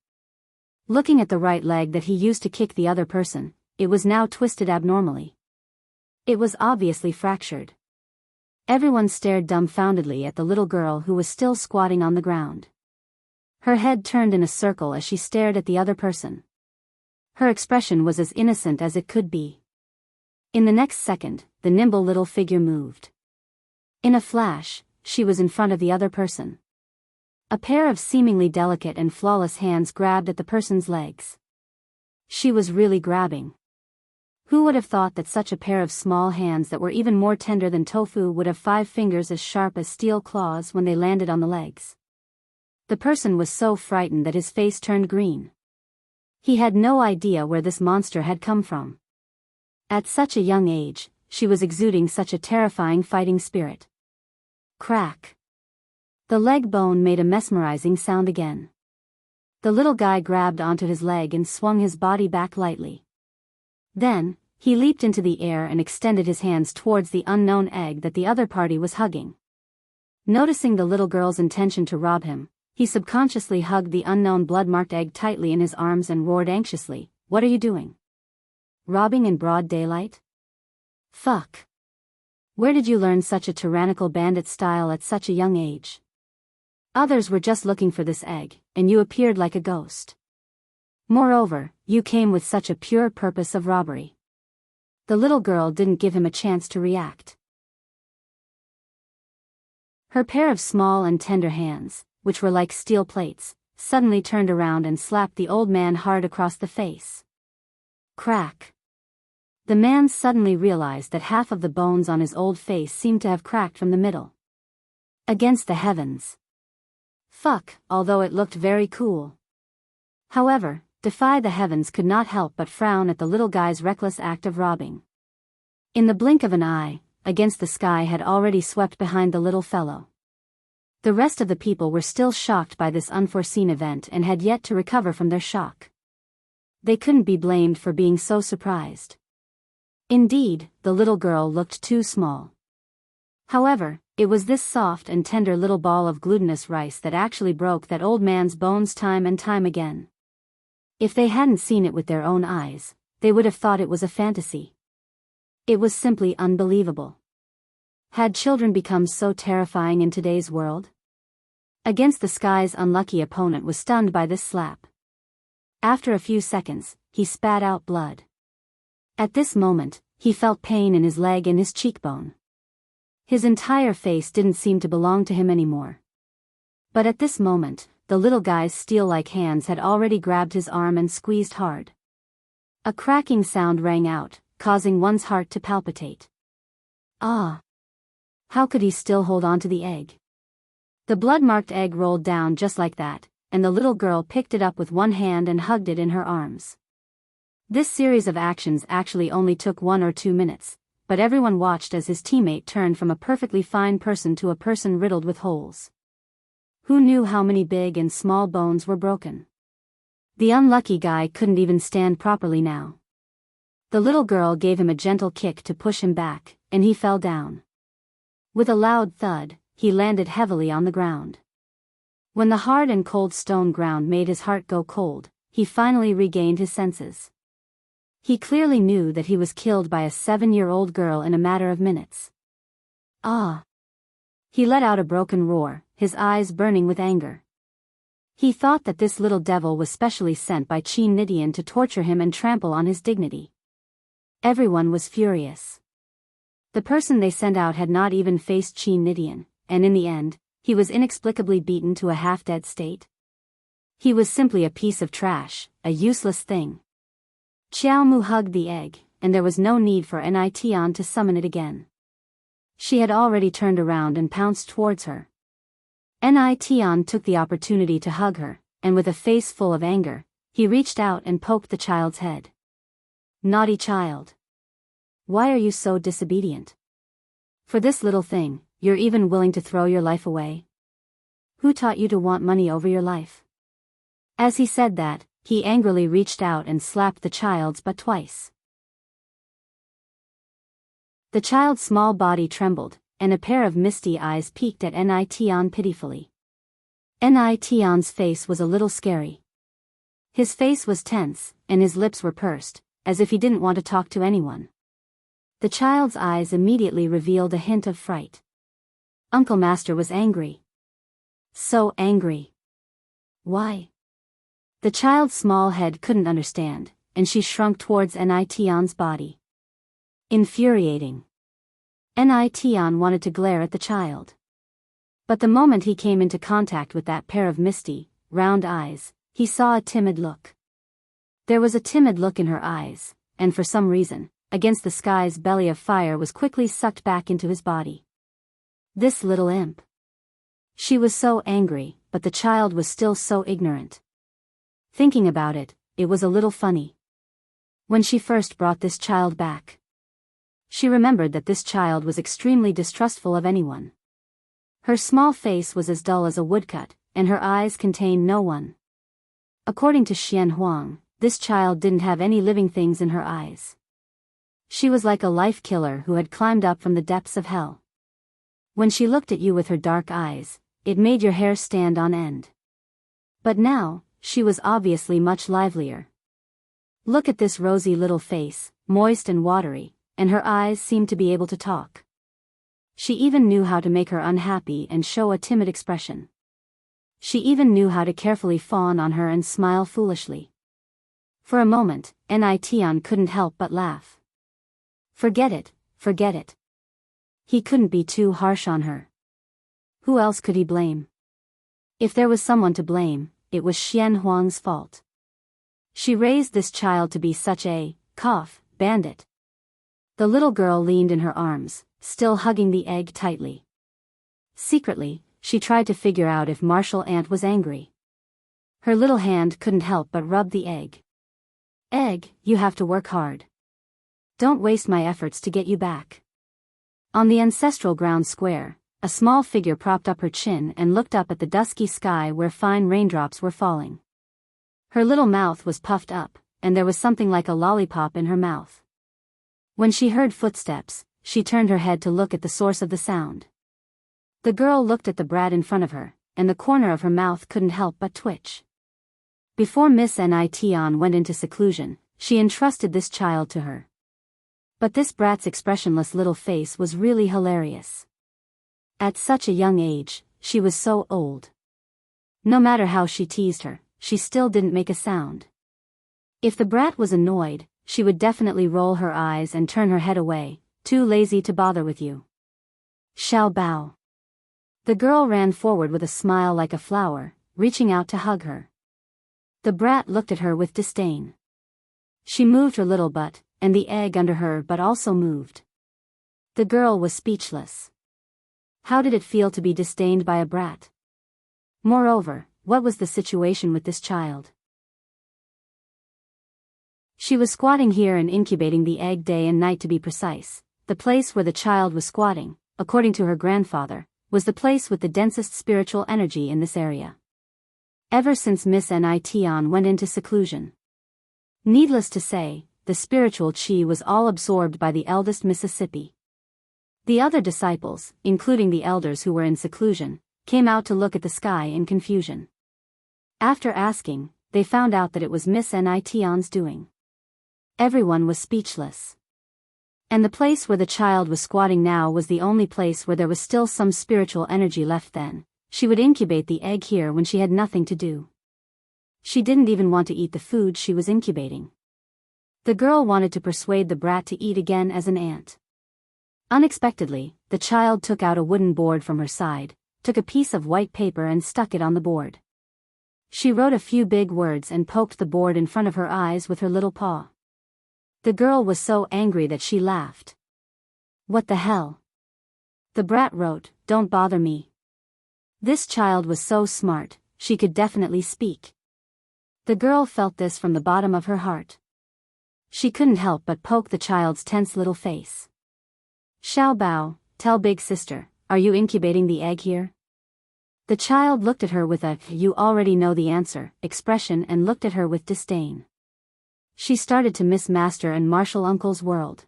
Looking at the right leg that he used to kick the other person, it was now twisted abnormally. It was obviously fractured. Everyone stared dumbfoundedly at the little girl who was still squatting on the ground. Her head turned in a circle as she stared at the other person. Her expression was as innocent as it could be. In the next second, the nimble little figure moved. In a flash, she was in front of the other person. A pair of seemingly delicate and flawless hands grabbed at the person's legs. She was really grabbing. Who would have thought that such a pair of small hands that were even more tender than tofu would have 5 fingers as sharp as steel claws when they landed on the legs? The person was so frightened that his face turned green. He had no idea where this monster had come from. At such a young age, she was exuding such a terrifying fighting spirit. Crack. The leg bone made a mesmerizing sound again. The little guy grabbed onto his leg and swung his body back lightly. Then, he leaped into the air and extended his hands towards the unknown egg that the other party was hugging. Noticing the little girl's intention to rob him, he subconsciously hugged the unknown blood-marked egg tightly in his arms and roared anxiously, "What are you doing? Robbing in broad daylight? Fuck. Where did you learn such a tyrannical bandit style at such a young age? Others were just looking for this egg, and you appeared like a ghost. Moreover, you came with such a pure purpose of robbery." The little girl didn't give him a chance to react. Her pair of small and tender hands, which were like steel plates, suddenly turned around and slapped the old man hard across the face. Crack. The man suddenly realized that half of the bones on his old face seemed to have cracked from the middle. Against the heavens. Fuck, although it looked very cool. However, Defy the Heavens could not help but frown at the little guy's reckless act of robbing. In the blink of an eye, Against the Sky had already swept behind the little fellow. The rest of the people were still shocked by this unforeseen event and had yet to recover from their shock. They couldn't be blamed for being so surprised. Indeed, the little girl looked too small. However, it was this soft and tender little ball of glutinous rice that actually broke that old man's bones time and time again. If they hadn't seen it with their own eyes, they would have thought it was a fantasy. It was simply unbelievable. Had children become so terrifying in today's world? Against the Sky's unlucky opponent was stunned by this slap. After a few seconds, he spat out blood. At this moment, he felt pain in his leg and his cheekbone. His entire face didn't seem to belong to him anymore. But at this moment, the little guy's steel-like hands had already grabbed his arm and squeezed hard. A cracking sound rang out, causing one's heart to palpitate. Ah! How could he still hold on to the egg? The blood-marked egg rolled down just like that, and the little girl picked it up with one hand and hugged it in her arms. This series of actions actually only took 1 or 2 minutes, but everyone watched as his teammate turned from a perfectly fine person to a person riddled with holes. Who knew how many big and small bones were broken? The unlucky guy couldn't even stand properly now. The little girl gave him a gentle kick to push him back, and he fell down. With a loud thud, he landed heavily on the ground. When the hard and cold stone ground made his heart go cold, he finally regained his senses. He clearly knew that he was killed by a 7-year-old girl in a matter of minutes. Ah! He let out a broken roar, his eyes burning with anger. He thought that this little devil was specially sent by Qin Nidian to torture him and trample on his dignity. Everyone was furious. The person they sent out had not even faced Qin Nidian, and in the end, he was inexplicably beaten to a half-dead state. He was simply a piece of trash, a useless thing. Xiaomu hugged the egg, and there was no need for Nidian to summon it again. She had already turned around and pounced towards her. Nidian took the opportunity to hug her, and with a face full of anger, he reached out and poked the child's head. Naughty child. Why are you so disobedient? For this little thing, you're even willing to throw your life away? Who taught you to want money over your life? As he said that, he angrily reached out and slapped the child's butt twice. The child's small body trembled, and a pair of misty eyes peeked at Nidian pitifully. Nidian's face was a little scary. His face was tense, and his lips were pursed, as if he didn't want to talk to anyone. The child's eyes immediately revealed a hint of fright. Uncle Master was angry. So angry. Why? The child's small head couldn't understand, and she shrunk towards Nidian's body. Infuriating. Nidian wanted to glare at the child. But the moment he came into contact with that pair of misty, round eyes, he saw a timid look. There was a timid look in her eyes, and for some reason, against the sky's belly of fire was quickly sucked back into his body. This little imp. She was so angry, but the child was still so ignorant. Thinking about it, it was a little funny. When she first brought this child back, she remembered that this child was extremely distrustful of anyone. Her small face was as dull as a woodcut, and her eyes contained no one. According to Xian Huang, this child didn't have any living things in her eyes. She was like a life killer who had climbed up from the depths of hell. When she looked at you with her dark eyes, it made your hair stand on end. But now, she was obviously much livelier. Look at this rosy little face, moist and watery, and her eyes seemed to be able to talk. She even knew how to make her unhappy and show a timid expression. She even knew how to carefully fawn on her and smile foolishly. For a moment, Nidian couldn't help but laugh. Forget it, forget it. He couldn't be too harsh on her. Who else could he blame? If there was someone to blame, it was Xian Huang's fault. She raised this child to be such a bandit. The little girl leaned in her arms, still hugging the egg tightly. Secretly, she tried to figure out if Martial Ant was angry. Her little hand couldn't help but rub the egg. Egg, you have to work hard. Don't waste my efforts to get you back. On the ancestral ground square, a small figure propped up her chin and looked up at the dusky sky where fine raindrops were falling. Her little mouth was puffed up, and there was something like a lollipop in her mouth. When she heard footsteps, she turned her head to look at the source of the sound. The girl looked at the brat in front of her, and the corner of her mouth couldn't help but twitch. Before Miss Nidian went into seclusion, she entrusted this child to her. But this brat's expressionless little face was really hilarious. At such a young age, she was so old. No matter how she teased her, she still didn't make a sound. If the brat was annoyed, she would definitely roll her eyes and turn her head away, too lazy to bother with you. Xiao Bao. The girl ran forward with a smile like a flower, reaching out to hug her. The brat looked at her with disdain. She moved her little butt, and the egg under her butt also moved. The girl was speechless. How did it feel to be disdained by a brat? Moreover, what was the situation with this child? She was squatting here and incubating the egg day and night to be precise. The place where the child was squatting, according to her grandfather, was the place with the densest spiritual energy in this area. Ever since Miss Nition went into seclusion. Needless to say, the spiritual chi was all absorbed by the eldest Mississippi. The other disciples, including the elders who were in seclusion, came out to look at the sky in confusion. After asking, they found out that it was Miss Nition's doing. Everyone was speechless. And the place where the child was squatting now was the only place where there was still some spiritual energy left then. She would incubate the egg here when she had nothing to do. She didn't even want to eat the food she was incubating. The girl wanted to persuade the brat to eat again as an ant. Unexpectedly, the child took out a wooden board from her side, took a piece of white paper and stuck it on the board. She wrote a few big words and poked the board in front of her eyes with her little paw. The girl was so angry that she laughed. What the hell? The brat wrote, "Don't bother me." This child was so smart, she could definitely speak. The girl felt this from the bottom of her heart. She couldn't help but poke the child's tense little face. "Xiao Bao, tell big sister, are you incubating the egg here?" The child looked at her with a "you already know the answer" expression and looked at her with disdain. She started to miss Master and Martial Uncle's world.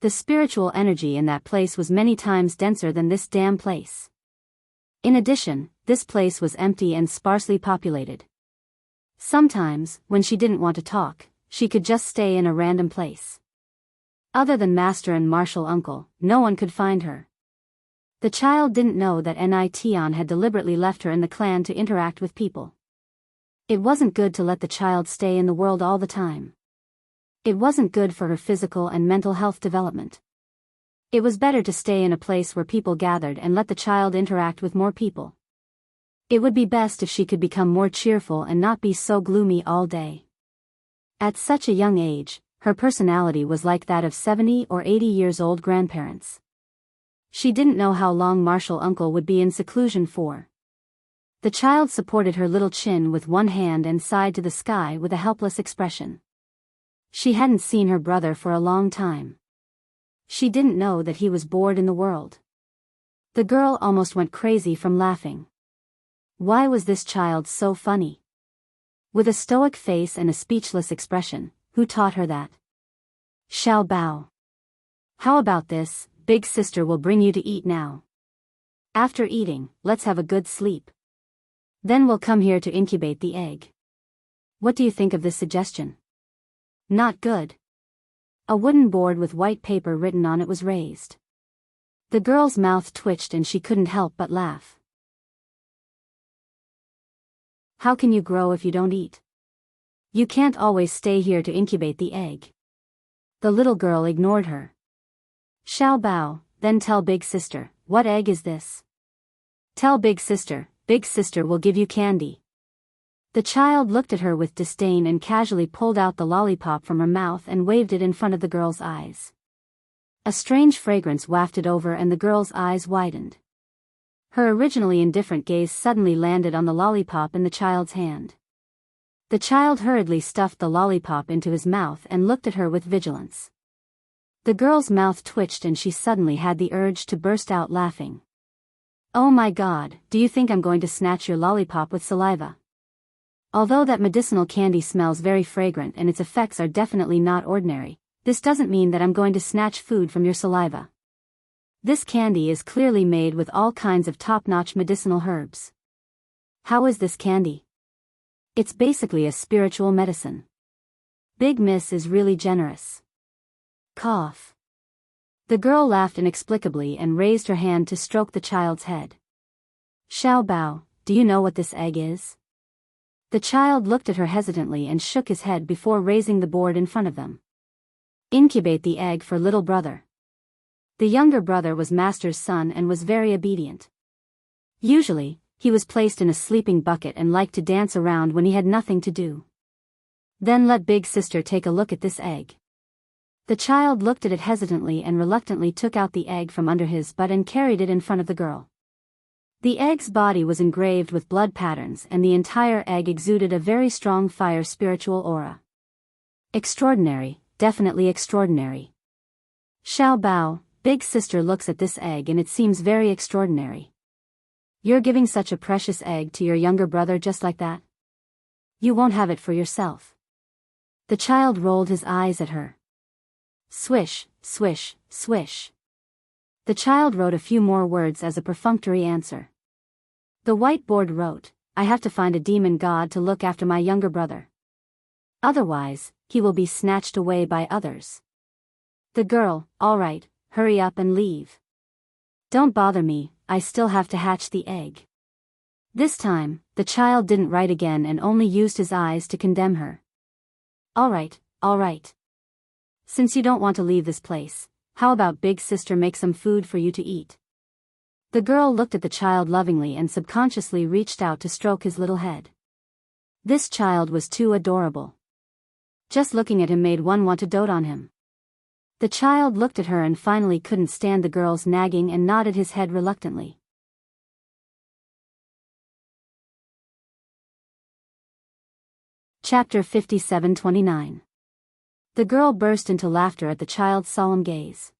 The spiritual energy in that place was many times denser than this damn place. In addition, this place was empty and sparsely populated. Sometimes, when she didn't want to talk, she could just stay in a random place. Other than Master and Martial Uncle, no one could find her. The child didn't know that Nition had deliberately left her in the clan to interact with people. It wasn't good to let the child stay in the world all the time. It wasn't good for her physical and mental health development. It was better to stay in a place where people gathered and let the child interact with more people. It would be best if she could become more cheerful and not be so gloomy all day. At such a young age, her personality was like that of 70 or 80 years old grandparents. She didn't know how long Martial Uncle would be in seclusion for. The child supported her little chin with one hand and sighed to the sky with a helpless expression. She hadn't seen her brother for a long time. She didn't know that he was bored in the world. The girl almost went crazy from laughing. Why was this child so funny? With a stoic face and a speechless expression, who taught her that? Xiao Bao. How about this, big sister will bring you to eat now. After eating, let's have a good sleep. Then we'll come here to incubate the egg. What do you think of this suggestion? Not good. A wooden board with white paper written on it was raised. The girl's mouth twitched and she couldn't help but laugh. How can you grow if you don't eat? You can't always stay here to incubate the egg. The little girl ignored her. Xiao Bao, then tell big sister, what egg is this? Tell big sister will give you candy. The child looked at her with disdain and casually pulled out the lollipop from her mouth and waved it in front of the girl's eyes. A strange fragrance wafted over and the girl's eyes widened. Her originally indifferent gaze suddenly landed on the lollipop in the child's hand. The child hurriedly stuffed the lollipop into his mouth and looked at her with vigilance. The girl's mouth twitched and she suddenly had the urge to burst out laughing. Oh my God, do you think I'm going to snatch your lollipop with saliva? Although that medicinal candy smells very fragrant and its effects are definitely not ordinary, this doesn't mean that I'm going to snatch food from your saliva. This candy is clearly made with all kinds of top-notch medicinal herbs. How is this candy? It's basically a spiritual medicine. Big Miss is really generous. Cough. The girl laughed inexplicably and raised her hand to stroke the child's head. Xiao Bao, do you know what this egg is? The child looked at her hesitantly and shook his head before raising the board in front of them. Incubate the egg for little brother. The younger brother was Master's son and was very obedient. Usually, he was placed in a sleeping bucket and liked to dance around when he had nothing to do. Then let big sister take a look at this egg. The child looked at it hesitantly and reluctantly took out the egg from under his butt and carried it in front of the girl. The egg's body was engraved with blood patterns and the entire egg exuded a very strong fire spiritual aura. Extraordinary, definitely extraordinary. Xiao Bao, big sister looks at this egg and it seems very extraordinary. You're giving such a precious egg to your younger brother just like that? You won't have it for yourself. The child rolled his eyes at her. Swish, swish, swish. The child wrote a few more words as a perfunctory answer. The whiteboard wrote, I have to find a demon god to look after my younger brother. Otherwise, he will be snatched away by others. The girl, all right, hurry up and leave. Don't bother me, I still have to hatch the egg. This time, the child didn't write again and only used his eyes to condemn her. All right, all right. Since you don't want to leave this place, how about big sister make some food for you to eat? The girl looked at the child lovingly and subconsciously reached out to stroke his little head. This child was too adorable. Just looking at him made one want to dote on him. The child looked at her and finally couldn't stand the girl's nagging and nodded his head reluctantly. Chapter 57:29. The girl burst into laughter at the child's solemn gaze.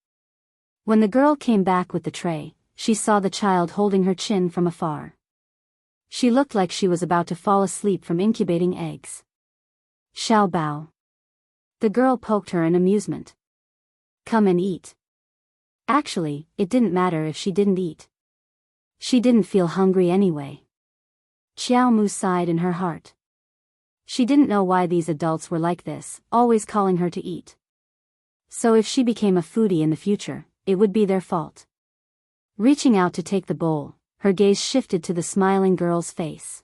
When the girl came back with the tray, she saw the child holding her chin from afar. She looked like she was about to fall asleep from incubating eggs. Xiao Bao. The girl poked her in amusement. Come and eat. Actually, it didn't matter if she didn't eat. She didn't feel hungry anyway. Xiao Mu sighed in her heart. She didn't know why these adults were like this, always calling her to eat. So if she became a foodie in the future, it would be their fault. Reaching out to take the bowl, her gaze shifted to the smiling girl's face.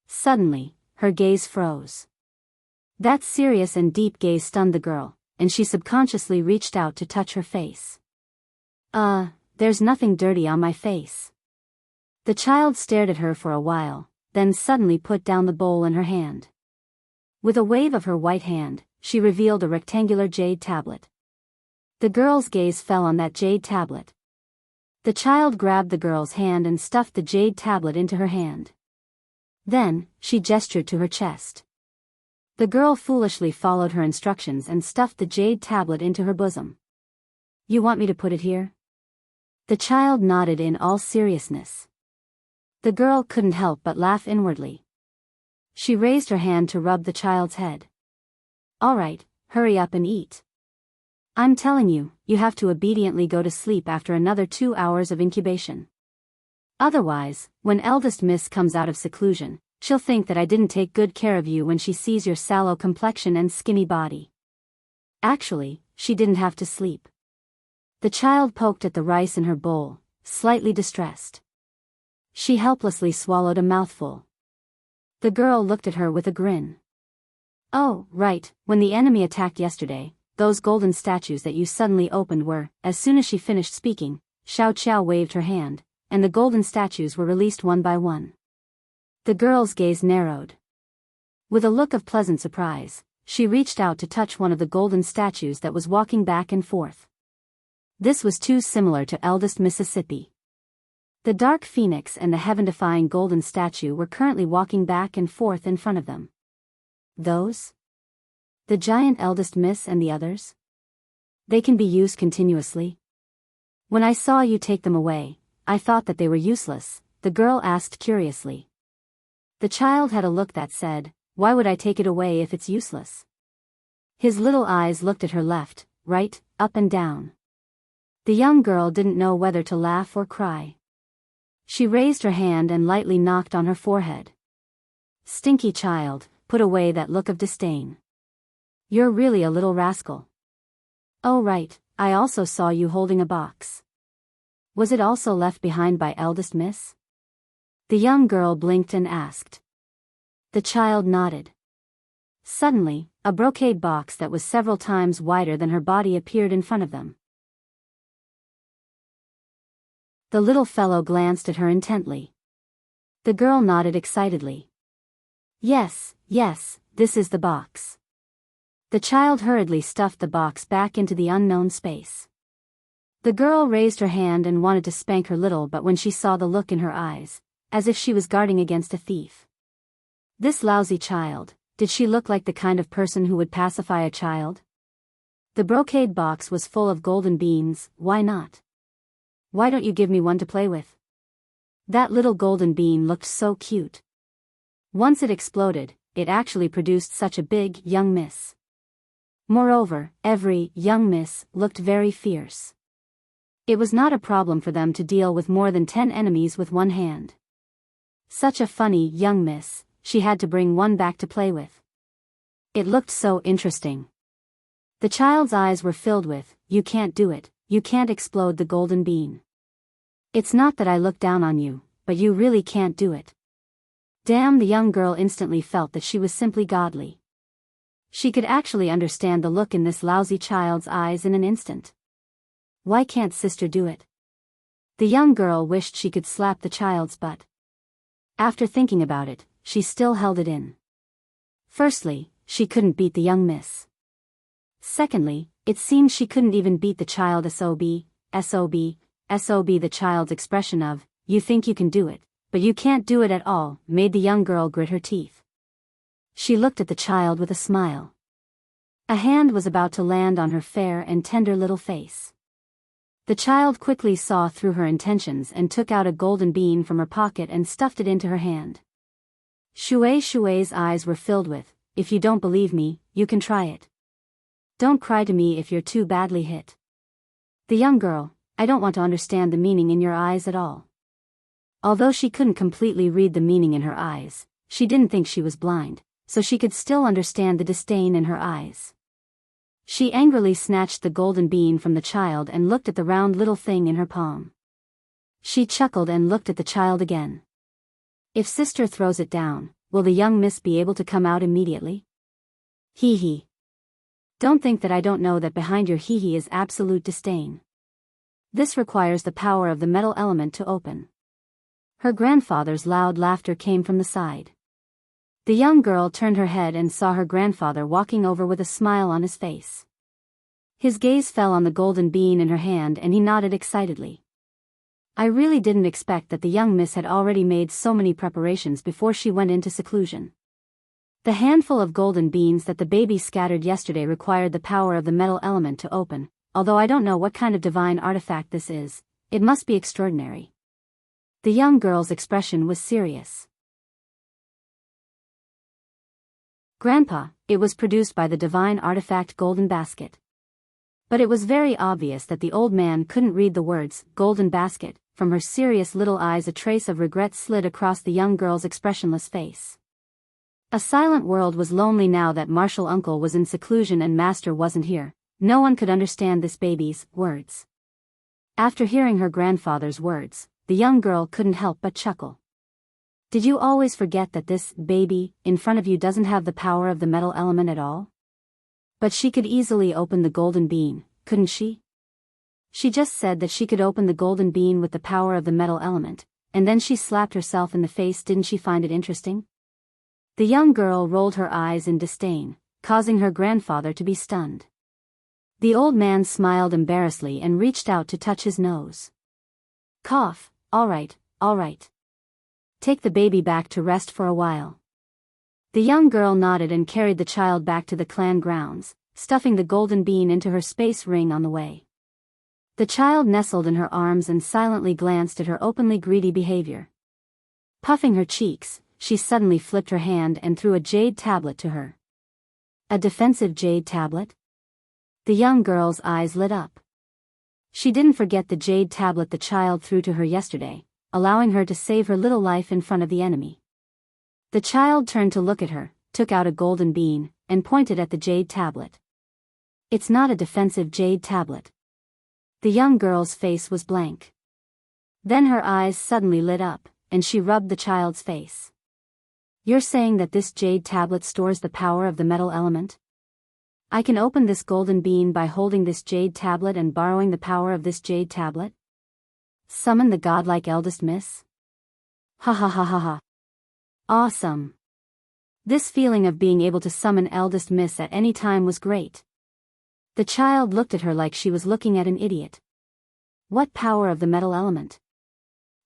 Suddenly, her gaze froze. That serious and deep gaze stunned the girl, and she subconsciously reached out to touch her face. There's nothing dirty on my face. The child stared at her for a while, then suddenly put down the bowl in her hand. With a wave of her white hand, she revealed a rectangular jade tablet. The girl's gaze fell on that jade tablet. The child grabbed the girl's hand and stuffed the jade tablet into her hand. Then, she gestured to her chest. The girl foolishly followed her instructions and stuffed the jade tablet into her bosom. You want me to put it here? The child nodded in all seriousness. The girl couldn't help but laugh inwardly. She raised her hand to rub the child's head. All right, hurry up and eat. I'm telling you, you have to obediently go to sleep after another 2 hours of incubation. Otherwise, when eldest miss comes out of seclusion, she'll think that I didn't take good care of you when she sees your sallow complexion and skinny body. Actually, she didn't have to sleep. The child poked at the rice in her bowl, slightly distressed. She helplessly swallowed a mouthful. The girl looked at her with a grin. Oh, right, when the enemy attacked yesterday, those golden statues that you suddenly opened were, as soon as she finished speaking, Xiao Qiao waved her hand, and the golden statues were released one by one. The girl's gaze narrowed. With a look of pleasant surprise, she reached out to touch one of the golden statues that was walking back and forth. This was too similar to eldest Mississippi. The dark phoenix and the heaven-defying golden statue were currently walking back and forth in front of them. Those? The giant eldest miss and the others? They can be used continuously. When I saw you take them away, I thought that they were useless, the girl asked curiously. The child had a look that said, why would I take it away if it's useless? His little eyes looked at her left, right, up and down. The young girl didn't know whether to laugh or cry. She raised her hand and lightly knocked on her forehead. Stinky child, put away that look of disdain. You're really a little rascal. Oh right, I also saw you holding a box. Was it also left behind by eldest miss? The young girl blinked and asked. The child nodded. Suddenly, a brocade box that was several times wider than her body appeared in front of them. The little fellow glanced at her intently. The girl nodded excitedly. Yes, yes, this is the box. The child hurriedly stuffed the box back into the unknown space. The girl raised her hand and wanted to spank her little, but when she saw the look in her eyes, as if she was guarding against a thief. This lousy child, did she look like the kind of person who would pacify a child? The brocade box was full of golden beans, why not? Why don't you give me one to play with? That little golden bean looked so cute. Once it exploded, it actually produced such a big, young miss. Moreover, every young miss looked very fierce. It was not a problem for them to deal with more than 10 enemies with one hand. Such a funny young miss, she had to bring one back to play with. It looked so interesting. The child's eyes were filled with, "You can't do it, you can't explode the golden bean. It's not that I look down on you, but you really can't do it." Damn, the young girl instantly felt that she was simply godly. She could actually understand the look in this lousy child's eyes in an instant. Why can't sister do it? The young girl wished she could slap the child's butt. After thinking about it, she still held it in. Firstly, she couldn't beat the young miss. Secondly, it seemed she couldn't even beat the child. SOB, the child's expression of, "You think you can do it, but you can't do it at all," made the young girl grit her teeth. She looked at the child with a smile. A hand was about to land on her fair and tender little face. The child quickly saw through her intentions and took out a golden bean from her pocket and stuffed it into her hand. Shuei's eyes were filled with, "If you don't believe me, you can try it. Don't cry to me if you're too badly hit." The young girl, "I don't want to understand the meaning in your eyes at all." Although she couldn't completely read the meaning in her eyes, she didn't think she was blind, so she could still understand the disdain in her eyes. She angrily snatched the golden bean from the child and looked at the round little thing in her palm. She chuckled and looked at the child again. "If sister throws it down, will the young miss be able to come out immediately?" Hee hee. Don't think that I don't know that behind your hee hee is absolute disdain. This requires the power of the metal element to open. Her grandfather's loud laughter came from the side. The young girl turned her head and saw her grandfather walking over with a smile on his face. His gaze fell on the golden bean in her hand and he nodded excitedly. I really didn't expect that the young miss had already made so many preparations before she went into seclusion. The handful of golden beans that the baby scattered yesterday required the power of the metal element to open, although I don't know what kind of divine artifact this is, it must be extraordinary. The young girl's expression was serious. "Grandpa, it was produced by the divine artifact golden basket." But it was very obvious that the old man couldn't read the words, "golden basket." From her serious little eyes a trace of regret slid across the young girl's expressionless face. A silent world was lonely now that Marshall uncle was in seclusion and master wasn't here. No one could understand this baby's words. After hearing her grandfather's words, the young girl couldn't help but chuckle. Did you always forget that this baby in front of you doesn't have the power of the metal element at all? But she could easily open the golden bean, couldn't she? She just said that she could open the golden bean with the power of the metal element, and then she slapped herself in the face. Didn't she find it interesting? The young girl rolled her eyes in disdain, causing her grandfather to be stunned. The old man smiled embarrassedly and reached out to touch his nose. Cough, all right. Take the baby back to rest for a while. The young girl nodded and carried the child back to the clan grounds, stuffing the golden bean into her space ring on the way. The child nestled in her arms and silently glanced at her openly greedy behavior. Puffing her cheeks, she suddenly flipped her hand and threw a jade tablet to her. A defensive jade tablet? The young girl's eyes lit up. She didn't forget the jade tablet the child threw to her yesterday, allowing her to save her little life in front of the enemy. The child turned to look at her, took out a golden bean, and pointed at the jade tablet. It's not a defensive jade tablet. The young girl's face was blank. Then her eyes suddenly lit up, and she rubbed the child's face. You're saying that this jade tablet stores the power of the metal element? I can open this golden bean by holding this jade tablet and borrowing the power of this jade tablet? Summon the godlike eldest miss? Ha ha ha ha ha. Awesome. This feeling of being able to summon eldest miss at any time was great. The child looked at her like she was looking at an idiot. What power of the metal element?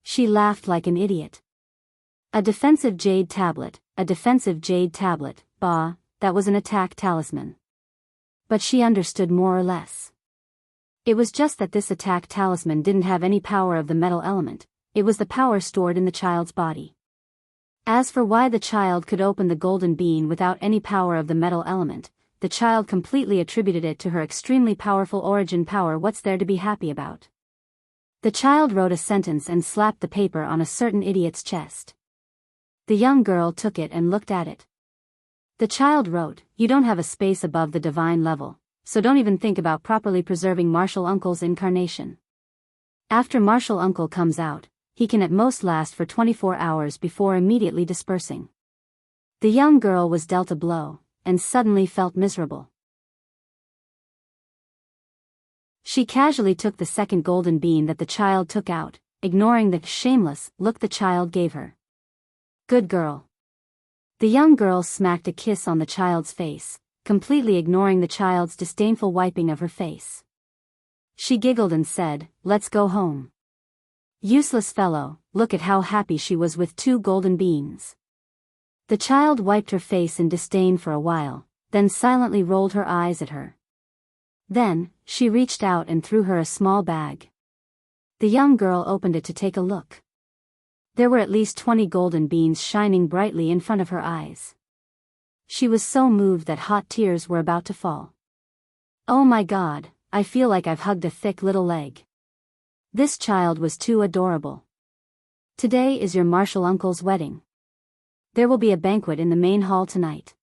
She laughed like an idiot. A defensive jade tablet, bah, that was an attack talisman. But she understood more or less. It was just that this attack talisman didn't have any power of the metal element, it was the power stored in the child's body. As for why the child could open the golden bean without any power of the metal element, the child completely attributed it to her extremely powerful origin power. What's there to be happy about? The child wrote a sentence and slapped the paper on a certain idiot's chest. The young girl took it and looked at it. The child wrote, "You don't have a space above the divine level, so don't even think about properly preserving Martial Uncle's incarnation. After Martial Uncle comes out, he can at most last for 24 hours before immediately dispersing." The young girl was dealt a blow, and suddenly felt miserable. She casually took the second golden bean that the child took out, ignoring the shameless look the child gave her. "Good girl." The young girl smacked a kiss on the child's face, completely ignoring the child's disdainful wiping of her face. She giggled and said, "Let's go home." Useless fellow, look at how happy she was with 2 golden beans. The child wiped her face in disdain for a while, then silently rolled her eyes at her. Then, she reached out and threw her a small bag. The young girl opened it to take a look. There were at least 20 golden beans shining brightly in front of her eyes. She was so moved that hot tears were about to fall. "Oh my God, I feel like I've hugged a thick little leg." This child was too adorable. "Today is your Martial Uncle's wedding. There will be a banquet in the main hall tonight.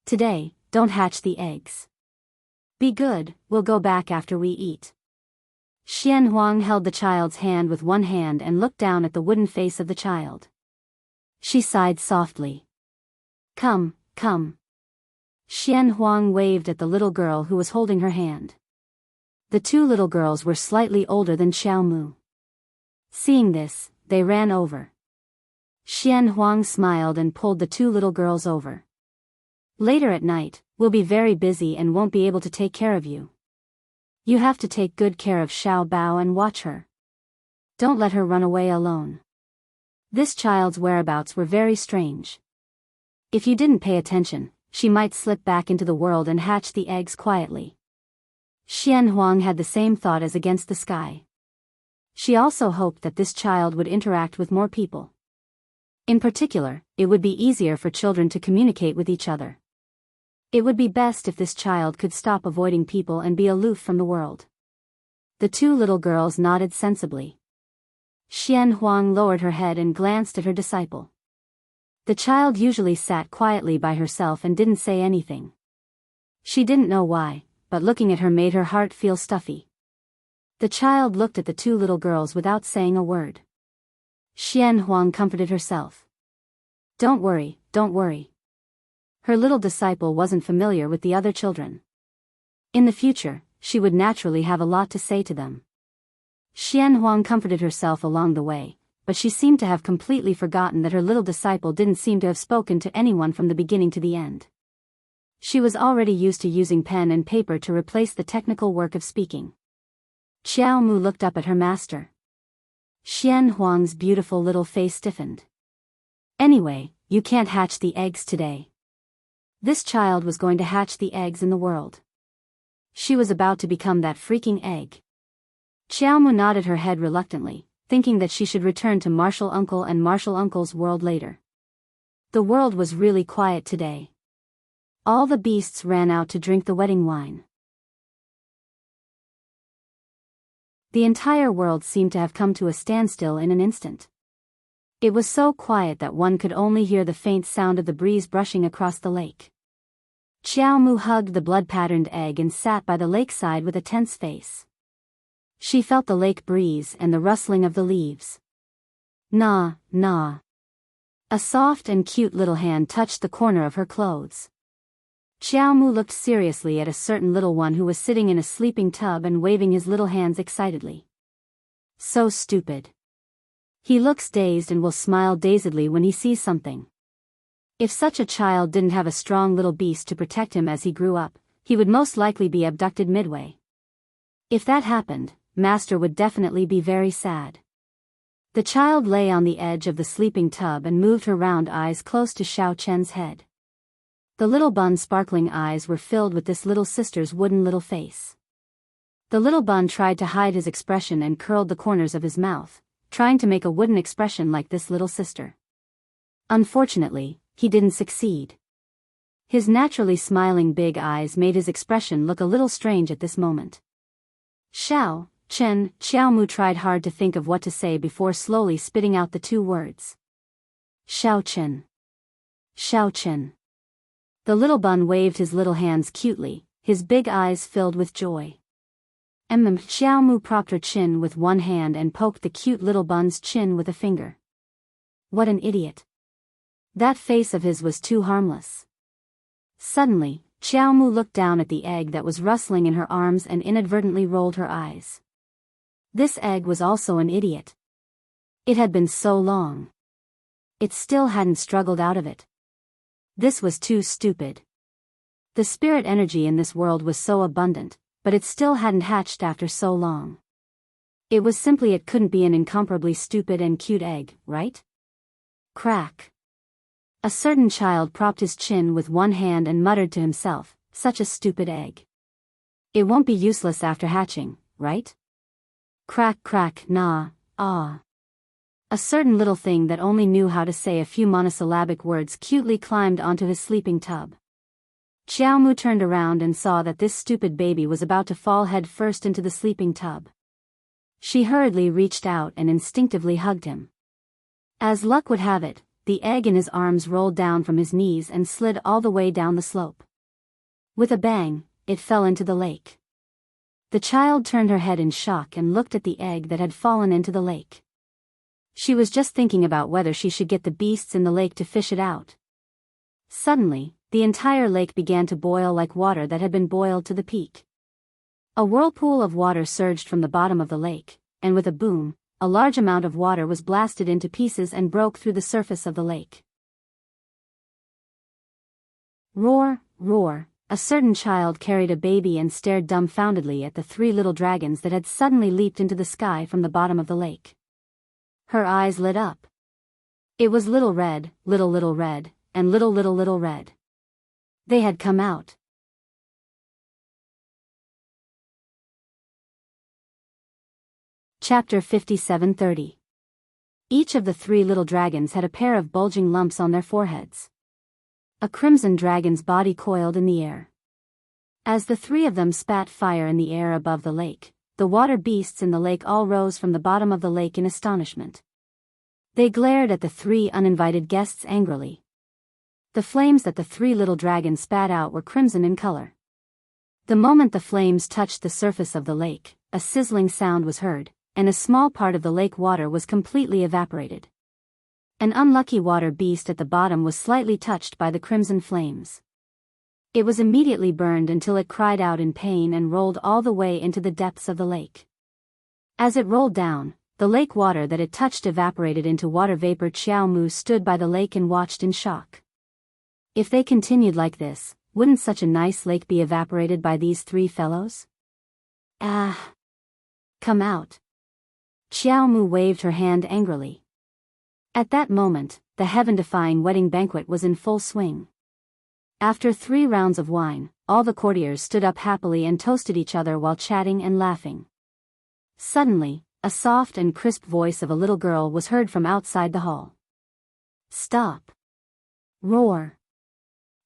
Today, don't hatch the eggs. Be good, we'll go back after we eat." Xian Huang held the child's hand with one hand and looked down at the wooden face of the child. She sighed softly. Come, come." Xian Huang waved at the little girl who was holding her hand. The 2 little girls were slightly older than Xiao Mu. Seeing this, they ran over. Xian Huang smiled and pulled the 2 little girls over. "Later at night, we'll be very busy and won't be able to take care of you. You have to take good care of Xiao Bao and watch her. Don't let her run away alone." This child's whereabouts were very strange. If you didn't pay attention, she might slip back into the world and hatch the eggs quietly. Xian Huang had the same thought as against the sky. She also hoped that this child would interact with more people. In particular, it would be easier for children to communicate with each other. It would be best if this child could stop avoiding people and be aloof from the world. The 2 little girls nodded sensibly. Xian Huang lowered her head and glanced at her disciple. The child usually sat quietly by herself and didn't say anything. She didn't know why, but looking at her made her heart feel stuffy. The child looked at the 2 little girls without saying a word. Xian Huang comforted herself. Don't worry, don't worry." Her little disciple wasn't familiar with the other children. In the future, she would naturally have a lot to say to them. Xian Huang comforted herself along the way, but she seemed to have completely forgotten that her little disciple didn't seem to have spoken to anyone from the beginning to the end. She was already used to using pen and paper to replace the technical work of speaking. Xiao Mu looked up at her master. Xian Huang's beautiful little face stiffened. "Anyway, you can't hatch the eggs today." This child was going to hatch the eggs in the world. She was about to become that freaking egg. Xiao Mu nodded her head reluctantly, thinking that she should return to Martial Uncle and Martial Uncle's world later. The world was really quiet today. All the beasts ran out to drink the wedding wine. The entire world seemed to have come to a standstill in an instant. It was so quiet that one could only hear the faint sound of the breeze brushing across the lake. Xiao Mu hugged the blood-patterned egg and sat by the lakeside with a tense face. She felt the lake breeze and the rustling of the leaves. "Nah, nah." A soft and cute little hand touched the corner of her clothes. Xiao Mu looked seriously at a certain little one who was sitting in a sleeping tub and waving his little hands excitedly. So stupid. He looks dazed and will smile dazedly when he sees something. If such a child didn't have a strong little beast to protect him as he grew up, he would most likely be abducted midway. If that happened, Master would definitely be very sad. The child lay on the edge of the sleeping tub and moved her round eyes close to Xiao Chen's head. The little bun's sparkling eyes were filled with this little sister's wooden little face. The little bun tried to hide his expression and curled the corners of his mouth, trying to make a wooden expression like this little sister. Unfortunately, he didn't succeed. His naturally smiling big eyes made his expression look a little strange at this moment. Xiao Mu tried hard to think of what to say before slowly spitting out the two words. Xiao Chen. The little bun waved his little hands cutely, his big eyes filled with joy. Xiao Mu propped her chin with one hand and poked the cute little bun's chin with a finger. What an idiot. That face of his was too harmless. Suddenly, Xiao Mu looked down at the egg that was rustling in her arms and inadvertently rolled her eyes. This egg was also an idiot. It had been so long. It still hadn't struggled out of it. This was too stupid. The spirit energy in this world was so abundant, but it still hadn't hatched after so long. It was simply it couldn't be an incomparably stupid and cute egg, right? Crack. A certain child propped his chin with one hand and muttered to himself, such a stupid egg. It won't be useless after hatching, right? Crack crack nah, ah. A certain little thing that only knew how to say a few monosyllabic words cutely climbed onto his sleeping tub. Xiao Mu turned around and saw that this stupid baby was about to fall head first into the sleeping tub. She hurriedly reached out and instinctively hugged him. As luck would have it, the egg in his arms rolled down from his knees and slid all the way down the slope. With a bang, it fell into the lake. The child turned her head in shock and looked at the egg that had fallen into the lake. She was just thinking about whether she should get the beasts in the lake to fish it out. Suddenly, the entire lake began to boil like water that had been boiled to the peak. A whirlpool of water surged from the bottom of the lake, and with a boom, a large amount of water was blasted into pieces and broke through the surface of the lake. Roar, roar, a certain child carried a baby and stared dumbfoundedly at the three little dragons that had suddenly leaped into the sky from the bottom of the lake. Her eyes lit up. It was Little Red, Little Red, and Little Red. They had come out. Chapter 57:30. Each of the three little dragons had a pair of bulging lumps on their foreheads. A crimson dragon's body coiled in the air. As the three of them spat fire in the air above the lake, the water beasts in the lake all rose from the bottom of the lake in astonishment. They glared at the three uninvited guests angrily. The flames that the three little dragons spat out were crimson in color. The moment the flames touched the surface of the lake, a sizzling sound was heard, and a small part of the lake water was completely evaporated. An unlucky water beast at the bottom was slightly touched by the crimson flames. It was immediately burned until it cried out in pain and rolled all the way into the depths of the lake. As it rolled down, the lake water that it touched evaporated into water vapor. Xiao Mu stood by the lake and watched in shock. If they continued like this, wouldn't such a nice lake be evaporated by these three fellows? Ah! Come out! Xiao Mu waved her hand angrily. At that moment, the heaven-defying wedding banquet was in full swing. After 3 rounds of wine, all the courtiers stood up happily and toasted each other while chatting and laughing. Suddenly, a soft and crisp voice of a little girl was heard from outside the hall. Stop! Roar!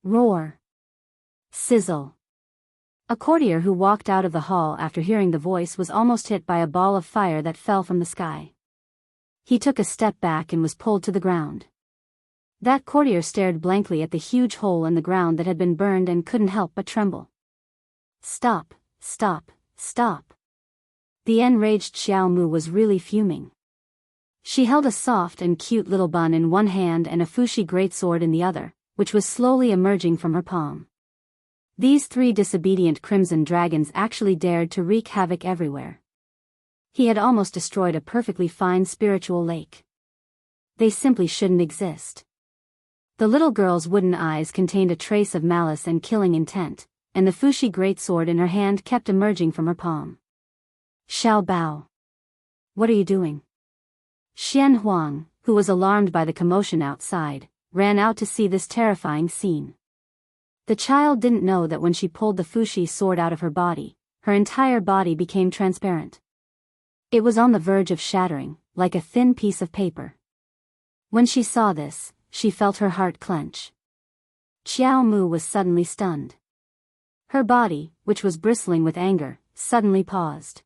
Roar! Sizzle! A courtier who walked out of the hall after hearing the voice was almost hit by a ball of fire that fell from the sky. He took a step back and was pulled to the ground. That courtier stared blankly at the huge hole in the ground that had been burned and couldn't help but tremble. Stop, stop, stop. The enraged Xiao Mu was really fuming. She held a soft and cute little bun in one hand and a fushi greatsword in the other, which was slowly emerging from her palm. These 3 disobedient crimson dragons actually dared to wreak havoc everywhere. He had almost destroyed a perfectly fine spiritual lake. They simply shouldn't exist. The little girl's wooden eyes contained a trace of malice and killing intent, and the fushi greatsword in her hand kept emerging from her palm. Xiao Bao. What are you doing? Xian Huang, who was alarmed by the commotion outside, ran out to see this terrifying scene. The child didn't know that when she pulled the Fushi sword out of her body, her entire body became transparent. It was on the verge of shattering, like a thin piece of paper. When she saw this, she felt her heart clench. Xiao Mu was suddenly stunned. Her body, which was bristling with anger, suddenly paused.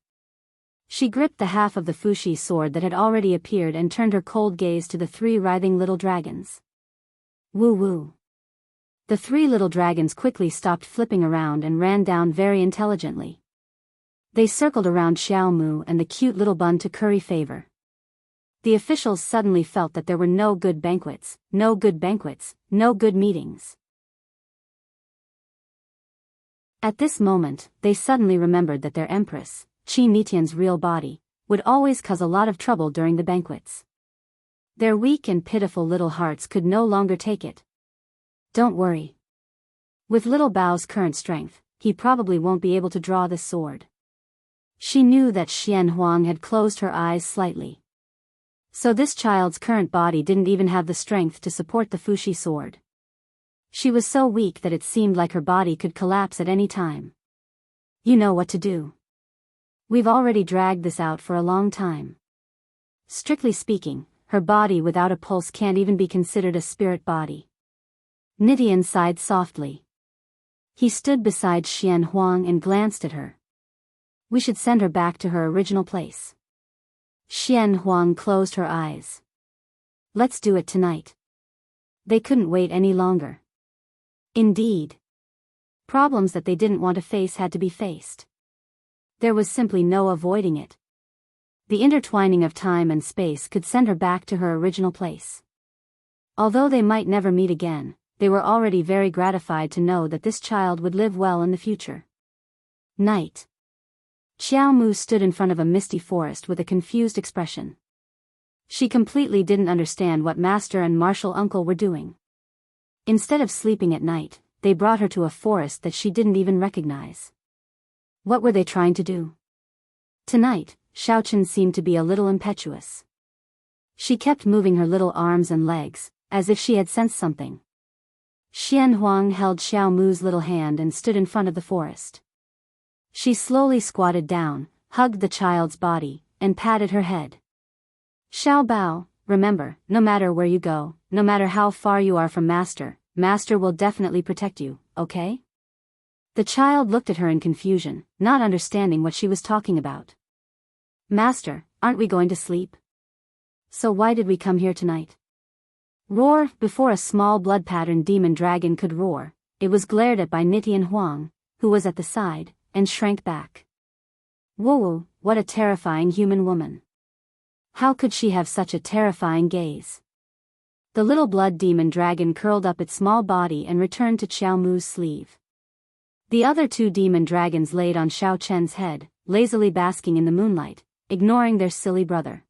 She gripped the half of the Fushi sword that had already appeared and turned her cold gaze to the 3 writhing little dragons. Woo woo. The 3 little dragons quickly stopped flipping around and ran down very intelligently. They circled around Xiao Mu and the cute little bun to curry favor. The officials suddenly felt that there were no good banquets, no good meetings. At this moment, they suddenly remembered that their empress, Qi Nitian's real body, would always cause a lot of trouble during the banquets. Their weak and pitiful little hearts could no longer take it. Don't worry. With little Bao's current strength, he probably won't be able to draw this sword. She knew that Xian Huang had closed her eyes slightly. So this child's current body didn't even have the strength to support the Fushi sword. She was so weak that it seemed like her body could collapse at any time. You know what to do. We've already dragged this out for a long time. Strictly speaking, her body without a pulse can't even be considered a spirit body. Nitian sighed softly. He stood beside Xian Huang and glanced at her. We should send her back to her original place. Xian Huang closed her eyes. Let's do it tonight. They couldn't wait any longer. Indeed. Problems that they didn't want to face had to be faced. There was simply no avoiding it. The intertwining of time and space could send her back to her original place. Although they might never meet again, they were already very gratified to know that this child would live well in the future. Night. Xiao Mu stood in front of a misty forest with a confused expression. She completely didn't understand what master and martial uncle were doing. Instead of sleeping at night, they brought her to a forest that she didn't even recognize. What were they trying to do? Tonight, Xiaochen seemed to be a little impetuous. She kept moving her little arms and legs, as if she had sensed something. Xian Huang held Xiao Mu's little hand and stood in front of the forest. She slowly squatted down, hugged the child's body, and patted her head. Xiao Bao, remember, no matter where you go, no matter how far you are from Master, Master will definitely protect you, okay? The child looked at her in confusion, not understanding what she was talking about. Master, aren't we going to sleep? So why did we come here tonight? Roar. Before a small blood-patterned demon dragon could roar, it was glared at by Nitian Huang, who was at the side, and shrank back. Whoa, what a terrifying human woman. How could she have such a terrifying gaze? The little blood demon dragon curled up its small body and returned to Xiao Mu's sleeve. The other 2 demon dragons laid on Xiao Chen's head, lazily basking in the moonlight, ignoring their silly brother.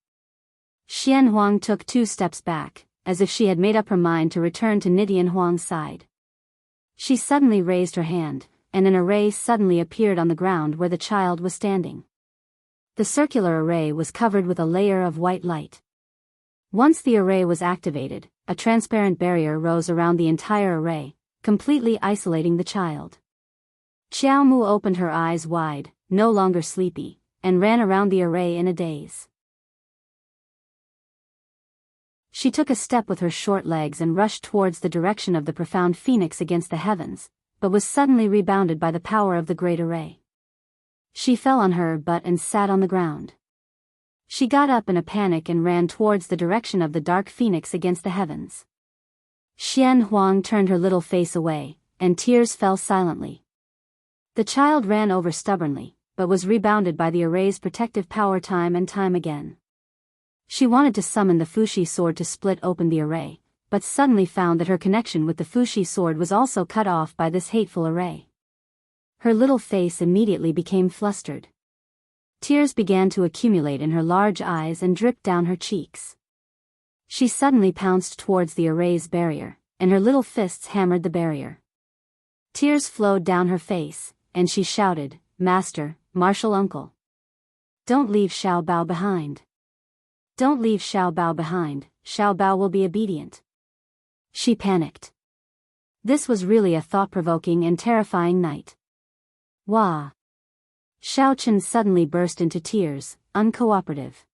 Xian Huang took 2 steps back, as if she had made up her mind to return to Nitian Huang's side. She suddenly raised her hand, and an array suddenly appeared on the ground where the child was standing. The circular array was covered with a layer of white light. Once the array was activated, a transparent barrier rose around the entire array, completely isolating the child. Xiao Mu opened her eyes wide, no longer sleepy, and ran around the array in a daze. She took a step with her short legs and rushed towards the direction of the profound phoenix against the heavens, but was suddenly rebounded by the power of the great array. She fell on her butt and sat on the ground. She got up in a panic and ran towards the direction of the dark phoenix against the heavens. Xian Huang turned her little face away, and tears fell silently. The child ran over stubbornly, but was rebounded by the array's protective power time and time again. She wanted to summon the Fushi sword to split open the array, but suddenly found that her connection with the Fushi sword was also cut off by this hateful array. Her little face immediately became flustered. Tears began to accumulate in her large eyes and dripped down her cheeks. She suddenly pounced towards the array's barrier, and her little fists hammered the barrier. Tears flowed down her face, and she shouted, "Master, martial uncle! Don't leave Xiao Bao behind. Don't leave Xiao Bao behind, Xiao Bao will be obedient. She panicked. This was really a thought-provoking and terrifying night. Wah! Xiao Chen suddenly burst into tears, uncooperative.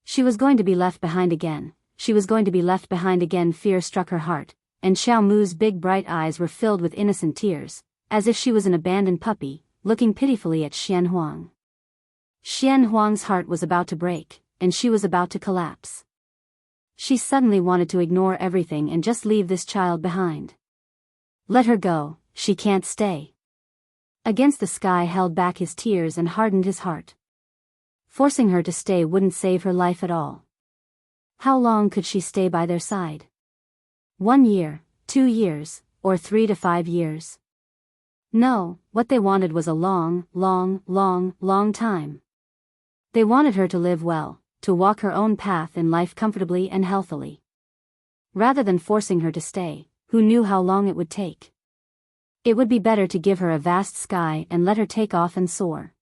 She was going to be left behind again, she was going to be left behind again. Fear struck her heart, and Xiao Mu's big bright eyes were filled with innocent tears, as if she was an abandoned puppy, looking pitifully at Xian Huang. Xian Huang's heart was about to break, and she was about to collapse. She suddenly wanted to ignore everything and just leave this child behind. Let her go, she can't stay. Against the sky held back his tears and hardened his heart. Forcing her to stay wouldn't save her life at all. How long could she stay by their side? 1 year, 2 years, or 3 to 5 years? No, what they wanted was a long, long, long, long time. They wanted her to live well, to walk her own path in life comfortably and healthily. Rather than forcing her to stay, who knew how long it would take? It would be better to give her a vast sky and let her take off and soar.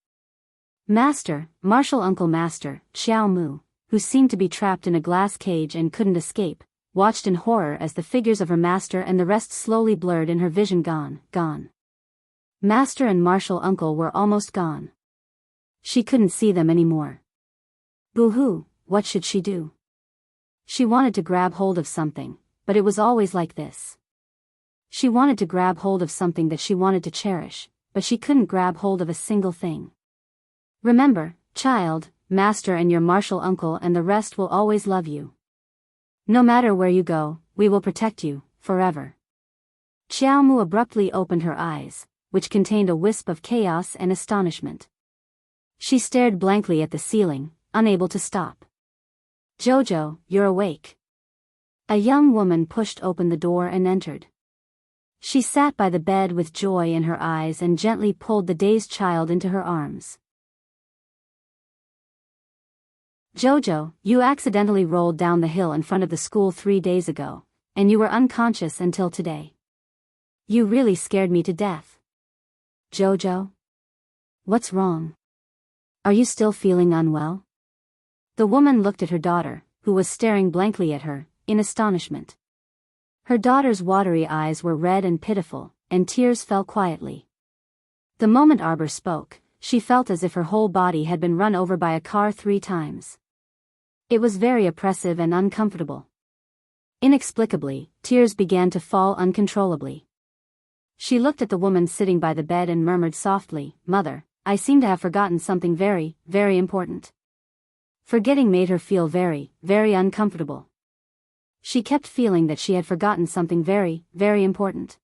Master, Martial Uncle Master, Xiao Mu, who seemed to be trapped in a glass cage and couldn't escape, watched in horror as the figures of her master and the rest slowly blurred in her vision. Gone. Master and Martial Uncle were almost gone. She couldn't see them anymore. Boo-hoo, what should she do? She wanted to grab hold of something, but it was always like this. She wanted to grab hold of something that she wanted to cherish, but she couldn't grab hold of a single thing. Remember, child, Master and your Martial Uncle and the rest will always love you. No matter where you go, we will protect you, forever. Xiao Mu abruptly opened her eyes, which contained a wisp of chaos and astonishment. She stared blankly at the ceiling, unable to stop. Jojo, you're awake. A young woman pushed open the door and entered. She sat by the bed with joy in her eyes and gently pulled the dazed child into her arms. Jojo, you accidentally rolled down the hill in front of the school 3 days ago, and you were unconscious until today. You really scared me to death. Jojo? What's wrong? Are you still feeling unwell? The woman looked at her daughter, who was staring blankly at her, in astonishment. Her daughter's watery eyes were red and pitiful, and tears fell quietly. The moment Arbor spoke, she felt as if her whole body had been run over by a car 3 times. It was very oppressive and uncomfortable. Inexplicably, tears began to fall uncontrollably. She looked at the woman sitting by the bed and murmured softly, "Mother, I seem to have forgotten something very, very important." Forgetting made her feel very, very uncomfortable. She kept feeling that she had forgotten something very, very important.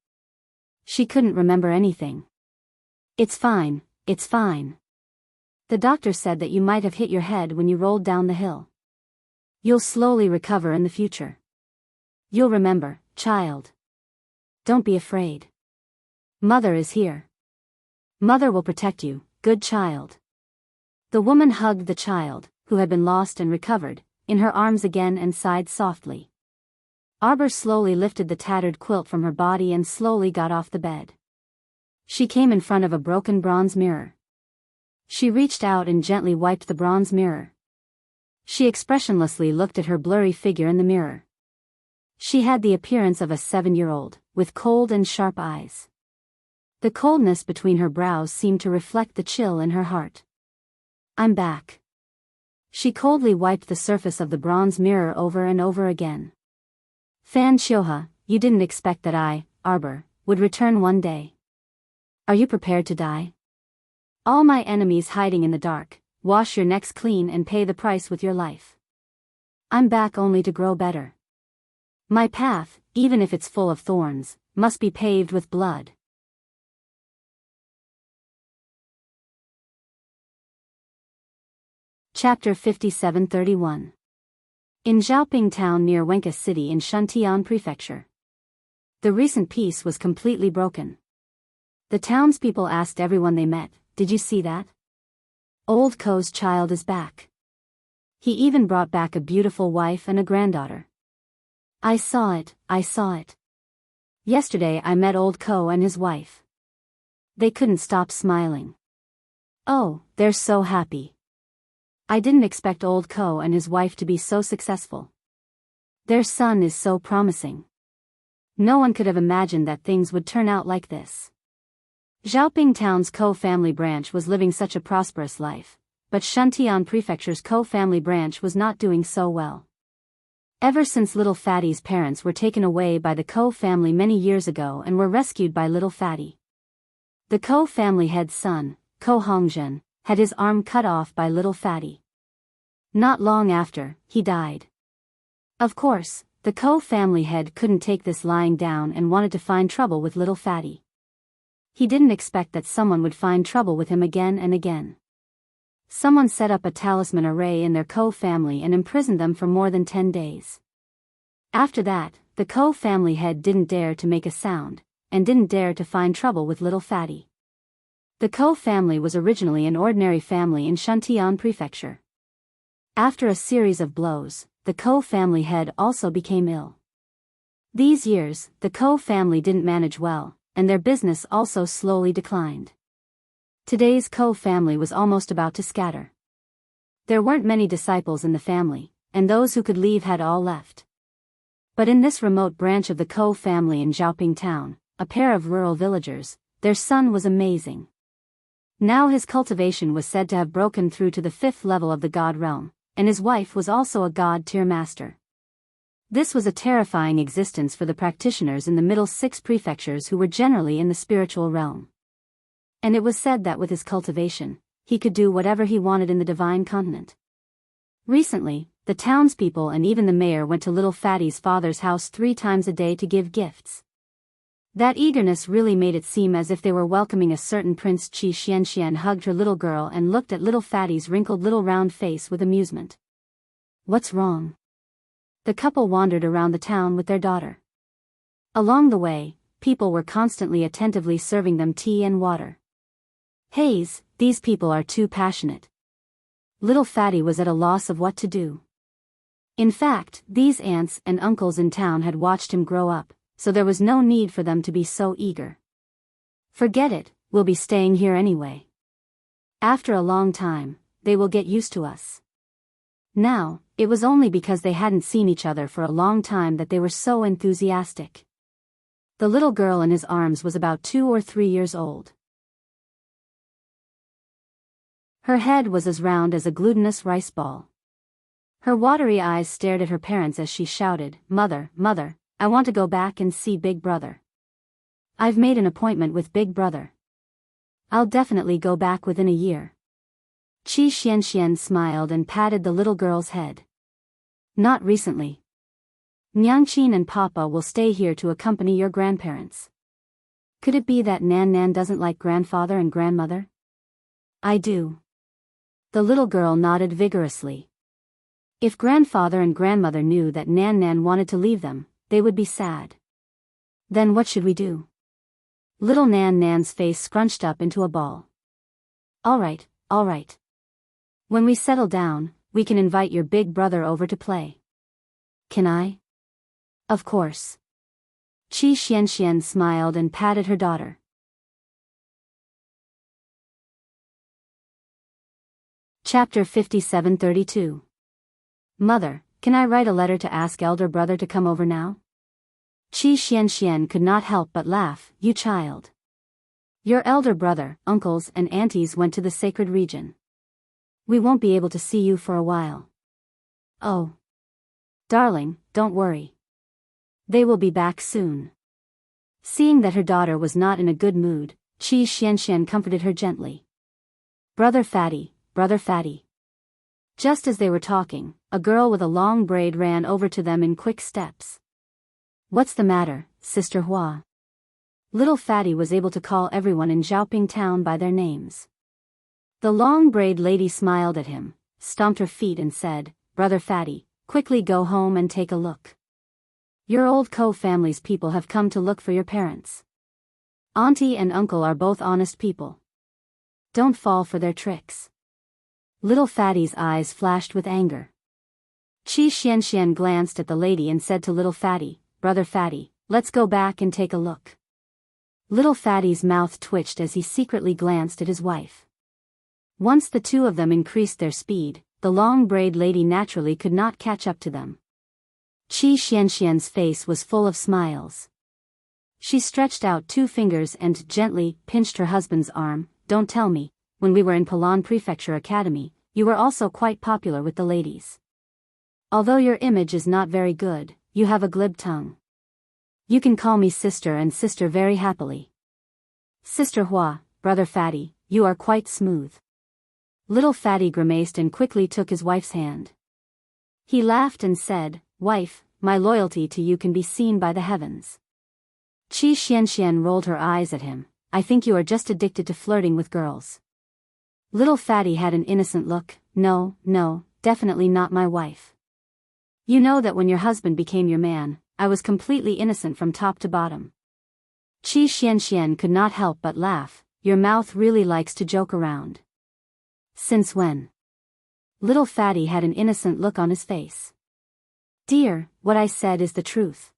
She couldn't remember anything. It's fine, it's fine. The doctor said that you might have hit your head when you rolled down the hill. You'll slowly recover in the future. You'll remember, child. Don't be afraid. Mother is here. Mother will protect you, good child. The woman hugged the child, who had been lost and recovered, in her arms again and sighed softly. Arbor slowly lifted the tattered quilt from her body and slowly got off the bed. She came in front of a broken bronze mirror. She reached out and gently wiped the bronze mirror. She expressionlessly looked at her blurry figure in the mirror. She had the appearance of a 7-year-old, with cold and sharp eyes. The coldness between her brows seemed to reflect the chill in her heart. I'm back. She coldly wiped the surface of the bronze mirror over and over again. Fan Xiuhe, you didn't expect that I, Arbor, would return one day. Are you prepared to die? All my enemies hiding in the dark, wash your necks clean and pay the price with your life. I'm back only to grow better. My path, even if it's full of thorns, must be paved with blood. Chapter 5731. In Zhaoping town near Wenka City in Shuntian Prefecture. The recent peace was completely broken. The townspeople asked everyone they met, "Did you see that? Old Ko's child is back. He even brought back a beautiful wife and a granddaughter." I saw it, I saw it. Yesterday I met Old Ko and his wife. They couldn't stop smiling. Oh, they're so happy. I didn't expect old Ko and his wife to be so successful. Their son is so promising. No one could have imagined that things would turn out like this. Xiaoping Town's Ko family branch was living such a prosperous life, but Shantian Prefecture's Ko family branch was not doing so well. Ever since Little Fatty's parents were taken away by the Ko family many years ago and were rescued by Little Fatty. The Ko family head's son, Ko Hongzhen, had his arm cut off by Little Fatty. Not long after, he died. Of course, the Ko family head couldn't take this lying down and wanted to find trouble with Little Fatty. He didn't expect that someone would find trouble with him again and again. Someone set up a talisman array in their Ko family and imprisoned them for more than 10 days. After that, the Ko family head didn't dare to make a sound, and didn't dare to find trouble with Little Fatty. The Ko family was originally an ordinary family in Shantian Prefecture. After a series of blows, the Ko family head also became ill. These years, the Ko family didn't manage well, and their business also slowly declined. Today's Ko family was almost about to scatter. There weren't many disciples in the family, and those who could leave had all left. But in this remote branch of the Ko family in Xiaoping Town, a pair of rural villagers, their son was amazing. Now his cultivation was said to have broken through to the 5th level of the god realm, and his wife was also a god-tier master. This was a terrifying existence for the practitioners in the middle 6 prefectures who were generally in the spiritual realm. And it was said that with his cultivation, he could do whatever he wanted in the divine continent. Recently, the townspeople and even the mayor went to Little Fatty's father's house 3 times a day to give gifts. That eagerness really made it seem as if they were welcoming a certain Prince Qi Xianxian hugged her little girl and looked at Little Fatty's wrinkled little round face with amusement. What's wrong? The couple wandered around the town with their daughter. Along the way, people were constantly attentively serving them tea and water. Haze, these people are too passionate. Little Fatty was at a loss of what to do. In fact, these aunts and uncles in town had watched him grow up, so there was no need for them to be so eager. Forget it, we'll be staying here anyway. After a long time, they will get used to us. Now, it was only because they hadn't seen each other for a long time that they were so enthusiastic. The little girl in his arms was about 2 or 3 years old. Her head was as round as a glutinous rice ball. Her watery eyes stared at her parents as she shouted, "Mother, Mother, I want to go back and see Big Brother. I've made an appointment with Big Brother. I'll definitely go back within a year." Qi Xianxian smiled and patted the little girl's head. "Not recently. Nyangqin and Papa will stay here to accompany your grandparents. Could it be that Nan Nan doesn't like grandfather and grandmother?" "I do." The little girl nodded vigorously. If grandfather and grandmother knew that Nan Nan wanted to leave them, they would be sad. Then what should we do? Little Nan Nan's face scrunched up into a ball. All right. When we settle down, we can invite your big brother over to play." "Can I?" "Of course." Qi Xianxian smiled and patted her daughter. Chapter 5732. Mother, can I write a letter to ask elder brother to come over now? Qi Xianxian could not help but laugh. "You child. Your elder brother, uncles and aunties went to the sacred region. We won't be able to see you for a while." "Oh. Darling, don't worry. They will be back soon." Seeing that her daughter was not in a good mood, Qi Xianxian comforted her gently. Brother Fatty. Just as they were talking, a girl with a long braid ran over to them in quick steps. "What's the matter, Sister Hua?" Little Fatty was able to call everyone in Xiaoping Town by their names. The long braid lady smiled at him, stomped her feet and said, "Brother Fatty, quickly go home and take a look. Your old Ko family's people have come to look for your parents. Auntie and uncle are both honest people. Don't fall for their tricks." Little Fatty's eyes flashed with anger. Qi Xianxian glanced at the lady and said to Little Fatty, "Brother Fatty, let's go back and take a look." Little Fatty's mouth twitched as he secretly glanced at his wife. Once the two of them increased their speed, the long braid lady naturally could not catch up to them. Qi Xianxian's face was full of smiles. She stretched out 2 fingers and gently pinched her husband's arm. Don't tell me, when we were in Palan Prefecture Academy, you were also quite popular with the ladies. Although your image is not very good, you have a glib tongue. You can call me sister and sister very happily. Sister Hua, brother Fatty, you are quite smooth. Little Fatty grimaced and quickly took his wife's hand. He laughed and said, Wife, my loyalty to you can be seen by the heavens. Qi Xianxian rolled her eyes at him. I think you are just addicted to flirting with girls. Little Fatty had an innocent look. No, definitely not my wife. You know that when your husband became your man, I was completely innocent from top to bottom. Qi Xianxian could not help but laugh. Your mouth really likes to joke around. Since when? Little Fatty had an innocent look on his face. Dear, what I said is the truth.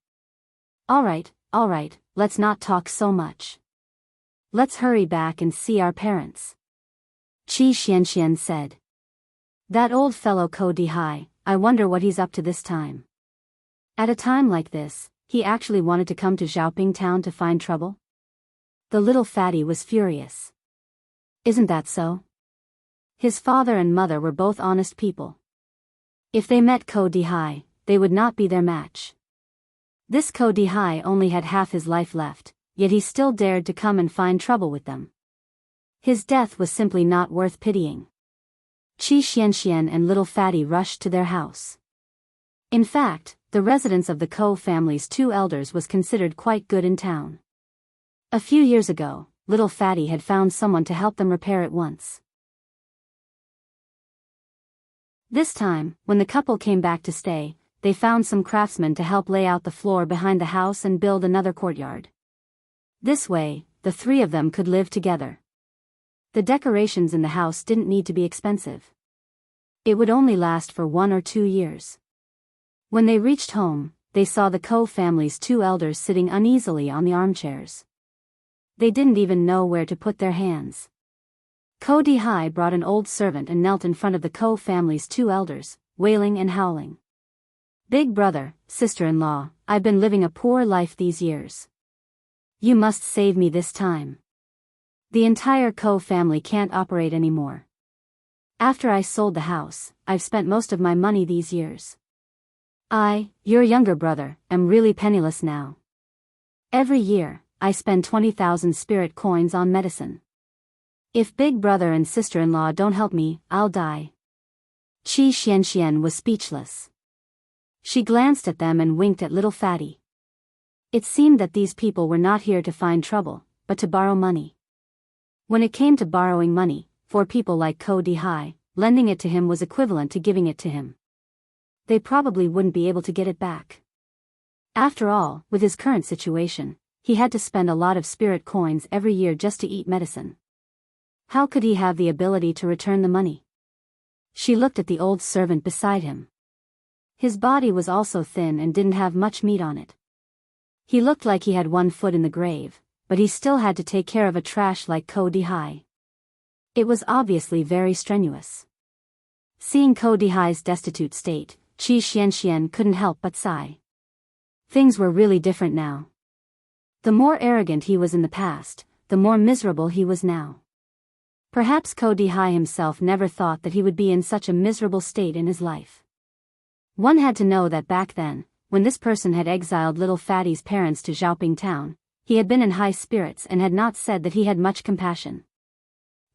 All right, let's not talk so much. Let's hurry back and see our parents. Qi Xianxian said. That old fellow Ko Dihai, I wonder what he's up to this time. At a time like this, he actually wanted to come to Xiaoping town to find trouble? The little Fatty was furious. Isn't that so? His father and mother were both honest people. If they met Ko Dihai, they would not be their match. This Ko Dihai only had half his life left, yet he still dared to come and find trouble with them. His death was simply not worth pitying. Qi Xianxian and little Fatty rushed to their house. In fact, the residence of the Ko family's 2 elders was considered quite good in town. A few years ago, little Fatty had found someone to help them repair it once. This time, when the couple came back to stay, they found some craftsmen to help lay out the floor behind the house and build another courtyard. This way, the 3 of them could live together. The decorations in the house didn't need to be expensive. It would only last for 1 or 2 years. When they reached home, they saw the Ko family's 2 elders sitting uneasily on the armchairs. They didn't even know where to put their hands. Ko Dihai brought an old servant and knelt in front of the Ko family's 2 elders, wailing and howling. Big brother, sister-in-law, I've been living a poor life these years. You must save me this time. The entire Ko family can't operate anymore. After I sold the house, I've spent most of my money these years. I, your younger brother, am really penniless now. Every year, I spend 20,000 spirit coins on medicine. If big brother and sister-in-law don't help me, I'll die. Qi Xianxian was speechless. She glanced at them and winked at little Fatty. It seemed that these people were not here to find trouble, but to borrow money. When it came to borrowing money, for people like Ko Dihai, lending it to him was equivalent to giving it to him. They probably wouldn't be able to get it back. After all, with his current situation, he had to spend a lot of spirit coins every year just to eat medicine. How could he have the ability to return the money? She looked at the old servant beside him. His body was also thin and didn't have much meat on it. He looked like he had 1 foot in the grave, but he still had to take care of a trash like Ko Dihai. It was obviously very strenuous. Seeing Ko Dihai's destitute state, Qi Xianxian couldn't help but sigh. Things were really different now. The more arrogant he was in the past, the more miserable he was now. Perhaps Ko Dihai himself never thought that he would be in such a miserable state in his life. One had to know that back then, when this person had exiled little Fatty's parents to Xiaoping town, he had been in high spirits and had not said that he had much compassion.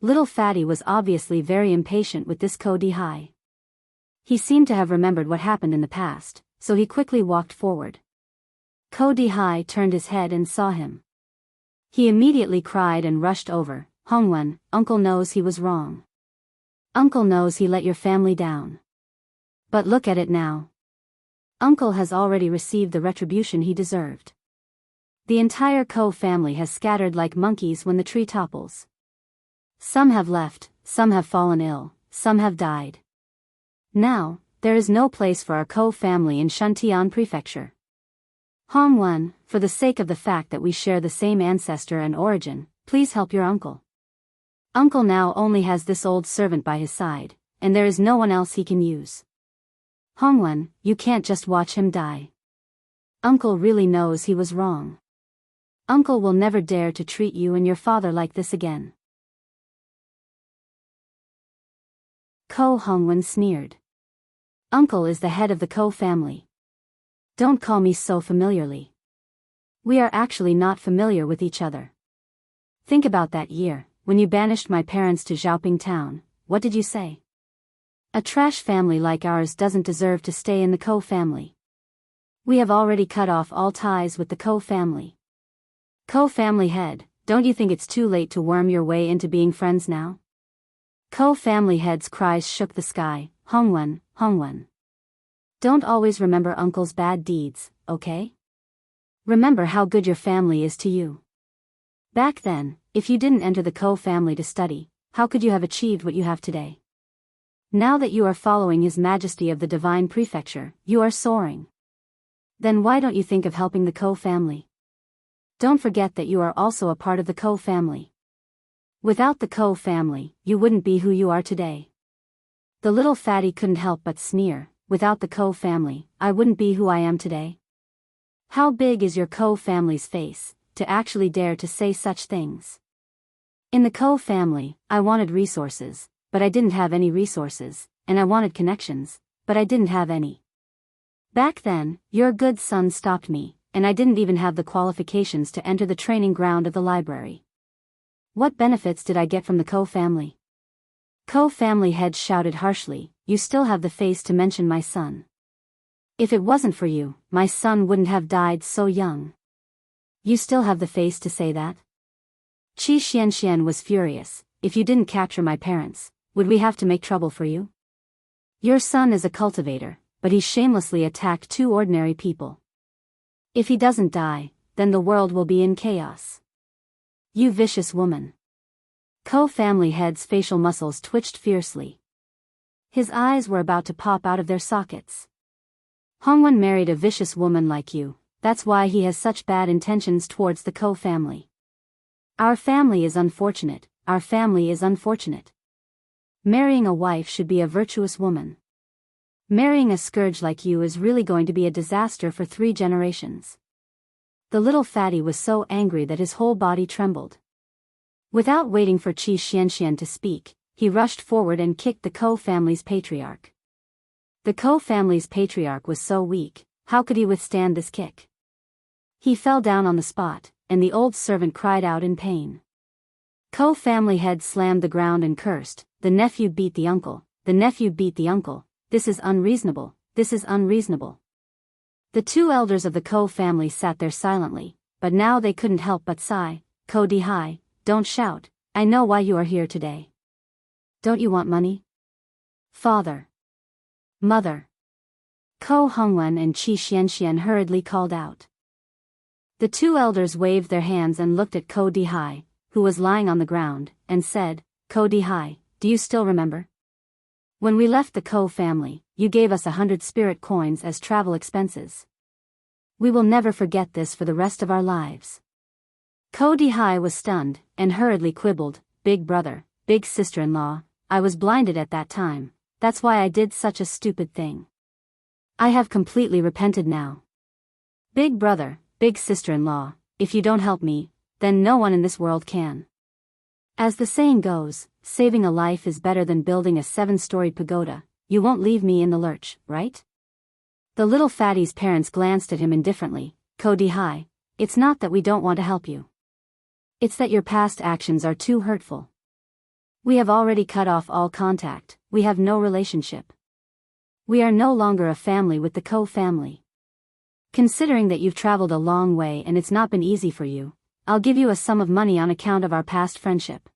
Little Fatty was obviously very impatient with this Ko Dihai. He seemed to have remembered what happened in the past, so he quickly walked forward. Ko Dihai turned his head and saw him. He immediately cried and rushed over. Hongwen, Uncle knows he was wrong. Uncle knows he let your family down. But look at it now. Uncle has already received the retribution he deserved. The entire Ko family has scattered like monkeys when the tree topples. Some have left, some have fallen ill, some have died. Now, there is no place for our Ko family in Shantian Prefecture. Hongwen, for the sake of the fact that we share the same ancestor and origin, please help your uncle. Uncle now only has this old servant by his side, and there is no one else he can use. Hongwen, you can't just watch him die. Uncle really knows he was wrong. Uncle will never dare to treat you and your father like this again. Ko Hongwen sneered. Uncle is the head of the Ko family. Don't call me so familiarly. We are actually not familiar with each other. Think about that year, when you banished my parents to Xiaoping town, what did you say? A trash family like ours doesn't deserve to stay in the Ko family. We have already cut off all ties with the Ko family. Ko family head, don't you think it's too late to worm your way into being friends now? Ko family head's cries shook the sky. Hongwen, Hongwen. Don't always remember uncle's bad deeds, okay? Remember how good your family is to you. Back then, if you didn't enter the Ko family to study, how could you have achieved what you have today? Now that you are following His Majesty of the Divine Prefecture, you are soaring. Then why don't you think of helping the Ko family? Don't forget that you are also a part of the Ko family. Without the Ko family, you wouldn't be who you are today. The little fatty couldn't help but sneer. Without the Ko family, I wouldn't be who I am today. How big is your Ko family's face, to actually dare to say such things? In the Ko family, I wanted resources, but I didn't have any resources, and I wanted connections, but I didn't have any. Back then, your good son stopped me, and I didn't even have the qualifications to enter the training ground of the library. What benefits did I get from the Ko family? Ko family head shouted harshly, you still have the face to mention my son. If it wasn't for you, my son wouldn't have died so young. You still have the face to say that? Qi Xianxian was furious. If you didn't capture my parents, would we have to make trouble for you? Your son is a cultivator, but he shamelessly attacked two ordinary people. If he doesn't die, then the world will be in chaos. You vicious woman. Ko family head's facial muscles twitched fiercely. His eyes were about to pop out of their sockets. Hongwen married a vicious woman like you, that's why he has such bad intentions towards the Ko family. Our family is unfortunate, our family is unfortunate. Marrying a wife should be a virtuous woman. Marrying a scourge like you is really going to be a disaster for 3 generations. The little fatty was so angry that his whole body trembled. Without waiting for Qi Xianxian to speak, he rushed forward and kicked the Ko family's patriarch. The Ko family's patriarch was so weak, how could he withstand this kick? He fell down on the spot, and the old servant cried out in pain. Ko family head slammed the ground and cursed, the nephew beat the uncle, the nephew beat the uncle, this is unreasonable, this is unreasonable. The 2 elders of the Ko family sat there silently, but now they couldn't help but sigh. Ko Dihai, don't shout, I know why you are here today. Don't you want money? Father. Mother. Ko Hongwen and Qi Xianxian hurriedly called out. The 2 elders waved their hands and looked at Ko Dihai, who was lying on the ground, and said, Ko Dihai, do you still remember? When we left the Ko family, you gave us 100 spirit coins as travel expenses. We will never forget this for the rest of our lives. Ko Dihai was stunned, and hurriedly quibbled, Big brother, big sister-in-law, I was blinded at that time, that's why I did such a stupid thing. I have completely repented now. Big brother, big sister-in-law, if you don't help me, then no one in this world can. As the saying goes, saving a life is better than building a 7-storied pagoda. You won't leave me in the lurch, right? The little fatty's parents glanced at him indifferently. Ko Dihai, it's not that we don't want to help you. It's that your past actions are too hurtful. We have already cut off all contact, we have no relationship. We are no longer a family with the Ko family. Considering that you've traveled a long way and it's not been easy for you, I'll give you a sum of money on account of our past friendship.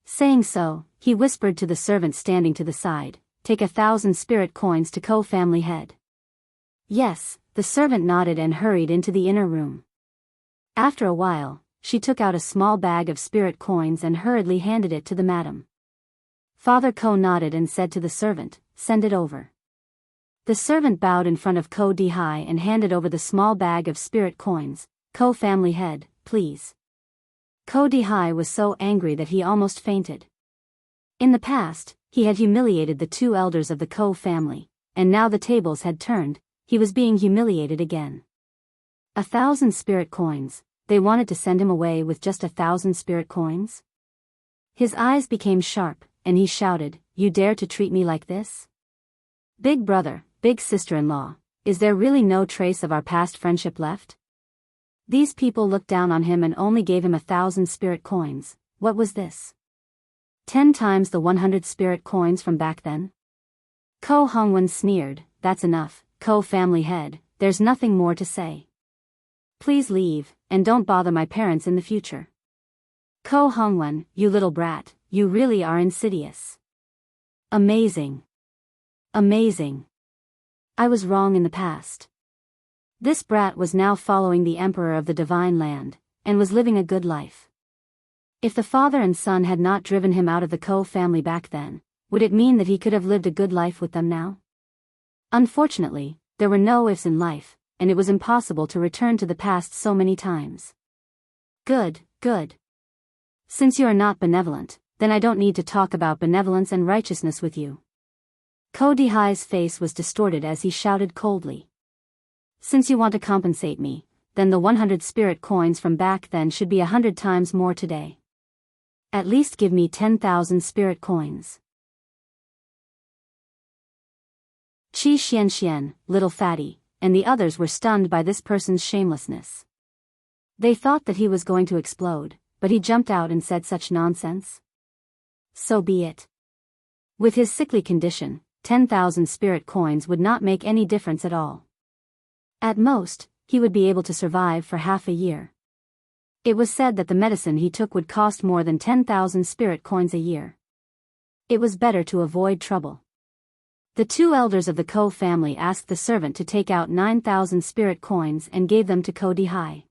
Saying so, he whispered to the servant standing to the side, take 1,000 spirit coins to Ko family head. Yes, the servant nodded and hurried into the inner room. After a while, she took out a small bag of spirit coins and hurriedly handed it to the madam. Father Ko nodded and said to the servant, send it over. The servant bowed in front of Ko Dihai and handed over the small bag of spirit coins. Ko family head, please. Ko Dihai was so angry that he almost fainted. In the past, he had humiliated the two elders of the Ko family, and now the tables had turned, he was being humiliated again. 1,000 spirit coins, they wanted to send him away with just 1,000 spirit coins? His eyes became sharp, and he shouted, "You dare to treat me like this? Big brother, big sister-in-law, is there really no trace of our past friendship left?" These people looked down on him and only gave him 1,000 spirit coins. What was this? 10 times the 100 spirit coins from back then? Ko Hongwen sneered, "That's enough, Ko family head, there's nothing more to say. Please leave, and don't bother my parents in the future." Ko Hongwen, you little brat, you really are insidious. Amazing. Amazing. I was wrong in the past. This brat was now following the emperor of the divine land, and was living a good life. If the father and son had not driven him out of the Ko family back then, would it mean that he could have lived a good life with them now? Unfortunately, there were no ifs in life, and it was impossible to return to the past so many times. Good, good. Since you are not benevolent, then I don't need to talk about benevolence and righteousness with you. Ko Dihai's face was distorted as he shouted coldly. Since you want to compensate me, then the 100 spirit coins from back then should be 100 times more today. At least give me 10,000 spirit coins. Qi Xianxian, little fatty, and the others were stunned by this person's shamelessness. They thought that he was going to explode, but he jumped out and said such nonsense. So be it. With his sickly condition, 10,000 spirit coins would not make any difference at all. At most, he would be able to survive for half a year. It was said that the medicine he took would cost more than 10,000 spirit coins a year. It was better to avoid trouble. The two elders of the Ko family asked the servant to take out 9,000 spirit coins and gave them to Ko Dihai.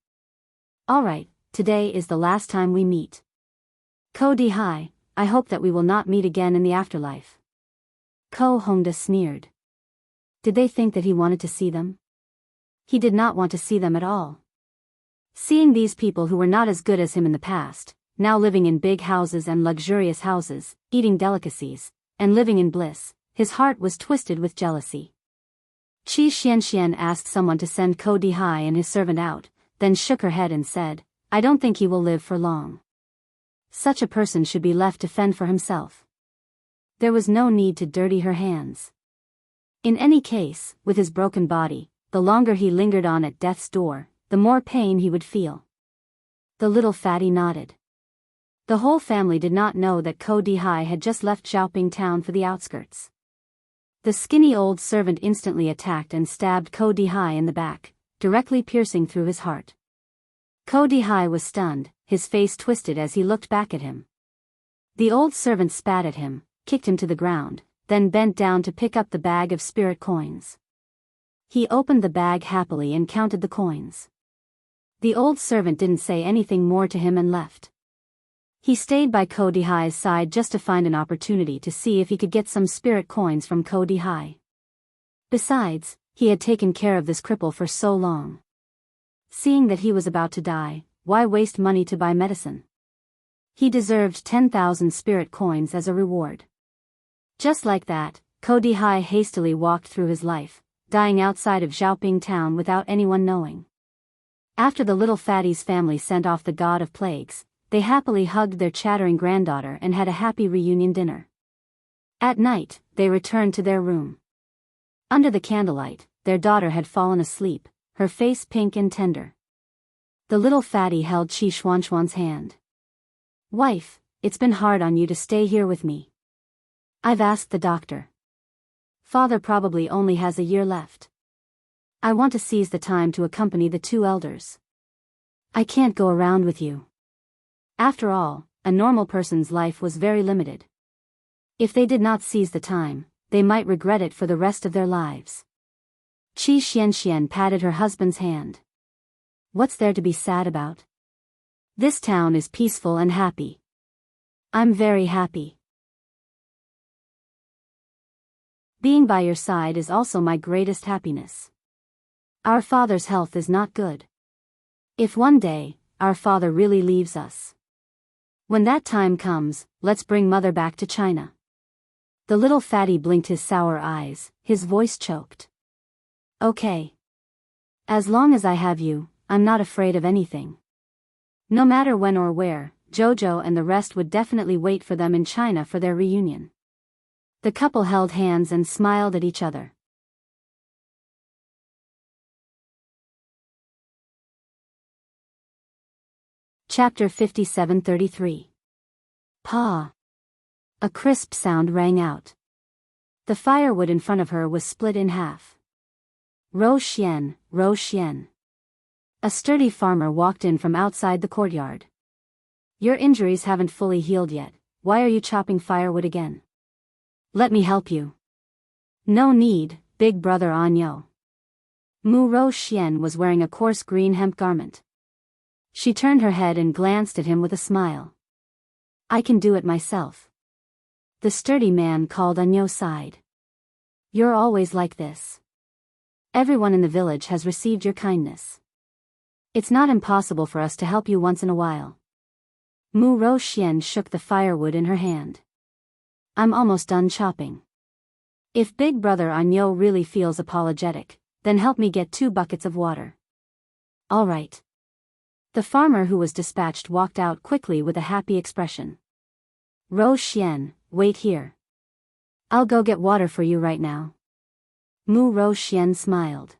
All right, today is the last time we meet. Ko Dihai, I hope that we will not meet again in the afterlife. Ko Hongda sneered. Did they think that he wanted to see them? He did not want to see them at all. Seeing these people who were not as good as him in the past, now living in big houses and luxurious houses, eating delicacies, and living in bliss, his heart was twisted with jealousy. Qi Xianxian asked someone to send Ko Dihai and his servant out, then shook her head and said, I don't think he will live for long. Such a person should be left to fend for himself. There was no need to dirty her hands. In any case, with his broken body, the longer he lingered on at death's door, the more pain he would feel. The little fatty nodded. The whole family did not know that Ko Dihai had just left Xiaoping town for the outskirts. The skinny old servant instantly attacked and stabbed Ko Dihai in the back, directly piercing through his heart. Ko Dihai was stunned, his face twisted as he looked back at him. The old servant spat at him, kicked him to the ground, then bent down to pick up the bag of spirit coins. He opened the bag happily and counted the coins. The old servant didn't say anything more to him and left. He stayed by Ko Dihai's side just to find an opportunity to see if he could get some spirit coins from Ko Dihai. Besides, he had taken care of this cripple for so long. Seeing that he was about to die, why waste money to buy medicine? He deserved 10,000 spirit coins as a reward. Just like that, Ko Dihai hastily walked through his life, dying outside of Xiaoping town without anyone knowing. After the little fatty's family sent off the god of plagues, they happily hugged their chattering granddaughter and had a happy reunion dinner. At night, they returned to their room. Under the candlelight, their daughter had fallen asleep, her face pink and tender. The little fatty held Qi Xuanxuan's hand. Wife, it's been hard on you to stay here with me. I've asked the doctor. Father probably only has a year left. I want to seize the time to accompany the two elders. I can't go around with you. After all, a normal person's life was very limited. If they did not seize the time, they might regret it for the rest of their lives. Qi Xianxian patted her husband's hand. What's there to be sad about? This town is peaceful and happy. I'm very happy. Being by your side is also my greatest happiness. Our father's health is not good. If one day, our father really leaves us, When that time comes, let's bring mother back to China. The little fatty blinked his sour eyes, his voice choked. Okay. As long as I have you, I'm not afraid of anything. No matter when or where, Jojo and the rest would definitely wait for them in China for their reunion. The couple held hands and smiled at each other. Chapter 57:33. Pa. A crisp sound rang out. The firewood in front of her was split in half. Ro Xian, Ro Xian. A sturdy farmer walked in from outside the courtyard. Your injuries haven't fully healed yet, why are you chopping firewood again? Let me help you. No need, big brother Anyo. Mu Ro Xian was wearing a coarse green hemp garment. She turned her head and glanced at him with a smile. I can do it myself. The sturdy man called Anyo side. You're always like this. Everyone in the village has received your kindness. It's not impossible for us to help you once in a while. Mu Ro Xian shook the firewood in her hand. I'm almost done chopping. If big brother Anyo really feels apologetic, then help me get 2 buckets of water. All right. The farmer who was dispatched walked out quickly with a happy expression. Ro Xian, wait here. I'll go get water for you right now. Mu Ro Xian smiled.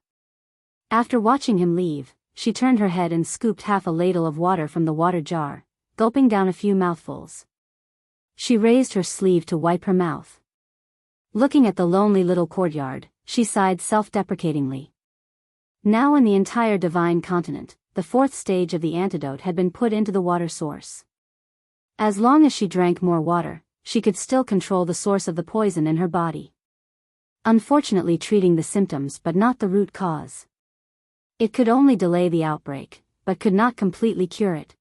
After watching him leave, she turned her head and scooped half a ladle of water from the water jar, gulping down a few mouthfuls. She raised her sleeve to wipe her mouth. Looking at the lonely little courtyard, she sighed self-deprecatingly. Now in the entire divine continent, the 4th stage of the antidote had been put into the water source. As long as she drank more water, she could still control the source of the poison in her body. Unfortunately, treating the symptoms but not the root cause. It could only delay the outbreak, but could not completely cure it.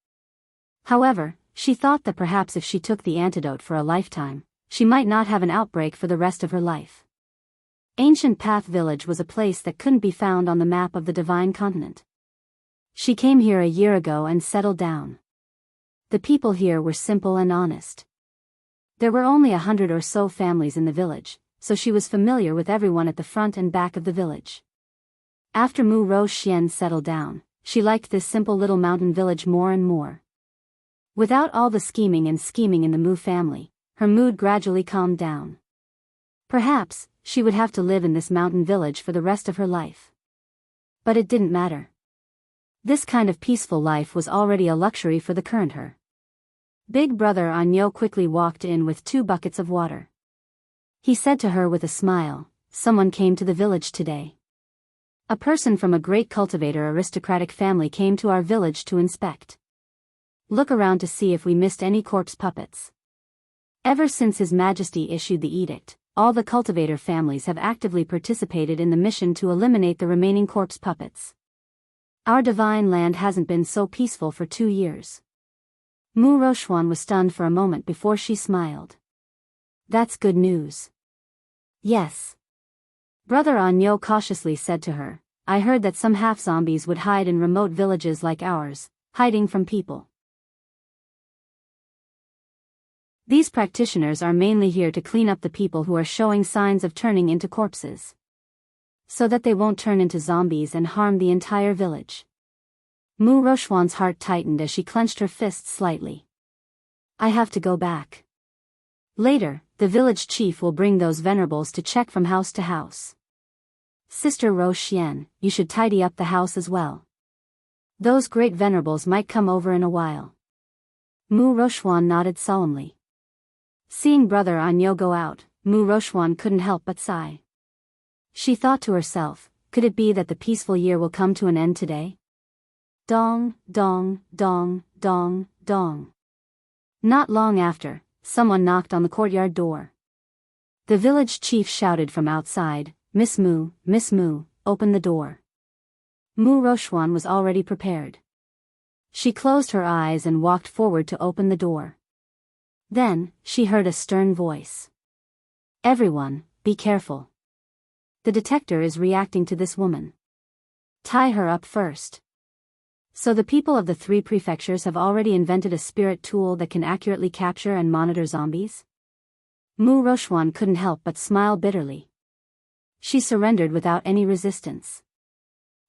However, she thought that perhaps if she took the antidote for a lifetime, she might not have an outbreak for the rest of her life. Ancient Path Village was a place that couldn't be found on the map of the divine continent. She came here a year ago and settled down. The people here were simple and honest. There were only 100 or so families in the village, so she was familiar with everyone at the front and back of the village. After Mu Ro Xian settled down, she liked this simple little mountain village more and more. Without all the scheming in the Mu family, her mood gradually calmed down. Perhaps, she would have to live in this mountain village for the rest of her life. But it didn't matter. This kind of peaceful life was already a luxury for the current her. Big brother Anyo quickly walked in with 2 buckets of water. He said to her with a smile, someone came to the village today. A person from a great cultivator aristocratic family came to our village to inspect. Look around to see if we missed any corpse puppets. Ever since His Majesty issued the edict, all the cultivator families have actively participated in the mission to eliminate the remaining corpse puppets. Our divine land hasn't been so peaceful for 2 years. Mu Roxuan was stunned for a moment before she smiled. That's good news. Yes. Brother Anyo cautiously said to her, I heard that some half-zombies would hide in remote villages like ours, hiding from people. These practitioners are mainly here to clean up the people who are showing signs of turning into corpses, so that they won't turn into zombies and harm the entire village. Mu Roxuan's heart tightened as she clenched her fists slightly. I have to go back. Later, the village chief will bring those venerables to check from house to house. Sister Ro Xian, you should tidy up the house as well. Those great venerables might come over in a while. Mu Roxuan nodded solemnly. Seeing brother Anyo go out, Mu Roxuan couldn't help but sigh. She thought to herself, could it be that the peaceful year will come to an end today? Dong, dong, dong, dong, dong. Not long after, someone knocked on the courtyard door. The village chief shouted from outside, Miss Mu, open the door. Mu Roxuan was already prepared. She closed her eyes and walked forward to open the door. Then, she heard a stern voice. Everyone, be careful. The detector is reacting to this woman. Tie her up first. So the people of the 3 prefectures have already invented a spirit tool that can accurately capture and monitor zombies? Mu Rochuan couldn't help but smile bitterly. She surrendered without any resistance.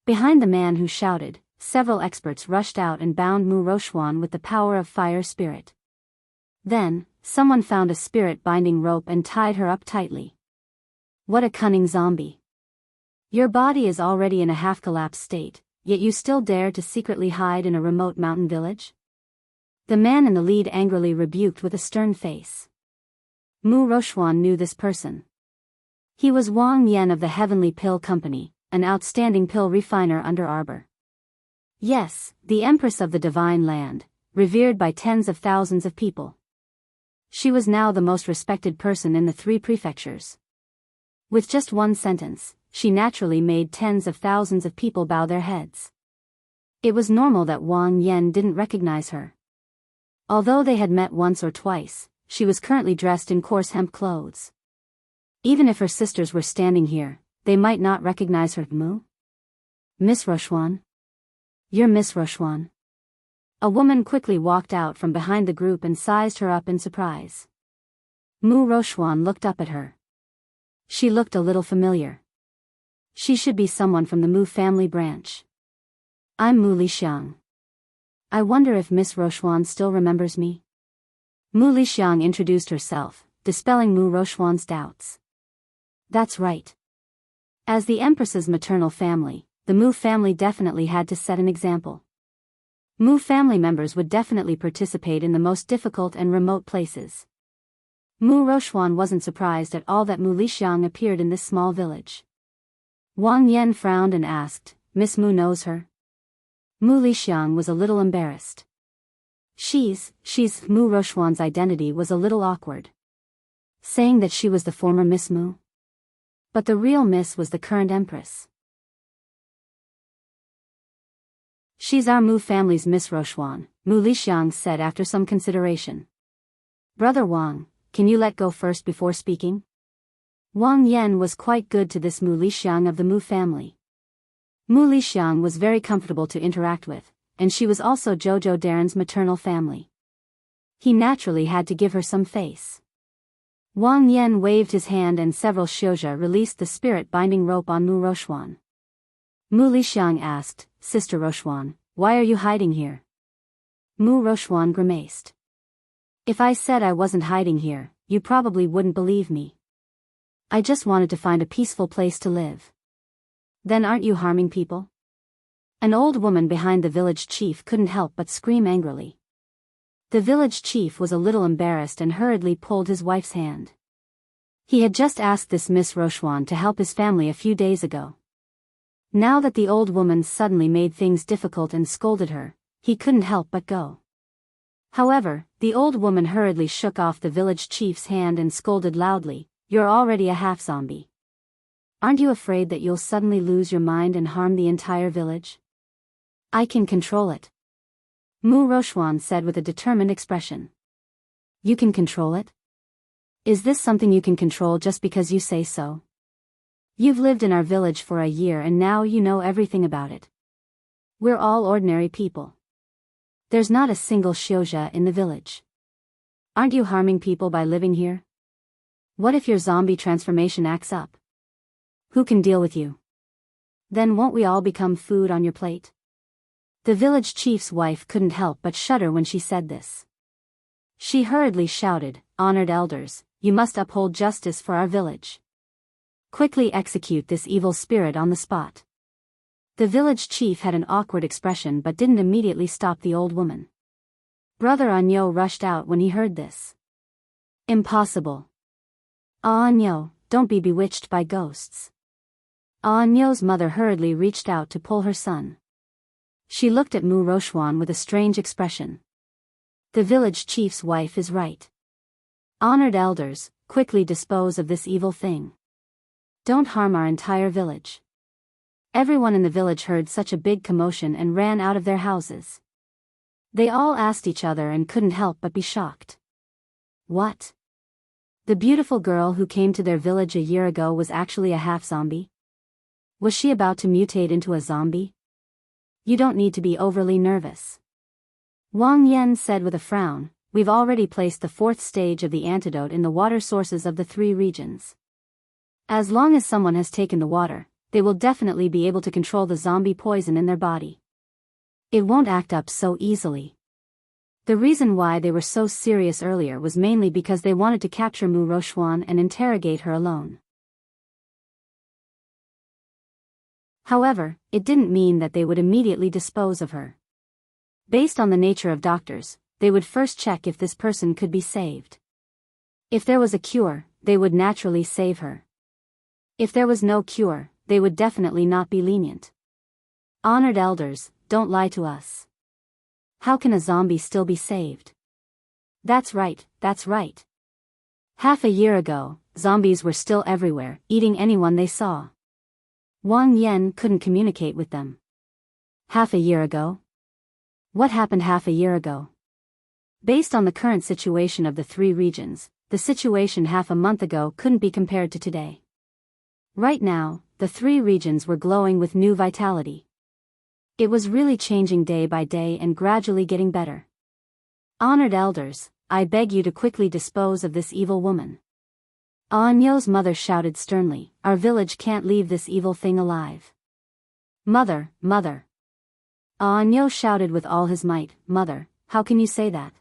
Behind the man who shouted, several experts rushed out and bound Mu Rochuan with the power of fire spirit. Then, someone found a spirit binding rope and tied her up tightly. What a cunning zombie. Your body is already in a half-collapsed state, yet you still dare to secretly hide in a remote mountain village? The man in the lead angrily rebuked with a stern face. Mu Rochuan knew this person. He was Wang Yan of the Heavenly Pill Company, an outstanding pill refiner under Arbor. Yes, the Empress of the Divine Land, revered by tens of thousands of people. She was now the most respected person in the 3 prefectures. With just one sentence, she naturally made tens of thousands of people bow their heads. It was normal that Wang Yan didn't recognize her. Although they had met once or twice, she was currently dressed in coarse hemp clothes. Even if her sisters were standing here, they might not recognize her. Mu? Miss Rochuan? You're Miss Rochuan. A woman quickly walked out from behind the group and sized her up in surprise. Mu Rochuan looked up at her. She looked a little familiar. She should be someone from the Mu family branch. I'm Mu Lixiang. I wonder if Miss Rochuan still remembers me? Mu Lixiang introduced herself, dispelling Mu Rochuan's doubts. That's right. As the Empress's maternal family, the Mu family definitely had to set an example. Mu family members would definitely participate in the most difficult and remote places. Mu Rochuan wasn't surprised at all that Mu Lixiang appeared in this small village. Wang Yan frowned and asked, Miss Mu knows her? Mu Lixiang was a little embarrassed. She's Mu Rochuan's identity was a little awkward. Saying that she was the former Miss Mu. But the real Miss was the current Empress. She's our Mu family's Miss Rochuan, Mu Lixiang said after some consideration. Brother Wang, can you let go first before speaking? Wang Yan was quite good to this Mu Lixiang of the Mu family. Mu Lixiang was very comfortable to interact with, and she was also Jojo Darren's maternal family. He naturally had to give her some face. Wang Yan waved his hand and several Xiuzha released the spirit-binding rope on Mu Rochuan. Mu Lixiang asked, Sister Rochuan, why are you hiding here? Mu Rochuan grimaced. If I said I wasn't hiding here, you probably wouldn't believe me. I just wanted to find a peaceful place to live. Then aren't you harming people? An old woman behind the village chief couldn't help but scream angrily. The village chief was a little embarrassed and hurriedly pulled his wife's hand. He had just asked this Miss Rochuan to help his family a few days ago. Now that the old woman suddenly made things difficult and scolded her, he couldn't help but go. However, the old woman hurriedly shook off the village chief's hand and scolded loudly, You're already a half-zombie. Aren't you afraid that you'll suddenly lose your mind and harm the entire village? I can control it. Mu Rochuan said with a determined expression. You can control it? Is this something you can control just because you say so? You've lived in our village for a year and now you know everything about it. We're all ordinary people. There's not a single Xiuzha in the village. Aren't you harming people by living here? What if your zombie transformation acts up? Who can deal with you? Then won't we all become food on your plate? The village chief's wife couldn't help but shudder when she said this. She hurriedly shouted, Honored elders, you must uphold justice for our village. Quickly execute this evil spirit on the spot. The village chief had an awkward expression but didn't immediately stop the old woman. Brother Anyo rushed out when he heard this. Impossible. Anyo, don't be bewitched by ghosts. Anyo's mother hurriedly reached out to pull her son. She looked at Mu Rochuan with a strange expression. The village chief's wife is right. Honored elders, quickly dispose of this evil thing. Don't harm our entire village. Everyone in the village heard such a big commotion and ran out of their houses. They all asked each other and couldn't help but be shocked. What? The beautiful girl who came to their village a year ago was actually a half-zombie? Was she about to mutate into a zombie? You don't need to be overly nervous. Wang Yan said with a frown, we've already placed the 4th stage of the antidote in the water sources of the 3 regions. As long as someone has taken the water, they will definitely be able to control the zombie poison in their body. It won't act up so easily. The reason why they were so serious earlier was mainly because they wanted to capture Mu Rochuan and interrogate her alone. However, it didn't mean that they would immediately dispose of her. Based on the nature of doctors, they would first check if this person could be saved. If there was a cure, they would naturally save her. If there was no cure, they would definitely not be lenient. Honored elders, don't lie to us. How can a zombie still be saved? That's right, that's right. Half a year ago, zombies were still everywhere, eating anyone they saw. Wang Yan couldn't communicate with them. Half a year ago? What happened half a year ago? Based on the current situation of the 3 regions, the situation half a month ago couldn't be compared to today. Right now, the 3 regions were glowing with new vitality. It was really changing day by day and gradually getting better. Honored elders, I beg you to quickly dispose of this evil woman. Anyo's mother shouted sternly, our village can't leave this evil thing alive. Mother, mother. Anyo shouted with all his might, mother, how can you say that?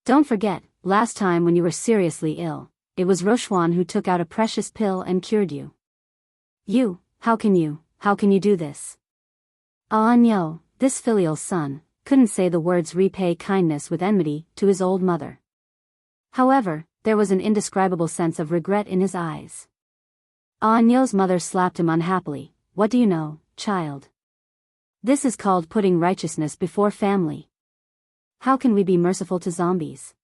Don't forget, last time when you were seriously ill, it was Rochuan who took out a precious pill and cured you. How can you do this? Anyo, this filial son, couldn't say the words repay kindness with enmity to his old mother. However, there was an indescribable sense of regret in his eyes. Anyo's mother slapped him unhappily, what do you know, child? This is called putting righteousness before family. How can we be merciful to zombies?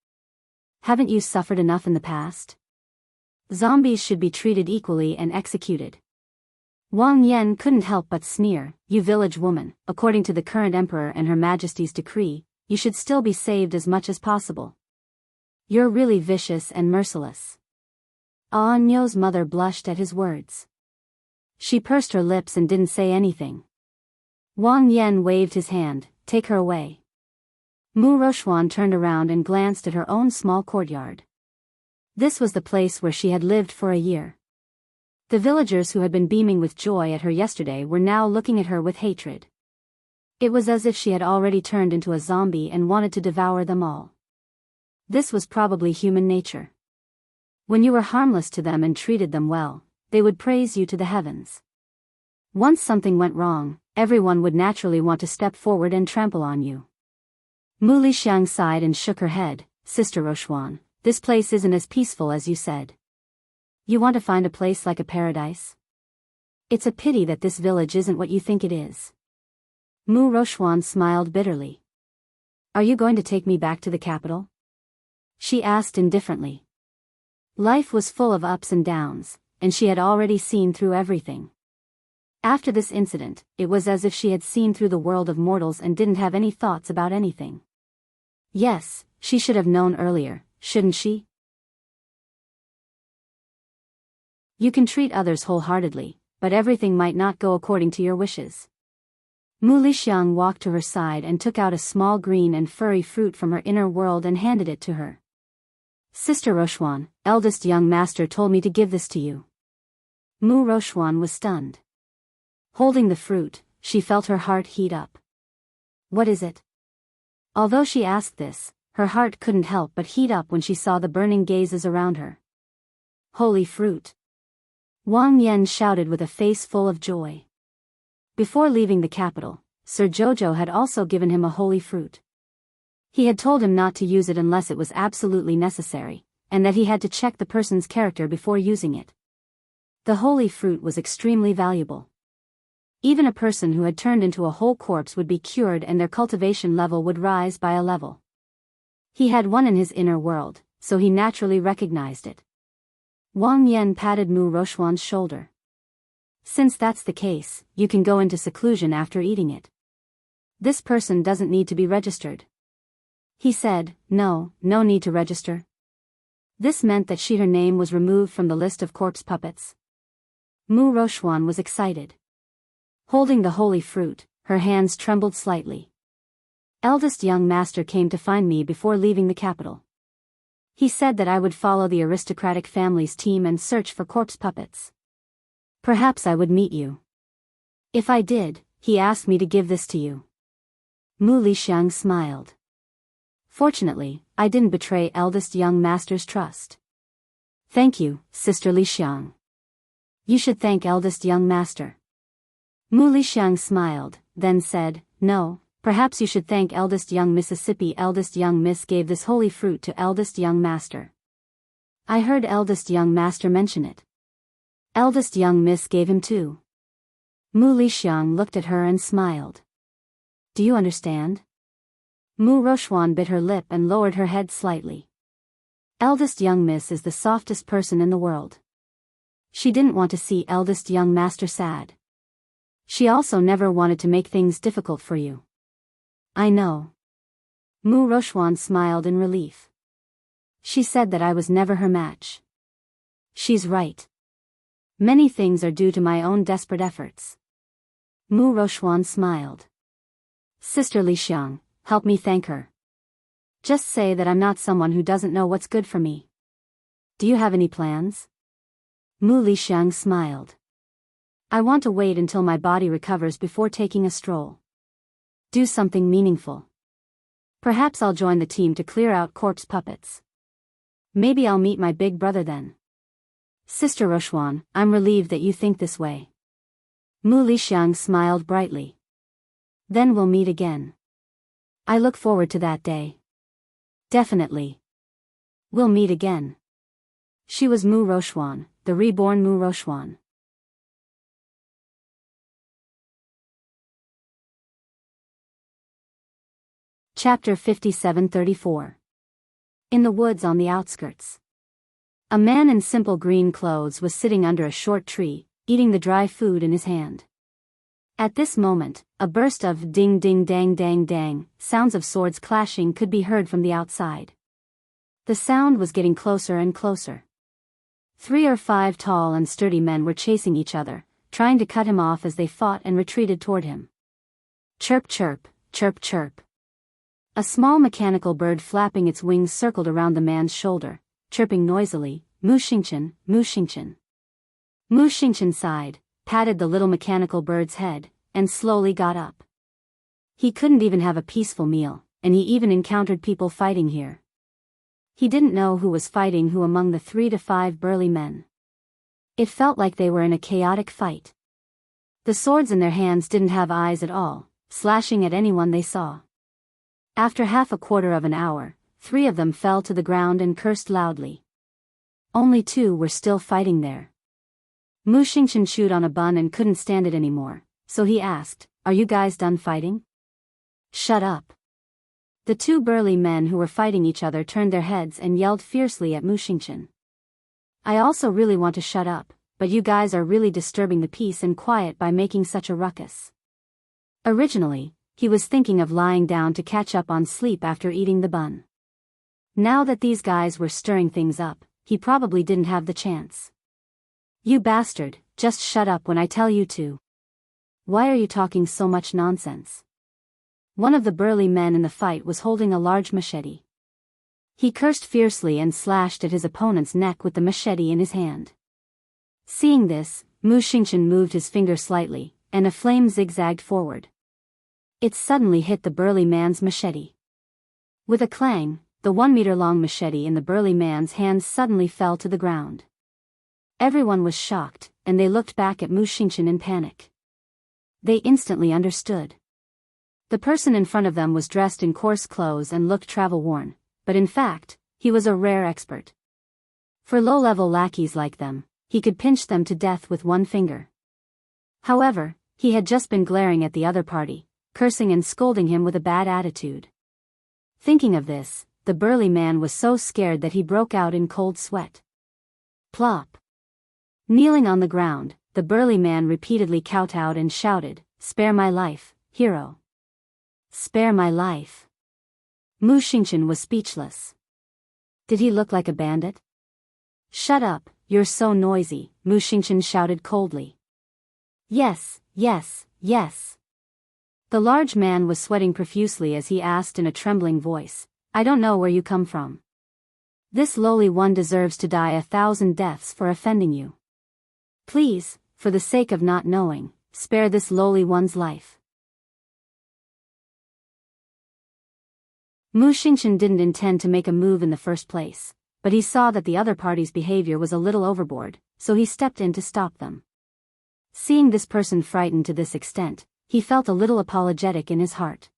Haven't you suffered enough in the past? Zombies should be treated equally and executed. Wang Yan couldn't help but sneer, you village woman, according to the current emperor and her majesty's decree, you should still be saved as much as possible. You're really vicious and merciless. Anyo's mother blushed at his words. She pursed her lips and didn't say anything. Wang Yan waved his hand, take her away. Mu Rochuan turned around and glanced at her own small courtyard. This was the place where she had lived for a year. The villagers who had been beaming with joy at her yesterday were now looking at her with hatred. It was as if she had already turned into a zombie and wanted to devour them all. This was probably human nature. When you were harmless to them and treated them well, they would praise you to the heavens. Once something went wrong, everyone would naturally want to step forward and trample on you. Mu Lixiang sighed and shook her head, Sister Rochuan, this place isn't as peaceful as you said. You want to find a place like a paradise? It's a pity that this village isn't what you think it is. Mu Rochuan smiled bitterly. Are you going to take me back to the capital? She asked indifferently. Life was full of ups and downs, and she had already seen through everything. After this incident, it was as if she had seen through the world of mortals and didn't have any thoughts about anything. Yes, she should have known earlier, shouldn't she? You can treat others wholeheartedly, but everything might not go according to your wishes. Mu Lixiang walked to her side and took out a small green and furry fruit from her inner world and handed it to her. Sister Rochuan, eldest young master told me to give this to you. Mu Rochuan was stunned. Holding the fruit, she felt her heart heat up. What is it? Although she asked this, her heart couldn't help but heat up when she saw the burning gazes around her. Holy fruit! Wang Yan shouted with a face full of joy. Before leaving the capital, Sir Jojo had also given him a holy fruit. He had told him not to use it unless it was absolutely necessary, and that he had to check the person's character before using it. The holy fruit was extremely valuable. Even a person who had turned into a whole corpse would be cured and their cultivation level would rise by a level. He had one in his inner world, so he naturally recognized it. Wang Yan patted Mu Rochuan's shoulder. Since that's the case, you can go into seclusion after eating it. This person doesn't need to be registered. He said, no need to register. This meant that her name was removed from the list of corpse puppets. Mu Rochuan was excited. Holding the holy fruit, her hands trembled slightly. Eldest young master came to find me before leaving the capital. He said that I would follow the aristocratic family's team and search for corpse puppets. Perhaps I would meet you. If I did, he asked me to give this to you. Mu Lixiang smiled. Fortunately, I didn't betray eldest young master's trust. Thank you, Sister Lixiang. You should thank eldest young master. Mu Lixiang smiled, then said, no, perhaps you should thank eldest young Mississippi. Eldest young Miss gave this holy fruit to eldest young master. I heard eldest young master mention it. Eldest young Miss gave him too. Mu Lixiang looked at her and smiled. Do you understand? Mu Rochuan bit her lip and lowered her head slightly. Eldest young Miss is the softest person in the world. She didn't want to see eldest young master sad. She also never wanted to make things difficult for you. I know. Mu Rochuan smiled in relief. She said that I was never her match. She's right. Many things are due to my own desperate efforts. Mu Rochuan smiled. Sister Lixiang, help me thank her. Just say that I'm not someone who doesn't know what's good for me. Do you have any plans? Mu Lixiang smiled. I want to wait until my body recovers before taking a stroll. Do something meaningful. Perhaps I'll join the team to clear out corpse puppets. Maybe I'll meet my big brother then. Sister Rochuan, I'm relieved that you think this way. Mu Lixiang smiled brightly. Then we'll meet again. I look forward to that day. Definitely. We'll meet again. She was Mu Rochuan, the reborn Mu Rochuan. Chapter 57-34. In the woods on the outskirts. A man in simple green clothes was sitting under a short tree, eating the dry food in his hand. At this moment, a burst of ding ding dang dang dang, sounds of swords clashing could be heard from the outside. The sound was getting closer and closer. 3 or 5 tall and sturdy men were chasing each other, trying to cut him off as they fought and retreated toward him. Chirp chirp, chirp chirp. A small mechanical bird flapping its wings circled around the man's shoulder, chirping noisily, Mu Xingchen, Mu Xingchen. Mu Xingchen sighed, patted the little mechanical bird's head, and slowly got up. He couldn't even have a peaceful meal, and he even encountered people fighting here. He didn't know who was fighting who among the 3 to 5 burly men. It felt like they were in a chaotic fight. The swords in their hands didn't have eyes at all, slashing at anyone they saw. After half a quarter of an hour, 3 of them fell to the ground and cursed loudly. Only 2 were still fighting there. Mu Xingchen chewed on a bun and couldn't stand it anymore, so he asked, "Are you guys done fighting?" "Shut up." The 2 burly men who were fighting each other turned their heads and yelled fiercely at Mu Xingchen. "I also really want to shut up, but you guys are really disturbing the peace and quiet by making such a ruckus." Originally, he was thinking of lying down to catch up on sleep after eating the bun. Now that these guys were stirring things up, he probably didn't have the chance. "You bastard, just shut up when I tell you to. Why are you talking so much nonsense?" One of the burly men in the fight was holding a large machete. He cursed fiercely and slashed at his opponent's neck with the machete in his hand. Seeing this, Mu Xingchen moved his finger slightly, and a flame zigzagged forward. It suddenly hit the burly man's machete. With a clang, the 1-meter-long machete in the burly man's hands suddenly fell to the ground. Everyone was shocked, and they looked back at Mu Xingchen in panic. They instantly understood. The person in front of them was dressed in coarse clothes and looked travel-worn, but in fact, he was a rare expert. For low-level lackeys like them, he could pinch them to death with one finger. However, he had just been glaring at the other party, cursing and scolding him with a bad attitude. Thinking of this, the burly man was so scared that he broke out in cold sweat. Plop. Kneeling on the ground, the burly man repeatedly kowtowed and shouted, "Spare my life, hero! Spare my life!" Mu Xingchen was speechless. Did he look like a bandit? "Shut up, you're so noisy," Mu Xingchen shouted coldly. "Yes, yes, yes. The large man was sweating profusely as he asked in a trembling voice, "I don't know where you come from. This lowly one deserves to die 1,000 deaths for offending you. Please, for the sake of not knowing, spare this lowly one's life." Mu Xingchen didn't intend to make a move in the first place, but he saw that the other party's behavior was a little overboard, so he stepped in to stop them. Seeing this person frightened to this extent, he felt a little apologetic in his heart.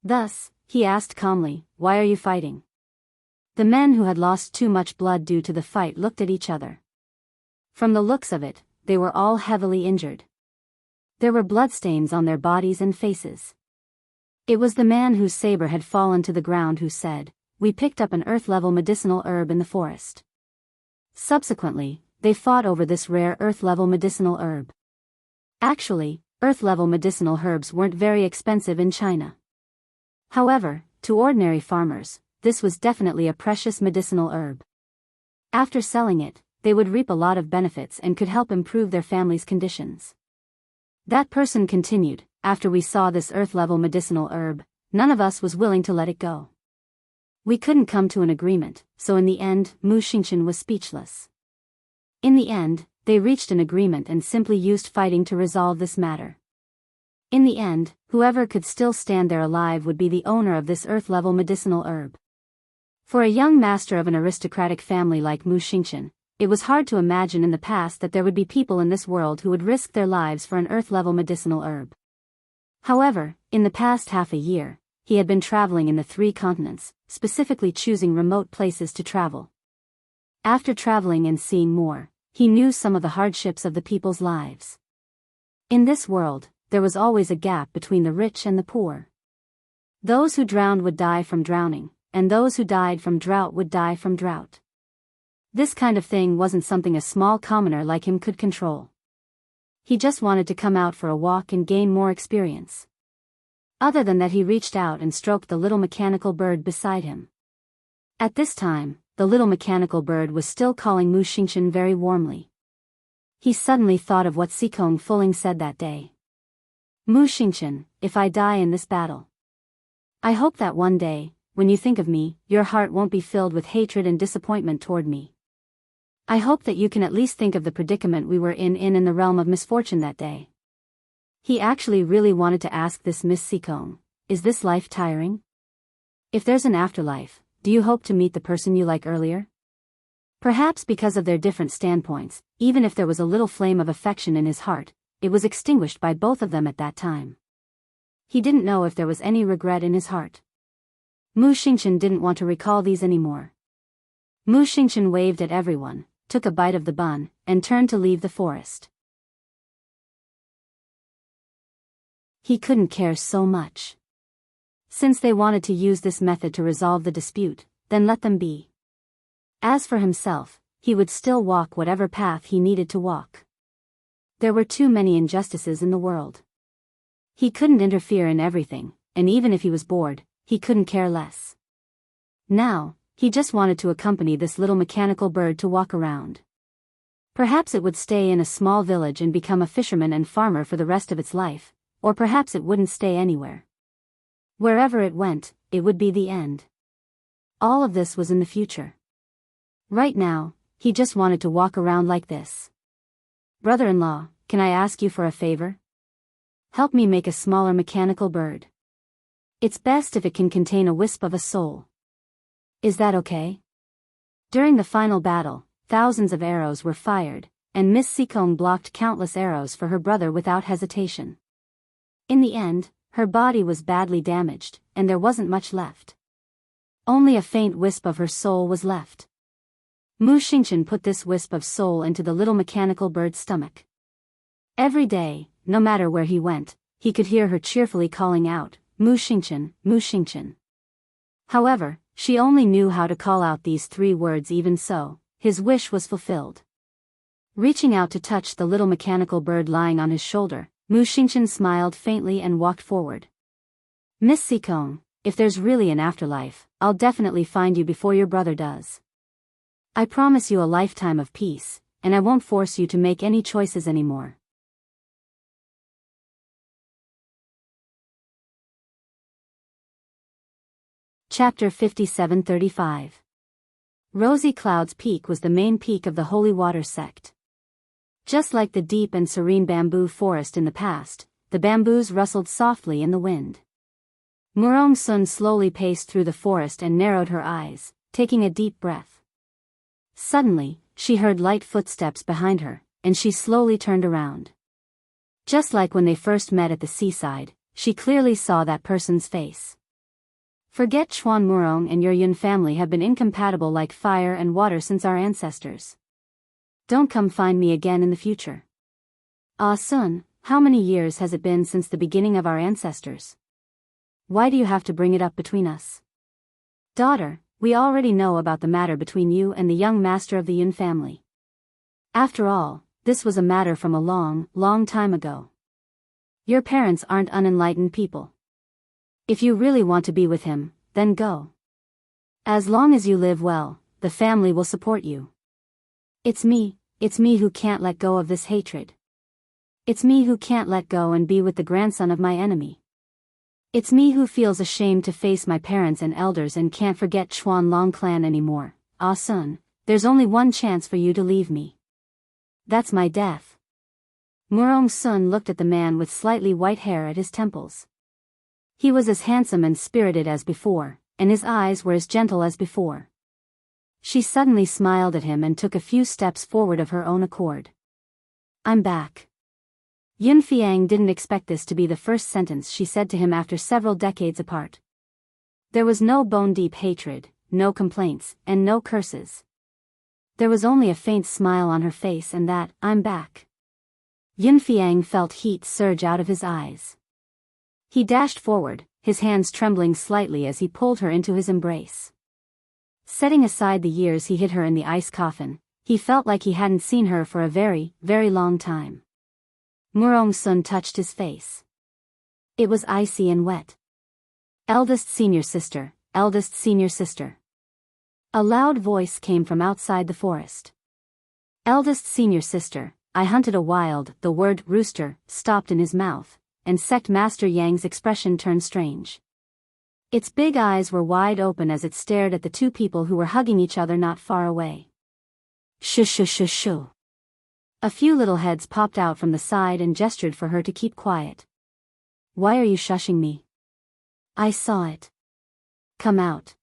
Thus, he asked calmly, "Why are you fighting?" The men who had lost too much blood due to the fight looked at each other. From the looks of it, they were all heavily injured. There were bloodstains on their bodies and faces. It was the man whose saber had fallen to the ground who said, "We picked up an earth-level medicinal herb in the forest." Subsequently, they fought over this rare earth-level medicinal herb. Actually, earth-level medicinal herbs weren't very expensive in China. However, to ordinary farmers, this was definitely a precious medicinal herb. After selling it, they would reap a lot of benefits and could help improve their family's conditions. That person continued, "After we saw this earth-level medicinal herb, none of us was willing to let it go. We couldn't come to an agreement, so in the end, Mu Xingchen was speechless. In the end, they reached an agreement and simply used fighting to resolve this matter. In the end, whoever could still stand there alive would be the owner of this earth-level medicinal herb. For a young master of an aristocratic family like Mu Xingchen, it was hard to imagine in the past that there would be people in this world who would risk their lives for an earth-level medicinal herb. However, in the past half a year, he had been traveling in the 3 continents, specifically choosing remote places to travel. After traveling and seeing more, he knew some of the hardships of the people's lives. In this world, there was always a gap between the rich and the poor. Those who drowned would die from drowning, and those who died from drought would die from drought. This kind of thing wasn't something a small commoner like him could control. He just wanted to come out for a walk and gain more experience. Other than that, he reached out and stroked the little mechanical bird beside him. At this time, the little mechanical bird was still calling Mu Xingchen very warmly. He suddenly thought of what Sikong Fuling said that day. "Mu Xingchen, if I die in this battle, I hope that one day, when you think of me, your heart won't be filled with hatred and disappointment toward me. I hope that you can at least think of the predicament we were in the realm of misfortune that day." He actually really wanted to ask this Miss Sikong, "Is this life tiring? If there's an afterlife, do you hope to meet the person you like earlier?" Perhaps because of their different standpoints, even if there was a little flame of affection in his heart, it was extinguished by both of them at that time. He didn't know if there was any regret in his heart. Mu Xingchen didn't want to recall these anymore. Mu Xingchen waved at everyone, took a bite of the bun, and turned to leave the forest. He couldn't care so much. Since they wanted to use this method to resolve the dispute, then let them be. As for himself, he would still walk whatever path he needed to walk. There were too many injustices in the world. He couldn't interfere in everything, and even if he was bored, he couldn't care less. Now, he just wanted to accompany this little mechanical bird to walk around. Perhaps it would stay in a small village and become a fisherman and farmer for the rest of its life, or perhaps it wouldn't stay anywhere. Wherever it went, it would be the end. All of this was in the future. Right now, he just wanted to walk around like this. "Brother-in-law, can I ask you for a favor? Help me make a smaller mechanical bird. It's best if it can contain a wisp of a soul. Is that okay?" During the final battle, thousands of arrows were fired, and Miss Sikong blocked countless arrows for her brother without hesitation. In the end, her body was badly damaged, and there wasn't much left. Only a faint wisp of her soul was left. Mu Xingchen put this wisp of soul into the little mechanical bird's stomach. Every day, no matter where he went, he could hear her cheerfully calling out, "Mu Xingchen, Mu Xingchen." However, she only knew how to call out these 3 words. Even so, his wish was fulfilled. Reaching out to touch the little mechanical bird lying on his shoulder, Mu Xingchen smiled faintly and walked forward. "Miss Sikong, if there's really an afterlife, I'll definitely find you before your brother does. I promise you a lifetime of peace, and I won't force you to make any choices anymore." Chapter 57-35. Rosy Cloud's peak was the main peak of the Holy Water sect. Just like the deep and serene bamboo forest in the past, the bamboos rustled softly in the wind. Murong Sun slowly paced through the forest and narrowed her eyes, taking a deep breath. Suddenly, she heard light footsteps behind her, and she slowly turned around. Just like when they first met at the seaside, she clearly saw that person's face. Forget Chuan Murong and your Yun family have been incompatible like fire and water since our ancestors. Don't come find me again in the future. Ah Sun, how many years has it been since the beginning of our ancestors? Why do you have to bring it up between us? Daughter, we already know about the matter between you and the young master of the Yun family. After all, this was a matter from a long, long time ago. Your parents aren't unenlightened people. If you really want to be with him, then go. As long as you live well, the family will support you. It's me who can't let go of this hatred. It's me who can't let go and be with the grandson of my enemy. It's me who feels ashamed to face my parents and elders and can't forget Chuan Long clan anymore. Ah Sun, there's only one chance for you to leave me. That's my death. Murong Sun looked at the man with slightly white hair at his temples. He was as handsome and spirited as before, and his eyes were as gentle as before. She suddenly smiled at him and took a few steps forward of her own accord. I'm back. Yun Fiang didn't expect this to be the first sentence she said to him after several decades apart. There was no bone-deep hatred, no complaints, and no curses. There was only a faint smile on her face and that, I'm back. Yun Fiang felt heat surge out of his eyes. He dashed forward, his hands trembling slightly as he pulled her into his embrace. Setting aside the years he hid her in the ice coffin, he felt like he hadn't seen her for a very, very long time. Murong Sun touched his face. It was icy and wet. Eldest senior sister, eldest senior sister. A loud voice came from outside the forest. Eldest senior sister, I hunted a wild, the word rooster stopped in his mouth, and Sect Master Yang's expression turned strange. Its big eyes were wide open as it stared at the two people who were hugging each other not far away. Shoo shoo shoo shoo. A few little heads popped out from the side and gestured for her to keep quiet. Why are you shushing me? I saw it. Come out.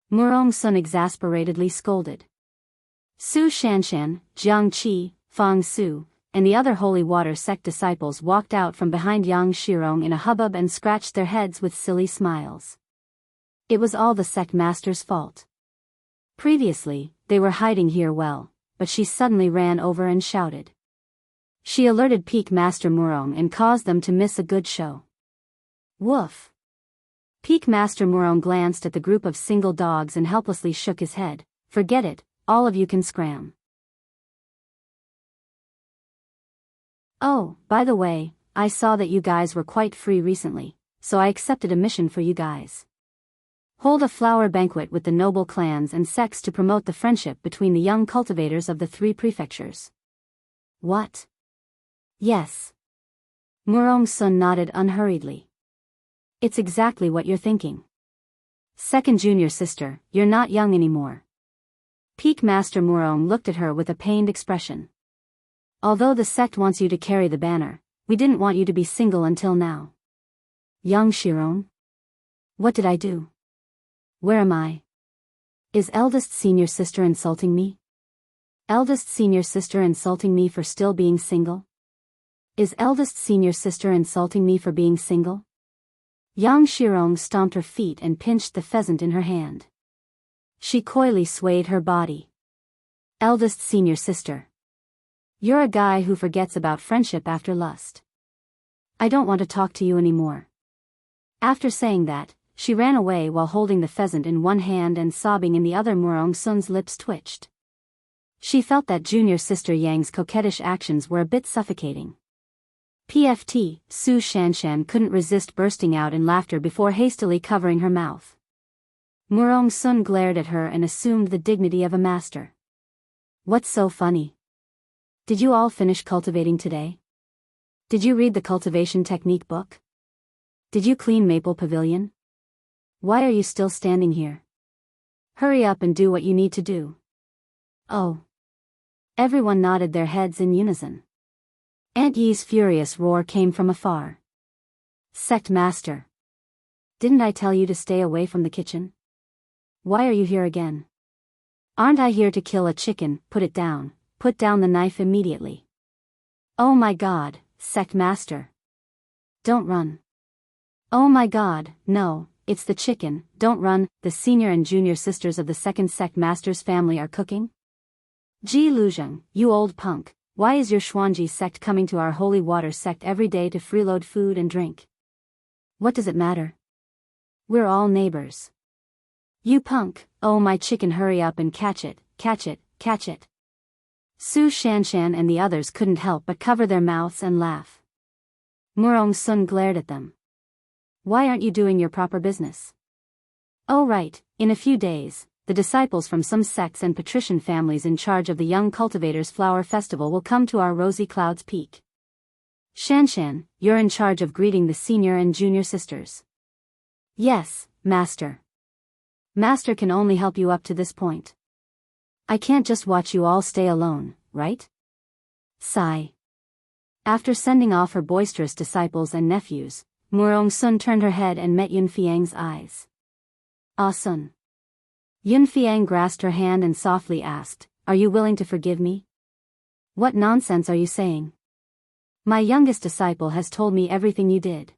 Murong Sun exasperatedly scolded. Su Shanshan, Jiang Qi, Fang Su, and the other holy water sect disciples walked out from behind Yang Shirong in a hubbub and scratched their heads with silly smiles. It was all the sect master's fault. Previously, they were hiding here well, but she suddenly ran over and shouted. She alerted Peak Master Murong and caused them to miss a good show. Woof! Peak Master Murong glanced at the group of single dogs and helplessly shook his head. Forget it, all of you can scram. Oh, by the way, I saw that you guys were quite free recently, so I accepted a mission for you guys. Hold a flower banquet with the noble clans and sects to promote the friendship between the young cultivators of the three prefectures. What? Yes. Murong Sun nodded unhurriedly. It's exactly what you're thinking. Second junior sister, you're not young anymore. Peak Master Murong looked at her with a pained expression. Although the sect wants you to carry the banner, we didn't want you to be single until now. Young Shirong? What did I do? Where am I? Is eldest senior sister insulting me? Eldest senior sister insulting me for still being single? Is eldest senior sister insulting me for being single? Yang Shirong stomped her feet and pinched the pheasant in her hand. She coyly swayed her body. Eldest senior sister. You're a guy who forgets about friendship after lust. I don't want to talk to you anymore. After saying that, she ran away while holding the pheasant in one hand and sobbing in the other. Murong Sun's lips twitched. She felt that junior sister Yang's coquettish actions were a bit suffocating. PFT, Su Shanshan couldn't resist bursting out in laughter before hastily covering her mouth. Murong Sun glared at her and assumed the dignity of a master. What's so funny? Did you all finish cultivating today? Did you read the cultivation technique book? Did you clean Maple Pavilion? Why are you still standing here? Hurry up and do what you need to do. Oh. Everyone nodded their heads in unison. Aunt Ye's furious roar came from afar. Sect Master. Didn't I tell you to stay away from the kitchen? Why are you here again? Aren't I here to kill a chicken? Put it down. Put down the knife immediately. Oh my God, Sect Master. Don't run. Oh my God, no, it's the chicken, don't run. The senior and junior sisters of the second Sect Master's family are cooking? Ji Luzheng, you old punk, why is your Xuanji sect coming to our holy water sect every day to freeload food and drink? What does it matter? We're all neighbors. You punk, oh my chicken, hurry up and catch it, catch it, catch it. Su Shanshan and the others couldn't help but cover their mouths and laugh. Murong Sun glared at them. Why aren't you doing your proper business? Oh right, in a few days, the disciples from some sects and patrician families in charge of the Young Cultivators Flower Festival will come to our Rosy Clouds Peak. Shanshan, you're in charge of greeting the senior and junior sisters. Yes, Master. Master can only help you up to this point. I can't just watch you all stay alone, right? Sigh. After sending off her boisterous disciples and nephews, Murong Sun turned her head and met Yun Fiang's eyes. Ah Sun. Yun Fiang grasped her hand and softly asked, are you willing to forgive me? What nonsense are you saying? My youngest disciple has told me everything you did.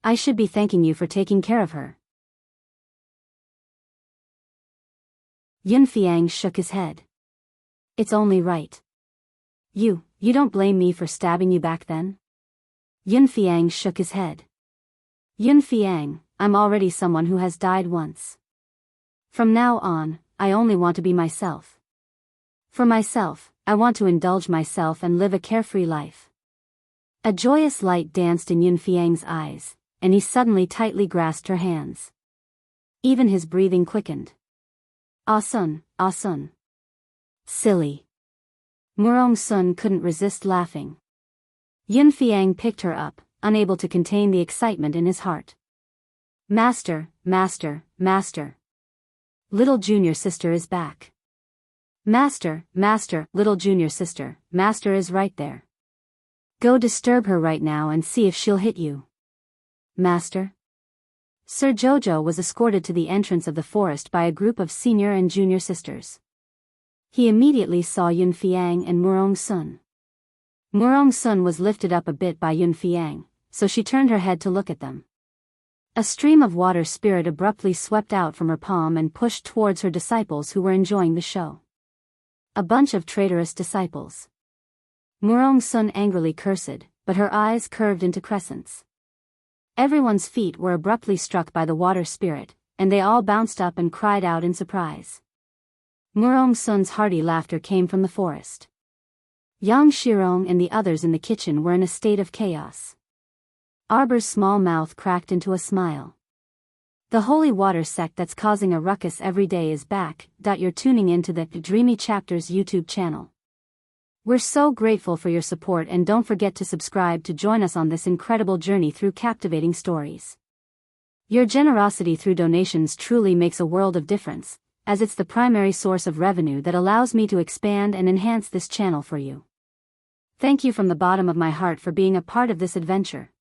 I should be thanking you for taking care of her. Yun Fiang shook his head. It's only right. You don't blame me for stabbing you back then? Yun Fiang shook his head. Yun Fiang, I'm already someone who has died once. From now on, I only want to be myself. For myself, I want to indulge myself and live a carefree life. A joyous light danced in Yun Fiang's eyes, and he suddenly tightly grasped her hands. Even his breathing quickened. Ah Sun, Ah Sun. Silly. Murong Sun couldn't resist laughing. Yun Fiang picked her up, unable to contain the excitement in his heart. Master, Master, Master. Little junior sister is back. Master, Master, little junior sister, Master is right there. Go disturb her right now and see if she'll hit you. Master? Sir Jojo was escorted to the entrance of the forest by a group of senior and junior sisters. He immediately saw Yun Fiang and Murong Sun. Murong Sun was lifted up a bit by Yun Fiang, so she turned her head to look at them. A stream of water spirit abruptly swept out from her palm and pushed towards her disciples who were enjoying the show. A bunch of traitorous disciples. Murong Sun angrily cursed, but her eyes curved into crescents. Everyone's feet were abruptly struck by the water spirit, and they all bounced up and cried out in surprise. Murong Sun's hearty laughter came from the forest. Yang Shirong and the others in the kitchen were in a state of chaos. Arbor's small mouth cracked into a smile. The holy water sect that's causing a ruckus every day is back. You're tuning into the Dreamy Chapters YouTube channel. We're so grateful for your support, and don't forget to subscribe to join us on this incredible journey through captivating stories. Your generosity through donations truly makes a world of difference, as it's the primary source of revenue that allows me to expand and enhance this channel for you. Thank you from the bottom of my heart for being a part of this adventure.